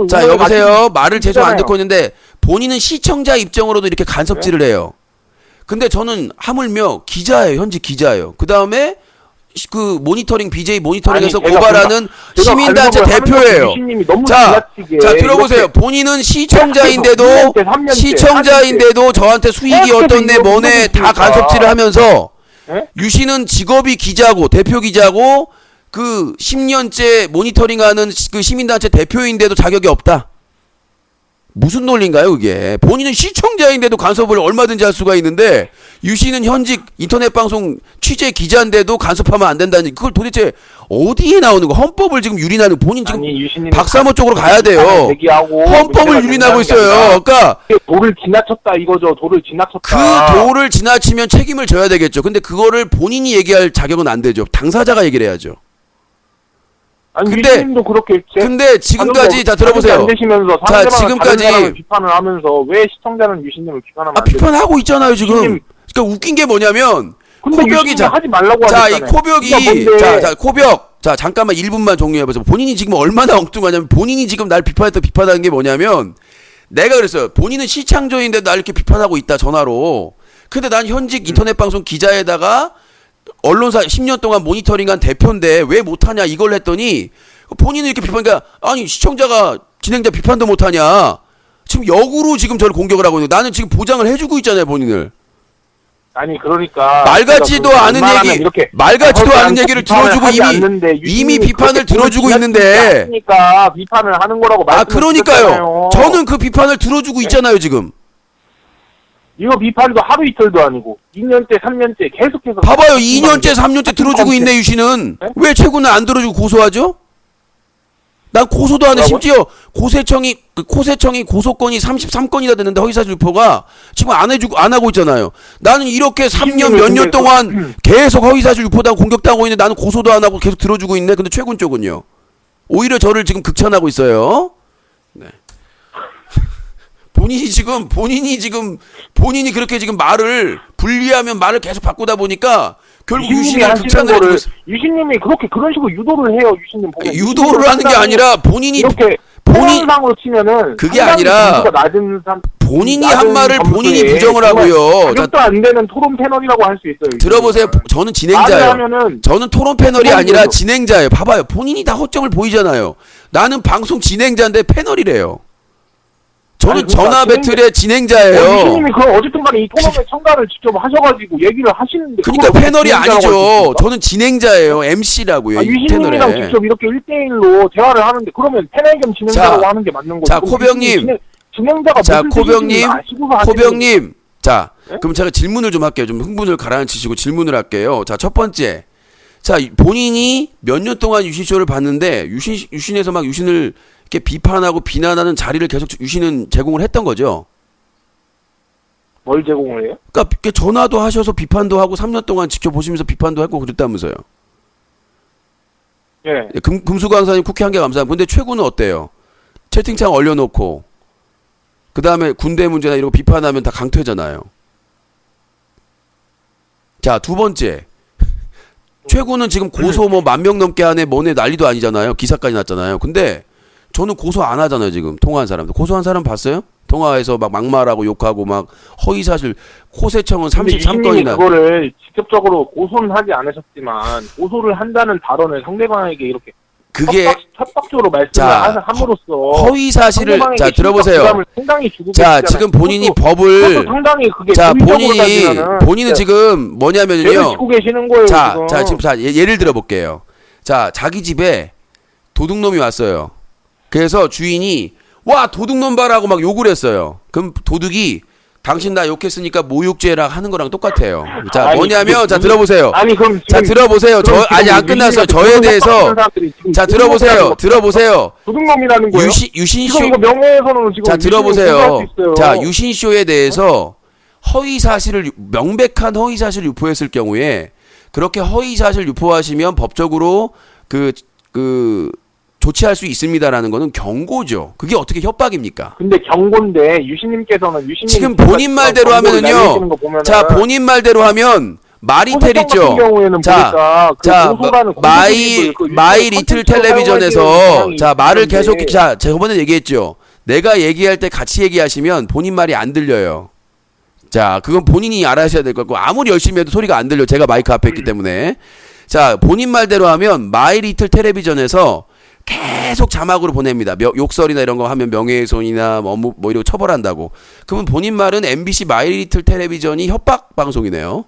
자, 여보세요. 말을 계속 안 듣고 있는데 본인은 시청자 입장으로도 이렇게 간섭질을 해요. 근데 저는 하물며 기자예요. 현직 기자예요. 그 다음에 그 모니터링 BJ 모니터링에서 고발하는 시민단체 대표예요. 자, 들어보세요. 본인은 시청자인데도 저한테 수익이 어떻네 뭐네 다 간섭질을 하면서 유씨는 직업이 기자고 대표 기자고 그 10년째 모니터링하는 그 시민단체 대표인데도 자격이 없다. 무슨 논리인가요, 그게? 본인은 시청자인데도 간섭을 얼마든지 할 수가 있는데 유씨는 현직 인터넷 방송 취재 기자인데도 간섭하면 안 된다니 그걸 도대체 어디에 나오는 거? 헌법을 지금 유린하는 본인 지금 박사모 쪽으로 가야 돼요. 헌법을 유린하고 있어요. 그러니까 도를 지나쳤다 이거죠. 도를 지나쳤다. 그 도를 지나치면 책임을 져야 되겠죠. 근데 그거를 본인이 얘기할 자격은 안 되죠. 당사자가 얘기를 해야죠. 근데 지금까지 자 들어보세요. 자 지금까지 비판을 하면서 왜 시청자는 유신님을 비판하면 안 되죠? 비판하고 있잖아요 지금. 그러니까 웃긴 게 뭐냐면 코벽이 하지 말라고 이 코벽이 자 코벽 자 잠깐만 1분만 종료해보세요. 본인이 지금 얼마나 엉뚱하냐면 본인이 지금 날 비판하는 게 뭐냐면 내가 그랬어요. 본인은 시청자인데 날 이렇게 비판하고 있다 전화로. 근데 난 현직 인터넷 방송 기자에다가 언론사 10년 동안 모니터링한 대표인데 왜 못하냐 이걸 했더니 본인은 이렇게 비판하니까 아니 시청자가 진행자 비판도 못하냐 지금 역으로 지금 저를 공격을 하고 있는데 나는 지금 보장을 해주고 있잖아요 본인을. 아니 그러니까 말 같지도 않은 얘기를 들어주고 이미 비판을 들어주고 있는데 그러니까 비판을 하는 거라고 그러니까요. 저는 그 비판을 들어주고 있잖아요 지금. 이거 비판도 하루 이틀도 아니고 2년째 3년째 계속해서 봐봐요. 2년째 3년째 들어주고 있네 유씨는. 네? 왜 최군은 안 들어주고 고소하죠? 난 고소도 안 해. 심지어 고세청이 고소건이 33건이나 됐는데 허위사실 유포가 지금 안 하고 있잖아요. 나는 이렇게 3년 몇 년 동안 계속 허위사실 유포당 공격당하고 있는데 나는 고소도 안 하고 계속 들어주고 있네. 근데 최군 쪽은요. 오히려 저를 지금 극찬하고 있어요. 네. 본인이 그렇게 지금 말을 분리하면 말을 계속 바꾸다 보니까 결국 유신을 극찬을 해주고 있어요. 유신님이 그런 식으로 유도를 해요. 유신님 보면 유도를 하는 게 아니라 본인이 상으로 치면은 그게 아니라 본인이 한 말을 본인이 부정을 하고요. 자격도 안 되는 토론 패널이라고 할 수 있어요. 들어보세요. 저는 진행자예요. 저는 토론 패널이 아니라 진행자예요. 봐봐요. 본인이 다 허점을 보이잖아요. 나는 방송 진행자인데 패널이래요. 저는 전화 배틀의 진행자예요. 유신님이 어쨌든 간에 이 토론에 참가를 직접 하셔가지고 얘기를 하시는데. 그러니까 패널이 아니죠. 저는 진행자예요. MC라고요. 유신님이랑 직접 이렇게 1대1로 대화를 하는데 그러면 패널 겸 진행자라고 하는 게 맞는 거죠. 자, 코병님. 진행자가 자, 코병님. 자, 그럼 제가 질문을 좀 할게요. 좀 흥분을 가라앉히시고 질문을 할게요. 자, 첫 번째. 자, 본인이 몇 년 동안 유신쇼를 봤는데 유신에서 막 유신을 이렇게 비판하고 비난하는 자리를 계속 유신은 제공을 했던 거죠. 뭘 제공을 해요? 그러니까 이렇게 전화도 하셔서 비판도 하고 3년 동안 지켜보시면서 비판도 하고 그랬다면서요. 예. 금수 강사님 쿠키 한 개 감사합니다. 근데 최고는 어때요? 채팅창 얼려놓고 그 다음에 군대 문제나 이런 거 비판하면 다 강퇴잖아요. 자, 두 번째. 최고는 지금 고소 뭐 10,000명 넘게 하네 뭐네 난리도 아니잖아요. 기사까지 났잖아요. 근데 저는 고소 안 하잖아요. 지금 통화한 사람들. 고소한 사람 봤어요? 통화해서 막 막말하고 욕하고 막 허위사실 코세청은 33건이나 그거를 직접적으로 고소는 하지 않으셨지만 고소를 한다는 발언을 상대방에게 이렇게 그게 협박적으로 말씀을 자, 함으로써 허위사실을 자 들어보세요. 상당히 주고 자, 계시잖아요. 지금 본인이 그것도 법을 상당히 그게 자, 도의적으로 따지면은 본인은 지금 뭐냐면요. 죄를 지고 계시는 거예요. 자, 지금. 자, 지금 자, 예를 들어 볼게요. 자, 자기 집에 도둑놈이 왔어요. 그래서 주인이 와, 도둑놈 봐라고 막 욕을 했어요. 그럼 도둑이 당신 나 욕했으니까 모욕죄라 하는 거랑 똑같아요. 자, 아니, 뭐냐면 자, 무슨- 들어보세요. 아니 그럼 자, 지금 들어보세요. 저 그럼 아직 지금 안 끝났어요. 유신이가 저에 지금 대해서 협박하는 사람들이 지금 자, 들어보세요. 들어보세요. 도둑놈이라는 거예요? 유신쇼 지금 이거 명예훼손으로 지금 자, 들어보세요. 있어요. 자, 유신쇼에 대해서 허위사실을, 명백한 허위사실을 유포했을 경우에 그렇게 허위사실 유포하시면 법적으로 조치할 수 있습니다라는 거는 경고죠. 그게 어떻게 협박입니까? 근데 경고인데 유신님께서는 지금 본인 말대로 하면은요. 자, 본인 말대로 하면 마리텔 있죠. 자, 마이 리틀 텔레비전에서 자, 말을 계속 자, 저번에 얘기했죠. 내가 얘기할 때 같이 얘기하시면 본인 말이 안 들려요. 자, 그건 본인이 알아셔야 될 것 같고 아무리 열심히 해도 소리가 안 들려. 제가 마이크 앞에 있기 때문에. 자, 본인 말대로 하면 마이 리틀 텔레비전에서 계속 자막으로 보냅니다. 욕설이나 이런 거 하면 명예훼손이나 뭐 이런 거 처벌한다고. 그러면 본인 말은 MBC 마이 리틀 텔레비전이 협박 방송이네요.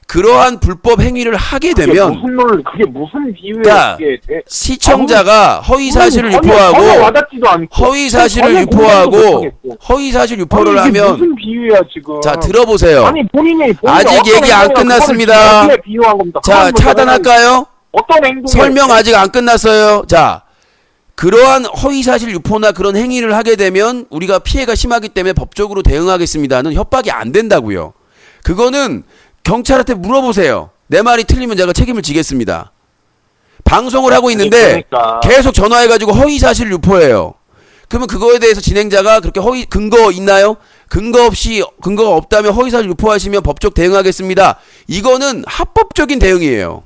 그러한 불법 행위를 하게 되면 그게 무슨 비유예요? 그러니까 그게 허위사실을 전혀 유포하고 와닿지도 않고 허위사실을 전혀 유포하고 공감도 못하겠고. 허위사실 유포를 아니, 이게 하면 무슨 비유야 지금? 자, 들어보세요. 아니 본인이 아직 어떤 얘기 안 행동이야, 끝났습니다. 그거를 비유한 겁니다. 자, 그건 차단할까요? 어떤 행동? 설명 아직 안 끝났어요. 자, 그러한 허위사실 유포나 그런 행위를 하게 되면 우리가 피해가 심하기 때문에 법적으로 대응하겠습니다는 협박이 안 된다고요. 그거는 경찰한테 물어보세요. 내 말이 틀리면 제가 책임을 지겠습니다. 방송을 하고 있는데 그러니까. 계속 전화해가지고 허위사실 유포해요. 그러면 그거에 대해서 진행자가 그렇게 근거 있나요? 근거가 없다면 허위사실 유포하시면 법적 대응하겠습니다. 이거는 합법적인 대응이에요.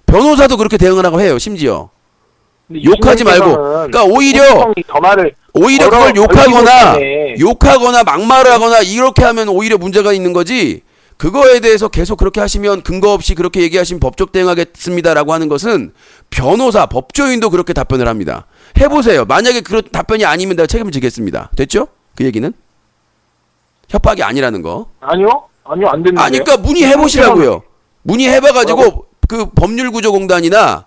변호사도 그렇게 대응하라고 해요. 심지어 욕하지 말고, 그러니까 오히려 그걸 욕하거나 막말을 하거나 이렇게 하면 오히려 문제가 있는 거지. 그거에 대해서 계속 그렇게 하시면 근거 없이 그렇게 얘기하시면 법적 대응하겠습니다라고 하는 것은 변호사, 법조인도 그렇게 답변을 합니다. 해보세요. 만약에 그런 답변이 아니면 내가 책임을 지겠습니다. 됐죠? 그 얘기는 협박이 아니라는 거. 아니요 안 됐는데. 아니, 그러니까 문의해보시라고요. 문의해봐가지고 그 법률구조공단이나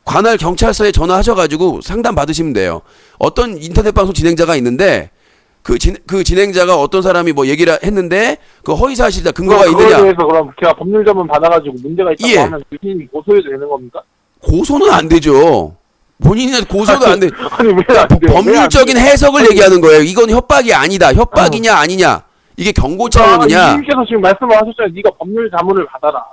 관할 경찰서에 전화하셔가지고 상담 받으시면 돼요. 어떤 인터넷 방송 진행자가 있는데 그 진행자가 어떤 사람이 뭐 얘기를 했는데 그 허위사실이다 근거가 있느냐? 그거에 대해서 그럼 제가 법률자문 받아가지고 문제가 있다고 예. 하면 유신님이 고소해도 되는 겁니까? 고소는 안 되죠. 본인이 고소도 안 돼. 아니 왜 안 돼요? 법률적인 해석을 얘기하는 거예요. 이건 협박이 아니다. 협박이냐 아니냐. 이게 경고 차원이냐. 유신님께서 지금 말씀을 하셨잖아요. 네가 법률 자문을 받아라.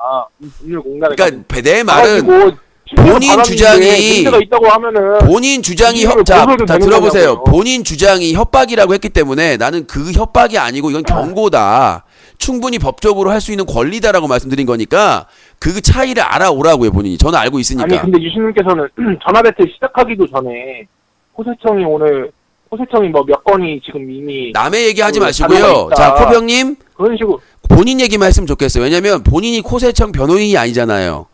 법률 공단에. 그러니까 내 말은 본인 주장이 문제가 있다고 하면은 본인 주장이 자 들어보세요. 본인 주장이 협박이라고 했기 때문에 나는 그 협박이 아니고 이건 경고다. 충분히 법적으로 할 수 있는 권리다라고 말씀드린 거니까 그 차이를 알아오라고요. 본인이. 저는 알고 있으니까. 아니 근데 유신님께서는 전화 배틀 시작하기도 전에 호세청이 뭐 몇 건이 지금 이미 남의 얘기하지 그 마시고요. 있다. 자, 코병님 그런 식으로 본인 얘기만 했으면 좋겠어요. 왜냐면 본인이 코세청 변호인이 아니잖아요.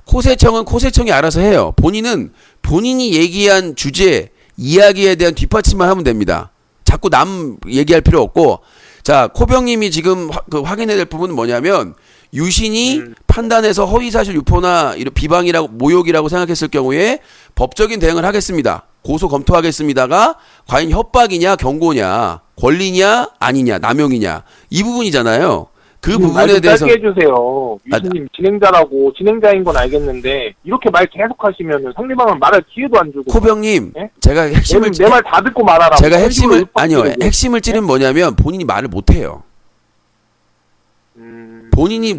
코세청은 코세청이 알아서 해요. 본인은 본인이 얘기한 주제, 이야기에 대한 뒷받침만 하면 됩니다. 자꾸 남 얘기할 필요 없고. 자, 코병님이 지금 확인해야 될 부분은 뭐냐면 유신이 판단해서 허위사실 유포나 이런 비방이라고 모욕이라고 생각했을 경우에 법적인 대응을 하겠습니다. 고소 검토하겠습니다가 과연 협박이냐 경고냐 권리냐 아니냐 남용이냐 이 부분이잖아요. 그 부분에 말좀 대해서 짧게 해주세요. 유신님 진행자라고 진행자인 건 알겠는데 이렇게 말 계속 하시면 상대방은 말할 기회도 안 주고. 코병님 예? 제가 핵심을 내 말 다 듣고 말하라. 제가 핵심을 아니요 핵심을 찌른 뭐냐면 본인이 말을 못해요.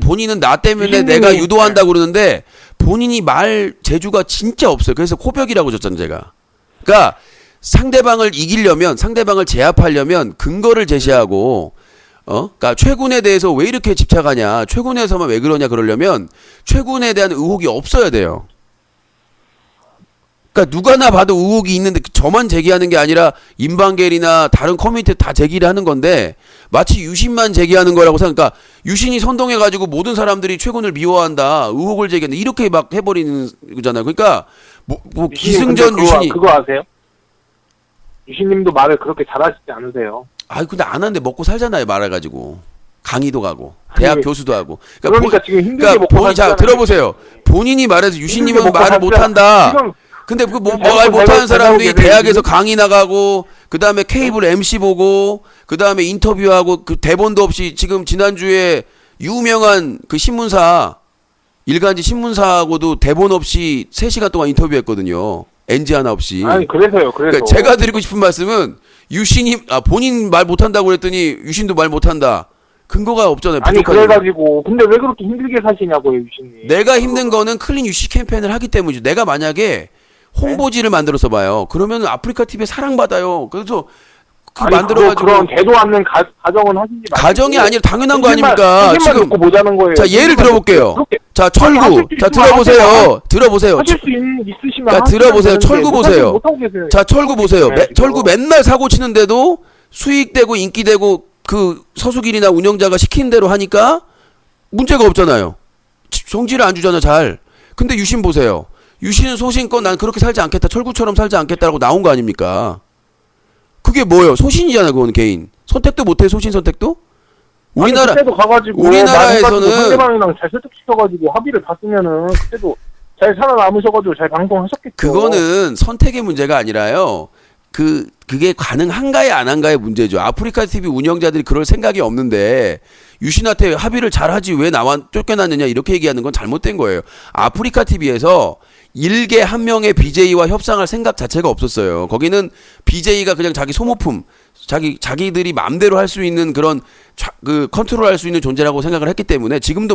본인은 나 때문에 유신님이- 내가 유도한다고 그러는데 본인이 말 재주가 진짜 없어요. 그래서 코벽이라고 줬잖아요, 제가. 그러니까 상대방을 이기려면 상대방을 제압하려면 근거를 제시하고 그러니까 최군에 대해서 왜 이렇게 집착하냐, 최군에서만 왜 그러냐 그러려면 최군에 대한 의혹이 없어야 돼요. 그러니까 누가나 봐도 의혹이 있는데 저만 제기하는 게 아니라 임방겔이나 다른 커뮤니티 다 제기를 하는 건데 마치 유신만 제기하는 거라고 생각하니까 유신이 선동해가지고 모든 사람들이 최군을 미워한다, 의혹을 제기한다 이렇게 막 해버리는 거잖아요. 그러니까 뭐 기승전 유신이 그거 아세요? 유신님도 말을 그렇게 잘하시지 않으세요. 근데 안 하는데 먹고 살잖아요. 말해가지고 강의도 가고 대학 아니, 교수도 하고. 그러니까 지금 힘들게 그러니까 먹고 본인 자 살잖아요. 들어보세요. 본인이 말해서 유신님은 힘들게 먹고 말을 살잖아. 못한다. 지금 근데 그 뭐 잘못 말 못하는 잘못 사람들이 잘못 대학에서 강의 나가고 그 다음에 케이블 MC 보고 그 다음에 인터뷰하고 그 대본도 없이 지금 지난주에 유명한 그 신문사 일간지 신문사하고도 대본 없이 3시간 동안 인터뷰했거든요. NG 하나 없이. 아니 그래서요. 그러니까 제가 드리고 싶은 말씀은 유신이 본인 말 못한다고 그랬더니 유신도 말 못한다. 근거가 없잖아요. 아니 부족하잖아요. 그래가지고 근데 왜 그렇게 힘들게 사시냐고요, 유신님. 내가 힘든 거는 클린 유시 캠페인을 하기 때문이죠. 내가 만약에 홍보지를 만들어서 봐요. 그러면 아프리카 TV에 사랑받아요. 그래서 그 아니, 만들어가지고 그런 대도 않는 가정은 하시지 마시고. 가정이 아니라 당연한 거 선생님만- 아닙니까? 선생님만 지금 듣고 보자는 거예요. 자 예를 들어볼게요. 그렇게 자 아니, 하실 철구. 수 자 있으면 들어보세요. 들어보세요. 하실 수 있으시면 그러니까 들어보세요. 철구 보세요. 못하고 계세요. 자 철구 보세요. 네, 철구 맨날 사고 치는데도 수익되고 인기되고 그 서수길이나 운영자가 시키는 대로 하니까 문제가 없잖아요. 정지를 안 주잖아 잘. 근데 유신 보세요. 유신은 소신껏 난 그렇게 살지 않겠다. 철구처럼 살지 않겠다라고 나온 거 아닙니까? 그게 뭐예요? 소신이잖아요. 그건 개인. 선택도 못해 소신 선택도? 우리나라 그때도 가가지고 우리나라에서는- 말해가지고 상대방이랑 잘 설득시켜가지고 합의를 봤으면은 그때도 잘 살아남으셔가지고 잘 방송하셨겠죠. 그거는 선택의 문제가 아니라요. 그게 가능한가에 안 한가의 문제죠. 아프리카 TV 운영자들이 그럴 생각이 없는데 유신한테 합의를 잘하지 왜 나와 쫓겨났느냐 이렇게 얘기하는 건 잘못된 거예요. 아프리카 TV에서 일개 한 명의 BJ와 협상할 생각 자체가 없었어요. 거기는 BJ가 그냥 자기 소모품, 자기들이 마음대로 할 수 있는 그런 그 컨트롤할 수 있는 존재라고 생각을 했기 때문에 지금도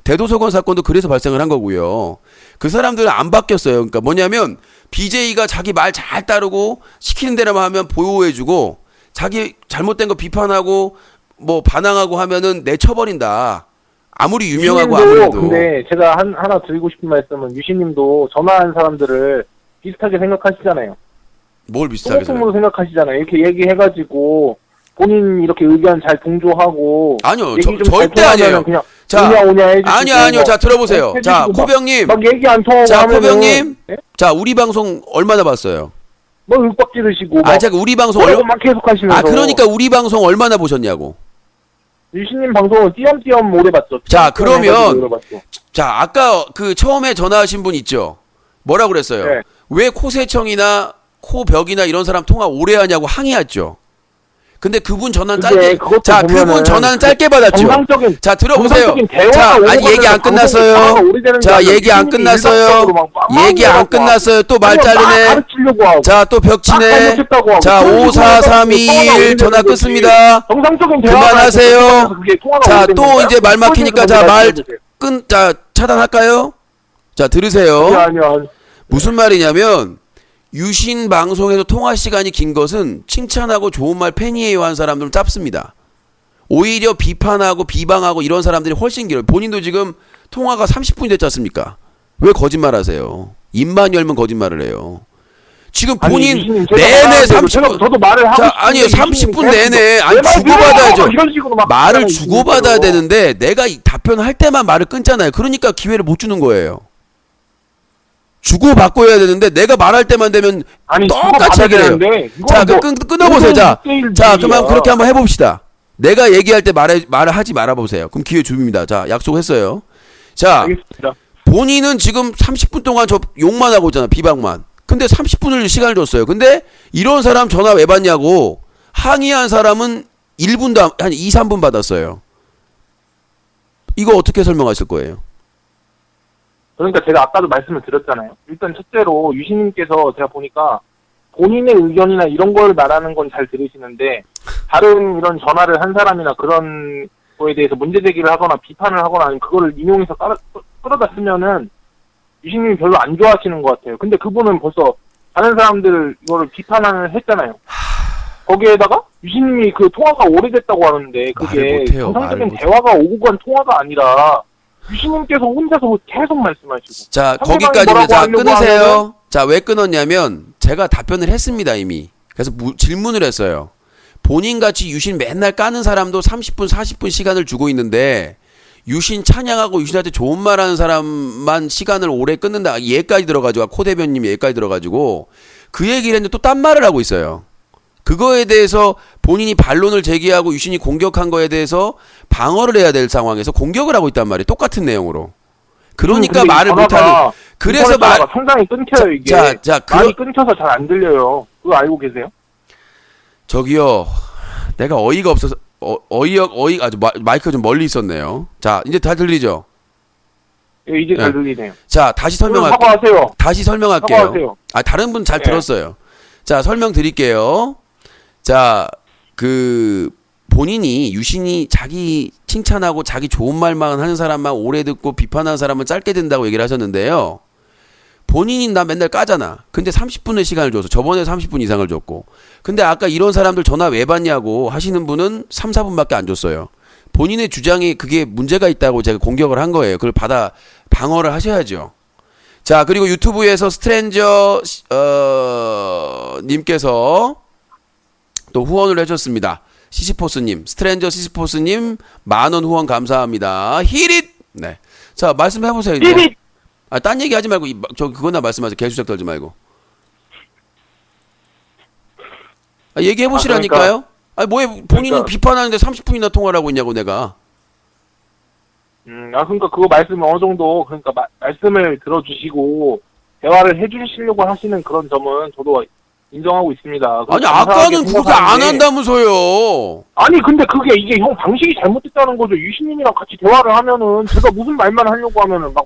대도서관 사건도 그래서 발생을 한 거고요. 그 사람들은 안 바뀌었어요. 그러니까 뭐냐면 BJ가 자기 말 잘 따르고 시키는 대로만 하면 보호해주고 자기 잘못된 거 비판하고 뭐 반항하고 하면은 내쳐버린다. 아무리 유명하고 유신님도 아무래도. 근데 제가 하나 드리고 싶은 말씀은 유신님도 전화한 사람들을 비슷하게 생각하시잖아요. 뭘 비슷하게 소모품으로 생각하시잖아요. 이렇게 얘기해가지고 본인 이렇게 의견 잘 동조하고 아니요. 얘기 좀 절대 잘 통하면은 아니에요. 그냥 자, 오냐 해주시고 아니요. 자, 들어보세요. 해주시고 자, 막- 코병님. 막 얘기 안 통하고 자, 하면은 코병님. 예? 자, 우리 방송 얼마나 봤어요? 뭐 윽박 지르시고 막 제가 우리 방송 뭐라고 막 계속 하시면서 그러니까 우리 방송 얼마나 보셨냐고. 유신님 방송은 띄엄띄엄 오래 봤죠. 자, 띄엄띄엄 그러면 해가지고 오래 봤죠. 자, 아까 그 처음에 전화하신 분 있죠? 뭐라 그랬어요? 네. 왜 코세청이나 코벽이나 이런 사람 통화 오래 하냐고 항의했죠. 근데 그분 전화는 근데 짧게 그것도 자, 보면은 그분 전화는 짧게 받았죠. 정상적인 자, 들어보세요. 정상적인 대화가 자, 오래 아니 얘기 걸려서 안 끝났어요. 방송이 오래되는 게 자, 아니라 얘기 안 유신님이 끝났어요. 일방적으로 막 얘기 안 빵빵하고 끝났어요. 또 말 그거 막 자르네. 가르치려고 하고 자, 또 벽치네. 잘못했다고 하고 자, 그런 식으로 54321 전화 해가지고 끊습니다. 정상적인 대화가 그만하세요. 있어서 그게 통화가 자, 오래되는 또 거야? 이제 말 막히니까 자, 그거에 자, 차단할까요? 자, 들으세요. 아니요. 무슨 말이냐면 유신 방송에서 통화 시간이 긴 것은 칭찬하고 좋은 말 팬이에요 한 사람들은 짧습니다. 오히려 비판하고 비방하고 이런 사람들이 훨씬 길어요. 본인도 지금 통화가 30분이 됐지 않습니까? 왜 거짓말하세요? 입만 열면 거짓말을 해요. 지금 본인 내내 30분 저도 말을 하고 자, 아니요, 싶은데 30분 유신님이 내내 아니 내 말 주고받아야죠. 들어! 이런 식으로 막 말을 하잖아요, 주고받아야 유신님께서. 되는데 내가 답변할 때만 말을 끊잖아요. 그러니까 기회를 못 주는 거예요. 주고받고 해야 되는데 내가 말할 때만 되면 아니 똑같이 얘기를 해요. 자, 끊어보세요. 자, 그만 그렇게 한번 해봅시다. 내가 얘기할 때 말을 하지 말아보세요. 그럼 기회 줍니다. 자, 약속했어요. 자, 알겠습니다. 본인은 지금 30분 동안 저 욕만 하고 있잖아. 비방만. 근데 30분을 시간을 줬어요. 근데 이런 사람 전화 왜 받냐고. 항의한 사람은 1분도 한 2, 3분 받았어요. 이거 어떻게 설명하실 거예요? 그러니까 제가 아까도 말씀을 드렸잖아요. 일단 첫째로 유신님께서 제가 보니까 본인의 의견이나 이런 걸 말하는 건 잘 들으시는데 다른 이런 전화를 한 사람이나 그런 거에 대해서 문제 제기를 하거나 비판을 하거나 아니면 그거를 인용해서 끌어다 쓰면은 유신님이 별로 안 좋아하시는 것 같아요. 근데 그분은 벌써 다른 사람들 이거를 비판을 했잖아요. 거기에다가 유신님이 그 통화가 오래됐다고 하는데 그게 말을 못해요, 정상적인 말을 대화가 오고 간 통화가 아니라 유신님께서 혼자서 계속 말씀하시고 자, 상대방이 거기까지입니다. 자, 뭐라고 하려고 끊으세요. 하면은 자, 왜 끊었냐면 제가 답변을 했습니다, 이미. 그래서 질문을 했어요. 본인같이 유신 맨날 까는 사람도 30분, 40분 시간을 주고 있는데 유신 찬양하고 유신한테 좋은 말 하는 사람만 시간을 오래 끊는다. 얘까지 들어가지고, 코 대변님 얘까지 들어가지고 그 얘기를 했는데 또 딴 말을 하고 있어요. 그거에 대해서 본인이 반론을 제기하고 유신이 공격한 거에 대해서 방어를 해야 될 상황에서 공격을 하고 있단 말이에요. 똑같은 내용으로. 그러니까 근데 이 말을 전화가 못하는. 그래서 인터넷 전화가 상당히 끊겨요 이게. 자, 많이 끊겨서 잘 안 들려요. 그거 알고 계세요? 저기요. 내가 어이가 없어서 아주 마이크가 좀 멀리 있었네요. 자, 이제 다 들리죠? 예, 이제 잘 네. 들리네요. 자, 다시 설명할게요. 사과하세요. 다시 설명할게요. 사과하세요. 아, 다른 분 잘 네. 들었어요. 자, 설명드릴게요. 자, 본인이 유신이 자기 칭찬하고 자기 좋은 말만 하는 사람만 오래 듣고 비판하는 사람은 짧게 된다고 얘기를 하셨는데요. 본인이 나 맨날 까잖아. 근데 30분의 시간을 줬어. 저번에 30분 이상을 줬고. 근데 아까 이런 사람들 전화 왜 받냐고 하시는 분은 3, 4분밖에 안 줬어요. 본인의 주장이 그게 문제가 있다고 제가 공격을 한 거예요. 그걸 받아 방어를 하셔야죠. 자, 그리고 유튜브에서 스트레인저 님께서 또 후원을 해줬습니다. 시시포스님, 스트레인저 시시포스님 10,000원 후원 감사합니다. 히릿. 네. 자, 말씀해보세요. 이제. 히릿! 아, 딴 얘기 하지 말고 저 그거나 말씀하세요. 개수작 떨지 말고. 아, 얘기해 보시라니까요. 아, 뭐에 본인이 그러니까. 비판하는데 30분이나 통화를 하고 있냐고 내가. 그러니까 그거 말씀을 어느 정도 그러니까 말씀을 들어주시고 대화를 해주시려고 하시는 그런 점은 저도 인정하고 있습니다. 아니, 감사하게 아까는 그렇게 안 생각하는데 한다면서요. 아니 근데 그게 이게 형 방식이 잘못됐다는 거죠. 유신님이랑 같이 대화를 하면은 제가 무슨 말만 하려고 하면은 막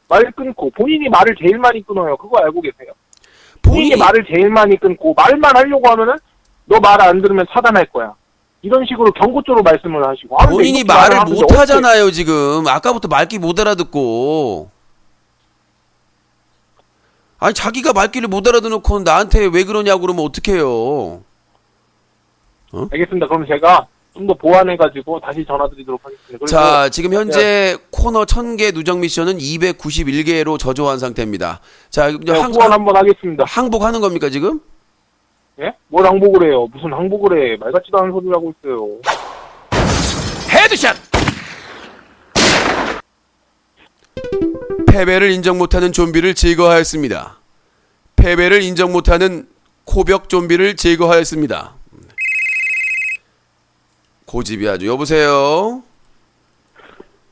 말 끊고 본인이 말을 제일 많이 끊어요. 그거 알고 계세요? 본인이 말을 제일 많이 끊고 말만 하려고 하면은 너 말 안 들으면 차단할 거야. 이런 식으로 경고조로 말씀을 하시고. 아, 근데 본인이 이렇게 말을 하는데 못 하잖아요, 지금. 아까부터 말귀 못 알아듣고. 아니, 자기가 말귀를 못 알아듣고 나한테 왜 그러냐고 그러면 어떡해요. 알겠습니다. 그럼 제가 좀 더 보완해가지고 다시 전화드리도록 하겠습니다. 그리고 자, 지금 현재 코너 1000개 누적 미션은 291개로 저조한 상태입니다. 자, 제가 후원 한번 하겠습니다. 항복하는 겁니까, 지금? 예? 뭘 항복을 해요? 무슨 항복을 해? 말 같지도 않은 소리를 하고 있어요. 헤드샷! 패배를 인정 못하는 좀비를 제거하였습니다. 패배를 인정 못하는 코벽 좀비를 제거하였습니다. 고집이 아주. 여보세요?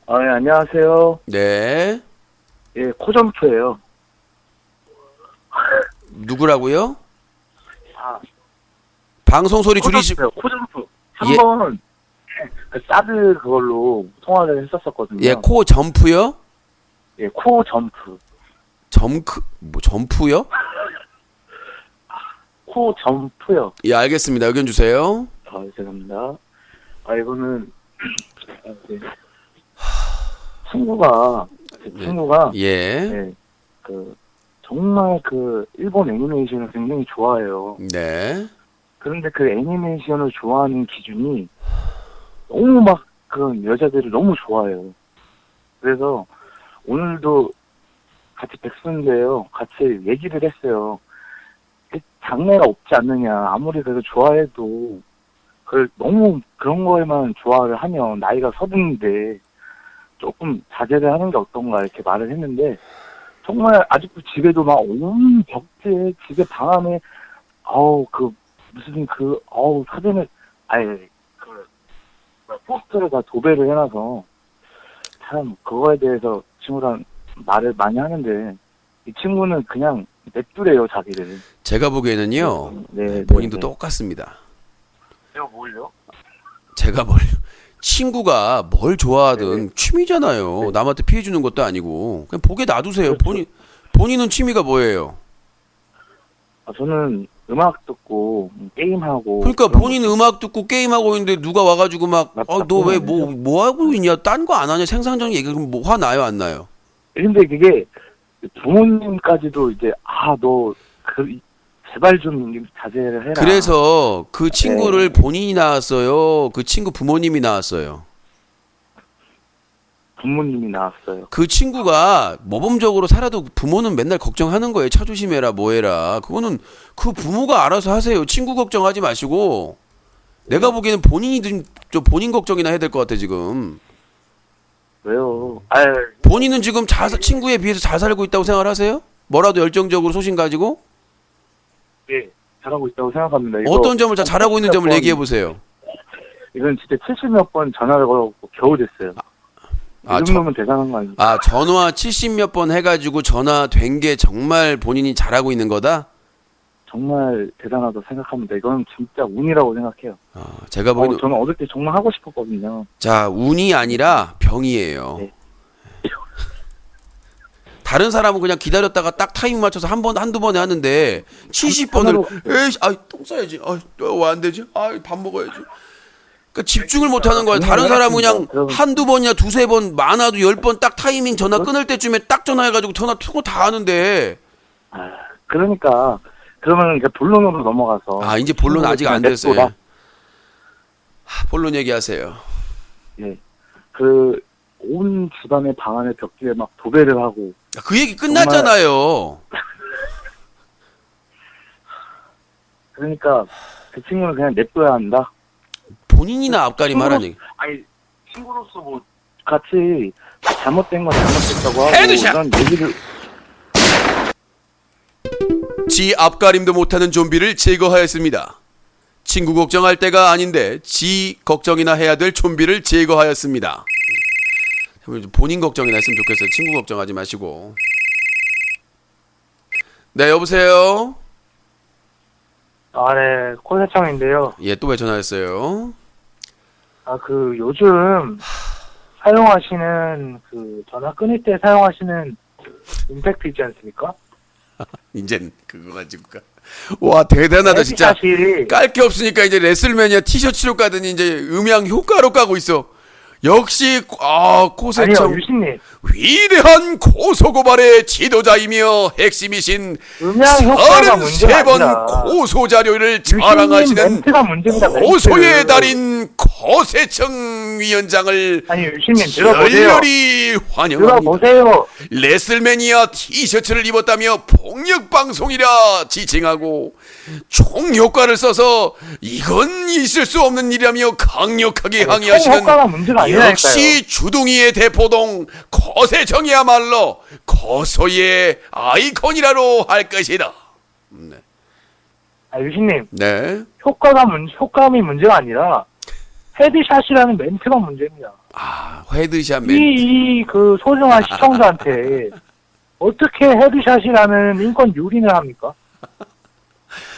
아, 예, 안녕하세요. 네. 예, 코점프예요. 누구라고요? 아, 방송 소리 줄이시. 코점프. 예. 한번 그 사드 그걸로 통화를 했었었거든요. 예, 코 점프요? 예, 코점프. 점프요? 코점프요. 예, 알겠습니다. 의견 주세요. 아, 죄송합니다. 아, 이거는 네. 친구가 예. 예, 정말 일본 애니메이션을 굉장히 좋아해요. 네. 그런데 그 애니메이션을 좋아하는 기준이 너무 막 여자들을 너무 좋아해요. 그래서 오늘도 같이 백수인데요. 같이 얘기를 했어요. 장래가 없지 않느냐. 아무리 그래도 좋아해도 너무 그런 거에만 좋아를 하면 나이가 서른인데 조금 자제를 하는 게 어떤가 이렇게 말을 했는데 정말 아직도 집에도 막 온 벽지에 집에 방 안에 사진을 포스터를 다 도배를 해놔서 참 그거에 대해서 친구랑 말을 많이 하는데 이 친구는 그냥 냅두래요 자기를. 제가 보기에는요. 네, 본인도 네. 똑같습니다. 제가 뭘요? 제가 친구가 뭘 좋아하든 취미잖아요. 남한테 피해 주는 것도 아니고 그냥 보게 놔두세요. 본인은 취미가 뭐예요? 저는 음악 듣고 게임하고. 그러니까 그런 본인 음악 듣고 게임하고 있는데 누가 와가지고 막 너 왜 뭐 하고 있냐? 딴 거 안 하냐? 생산적인 얘기 그럼 뭐 화 나요 안 나요? 근데 그게 부모님까지도 이제 너 제발 좀 자제를 해라. 그래서 그 친구를 본인이 낳았어요? 그 친구 부모님이 낳았어요? 부모님이 나왔어요. 그 친구가 모범적으로 살아도 부모는 맨날 걱정하는 거예요. 차 조심해라 뭐해라. 그거는 그 부모가 알아서 하세요. 친구 걱정하지 마시고. 내가 보기에는 본인이 좀 본인 걱정이나 해야 될 것 같아 지금. 왜요? 본인은 지금 친구에 비해서 잘 살고 있다고 생각하세요? 뭐라도 열정적으로 소신 가지고? 예, 잘하고 있다고 생각합니다. 어떤 점을 잘하고 있는 점을 얘기해 보세요. 이건 진짜 70몇 번 전화를 걸고 겨우 됐어요. 이 정도면 대단한 거 아닙니까? 전화 70몇 번 해가지고 전화 된 게 정말 본인이 잘하고 있는 거다? 정말 대단하다고 생각합니다. 이건 진짜 운이라고 생각해요. 제가 보기에는 저는 어릴 때 정말 하고 싶었거든요. 자, 운이 아니라 병이에요. 네. 다른 사람은 그냥 기다렸다가 딱 타이밍 맞춰서 한두 번에 하는데 70번을 에이, 똥 싸야지. 왜 안 되지? 밥 먹어야지. 그러니까 집중을 못 하는 거야. 다른 사람은 그냥 한두 번이나 두세 번, 많아도 10번 딱 타이밍 전화 끊을 때쯤에 딱 전화해가지고 전화 통화 다 하는데. 그러니까 그러면 이제 본론으로 넘어가서. 이제 본론 아직 안 됐어요. 냅둬라. 본론 얘기하세요. 예. 온 집안의 방 안에 벽지에 막 도배를 하고. 그 얘기 끝났잖아요. 그러니까 그 친구는 그냥 냅둬야 한다. 본인이나 앞가림 하라는 얘기. 친구로서 뭐 같이 잘못된 건 잘못됐다고 하고 헤드샷! 이런 얘기를. 지 앞가림도 못하는 좀비를 제거하였습니다. 친구 걱정할 때가 아닌데 지 걱정이나 해야 될 좀비를 제거하였습니다. 본인 걱정이나 했으면 좋겠어요. 친구 걱정하지 마시고. 네, 여보세요? 네, 콜세청인데요. 예, 또 왜 전화했어요? 요즘 사용하시는 전화 끊을 때 사용하시는 임팩트 있지 않습니까? 이젠 그거 가지고 가. 와, 대단하다 진짜. 사실 깔 게 없으니까 이제 레슬매니아 티셔츠로 까더니 이제 음향 효과로 까고 있어. 역시 고세청 아니요, 유신님. 위대한 고소고발의 지도자이며 핵심이신 음향 효과가 문제가 33번 아니라 고소자료를 유신님 자랑하시는 멘트가 문제입니다. 고소의 멘트. 달인 고세청 위원장을 아니, 유신님 들어보세요. 열렬히 환영합니다. 들어보세요. 레슬매니아 티셔츠를 입었다며 폭력방송이라 지칭하고 총효과를 써서 이건 있을 수 없는 일이라며 강력하게 항의하시는 효과가 문제가 아니라니까요. 역시 주둥이의 대포동 고세청이야말로 고소의 아이콘이라로 할 것이다. 네. 유신님. 네. 효과음이 문제가 아니라 헤드샷이라는 멘트가 문제입니다. 헤드샷 멘트. 그 소중한 시청자한테 어떻게 헤드샷이라는 인권 유린을 합니까?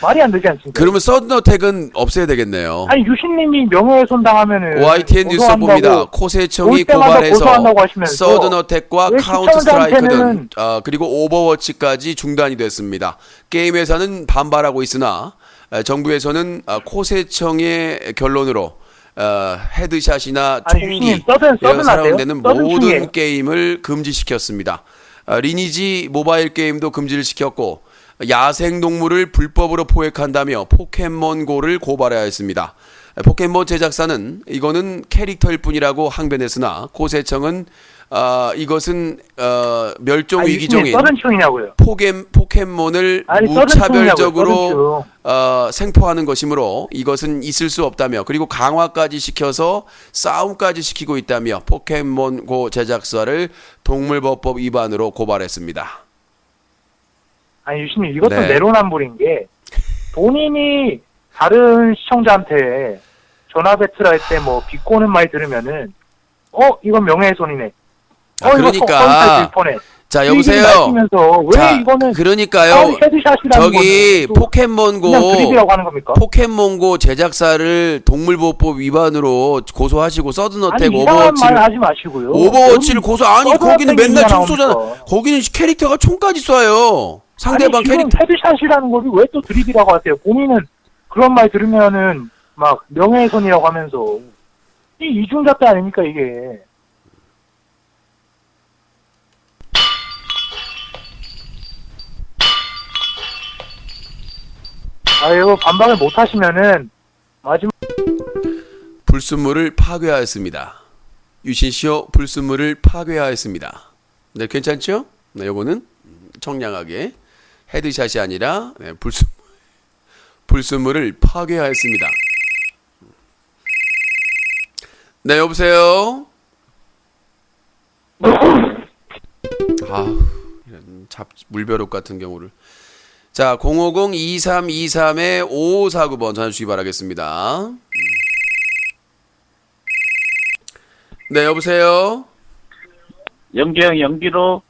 말이 안 되지 않습니까? 그러면 서든어택은 없애야 되겠네요. 유신님이 명예훼손 당하면은 YTN 뉴스 본봅니다. 코세청이 올 때마다 고발해서 고소한다고 하시면서 서든어택과 왜 카운터 스트라이크 등 시청자한테는 그리고 오버워치까지 중단이 됐습니다. 게임 회사는 반발하고 있으나 정부에서는 코세청의 결론으로 헤드샷이나 총기, 유신님, 서든 사용되는 서든 모든 중이에요. 게임을 금지시켰습니다. 리니지 모바일 게임도 금지를 시켰고 야생동물을 불법으로 포획한다며 포켓몬고를 고발하였습니다. 포켓몬 제작사는 이거는 캐릭터일 뿐이라고 항변했으나 고세청은 이것은 멸종 위기종인 서든충이냐고요. 포켓몬을 무차별적으로 생포하는 것이므로 이것은 있을 수 없다며 그리고 강화까지 시켜서 싸움까지 시키고 있다며 포켓몬고 제작사를 동물법법 위반으로 고발했습니다. 유신님, 이것도 네. 내로남불인 게 본인이 다른 시청자한테 전화 배틀할 때 뭐 비꼬는 말 들으면은 이건 명예훼손이네. 이거 그러니까 뻔뻔할 뻔해. 자, 여보세요. 말씀면서 왜 자, 이거는 그러니까요. 헤드샷이라는 저기 거는 포켓몬고 그냥 드립이라고 하는 겁니까? 포켓몬고 제작사를 동물보호법 위반으로 고소하시고 서든어택 아니 이상한 말 오버워치를 하지 마시고요. 오버워치를 고소 아니 거기는 서든어택이 맨날 총 나옵니까? 쏘잖아. 거기는 캐릭터가 총까지 쏴요. 상대방 아니, 지금 캐릭터. 헤드샷이라는 거를 왜 또 드립이라고 하세요? 본인은 그런 말 들으면은 막 명예훼손이라고 하면서 이 이중잣대 아닙니까 이게? 아유 반박을 못 하시면은 마지막 불순물을 파괴하였습니다. 유신시오 불순물을 파괴하였습니다. 네, 괜찮죠? 네, 요거는 청량하게 헤드샷이 아니라 네, 불순물을 파괴하였습니다. 네, 여보세요? 아, 이런 물벼룩 같은 경우를. 자, 050-2323-5549번 전화 주시기 바라겠습니다. 네, 여보세요? 연기형 연기로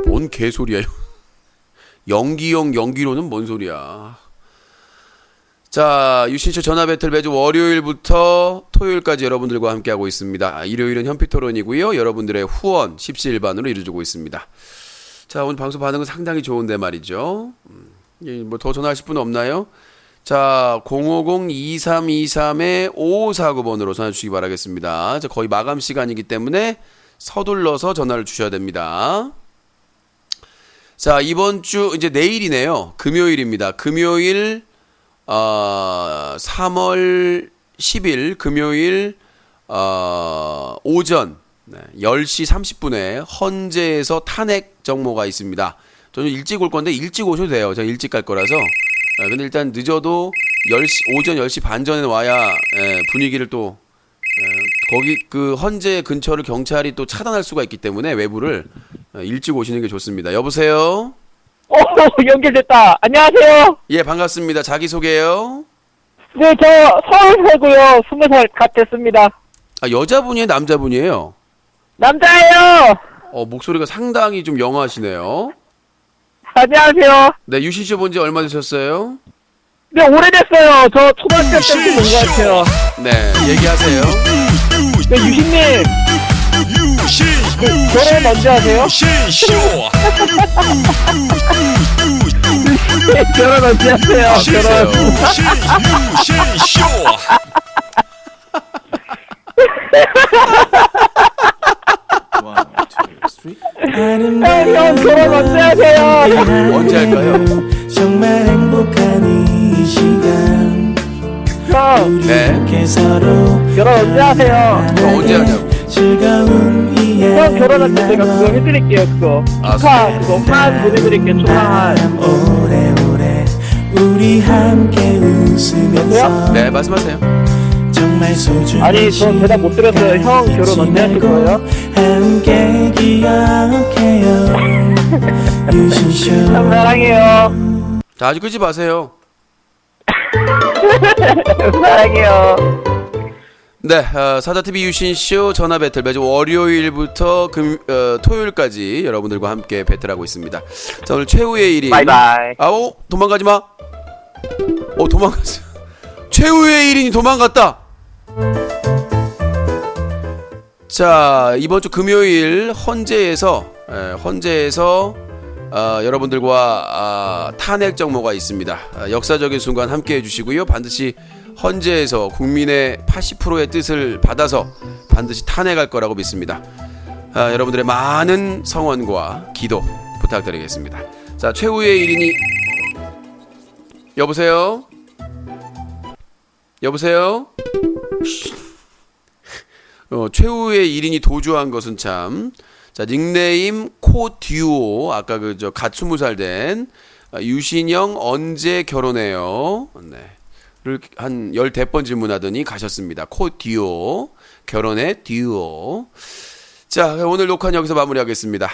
뭔 개소리야. 연기용 연기로는 뭔 소리야. 자, 유신쇼 전화 배틀 매주 월요일부터 토요일까지 여러분들과 함께하고 있습니다. 일요일은 현피토론이고요. 여러분들의 후원 십시일반으로 이루어지고 있습니다. 자, 오늘 방송 반응은 상당히 좋은데 말이죠. 뭐 더 전화하실 분 없나요? 자, 050-2323-5549번으로 전화 주시기 바라겠습니다. 자, 거의 마감 시간이기 때문에 서둘러서 전화를 주셔야 됩니다. 자, 이번 주 이제 내일이네요. 금요일입니다. 금요일 3월 10일 금요일 오전 10시 30분에 헌재에서 탄핵 정모가 있습니다. 저는 일찍 올 건데 일찍 오셔도 돼요. 제가 일찍 갈 거라서. 근데 일단 늦어도 오전 10시 반 전에 와야 분위기를 또 거기 그 헌재 근처를 경찰이 또 차단할 수가 있기 때문에 외부를 일찍 오시는 게 좋습니다. 여보세요? 연결됐다. 안녕하세요. 예, 반갑습니다. 자기소개요. 네, 저 서울 살고요. 20살 갓 됐습니다. 아, 여자분이에요? 남자분이에요? 남자예요. 목소리가 상당히 좀 영하시네요. 안녕하세요. 네, 유신쇼 본 지 얼마 되셨어요? 네, 오래됐어요. 저 초등학교 때부터 본 것 같아요. 네, 얘기하세요. 네, 유신님. 결혼 언제 하세요? 결혼 언제 하세요? 결혼. 형 결혼 언제 하세요? 언제 할까요? 정말 행복한 이 시간 형 네. 서로 결혼 언제 하세요? 언제 하냐고. 즐거운 형 결혼할 때 제가 그거 해드릴게요. 그거 축하 그거만 보내드릴게요. 축하한. 오래오래 우리 함께 웃으면서 네, 말씀하세요. 정말 소중한 아니 저 대답 못 드렸어요. 형 결혼 언제 하실 거예요? 함께 기억해요 유신쇼 형 사랑해요. 자, 아직 끄지 마세요. 사랑해요. 네, 사자TV 유신쇼 전화 배틀 매주 월요일부터 토요일까지 여러분들과 함께 배틀하고 있습니다. 자, 오늘 최후의 1인. 바이바이. 아오, 도망가지 마. 도망갔어. 최후의 1인이 도망갔다. 자, 이번 주 금요일 헌재에서 여러분들과 탄핵 정모가 있습니다. 역사적인 순간 함께 해주시고요. 반드시 헌재에서 국민의 80%의 뜻을 받아서 반드시 탄핵할 거라고 믿습니다. 여러분들의 많은 성원과 기도 부탁드리겠습니다. 자, 최후의 1인이 여보세요? 여보세요? 최후의 1인이 도주한 것은 참. 자, 닉네임 코듀오. 아까 갓 20살 된 유신영 언제 결혼해요? 네. 를 한 10번 질문하더니 가셨습니다. 코듀오. 결혼의 듀오. 자, 오늘 녹화는 여기서 마무리하겠습니다.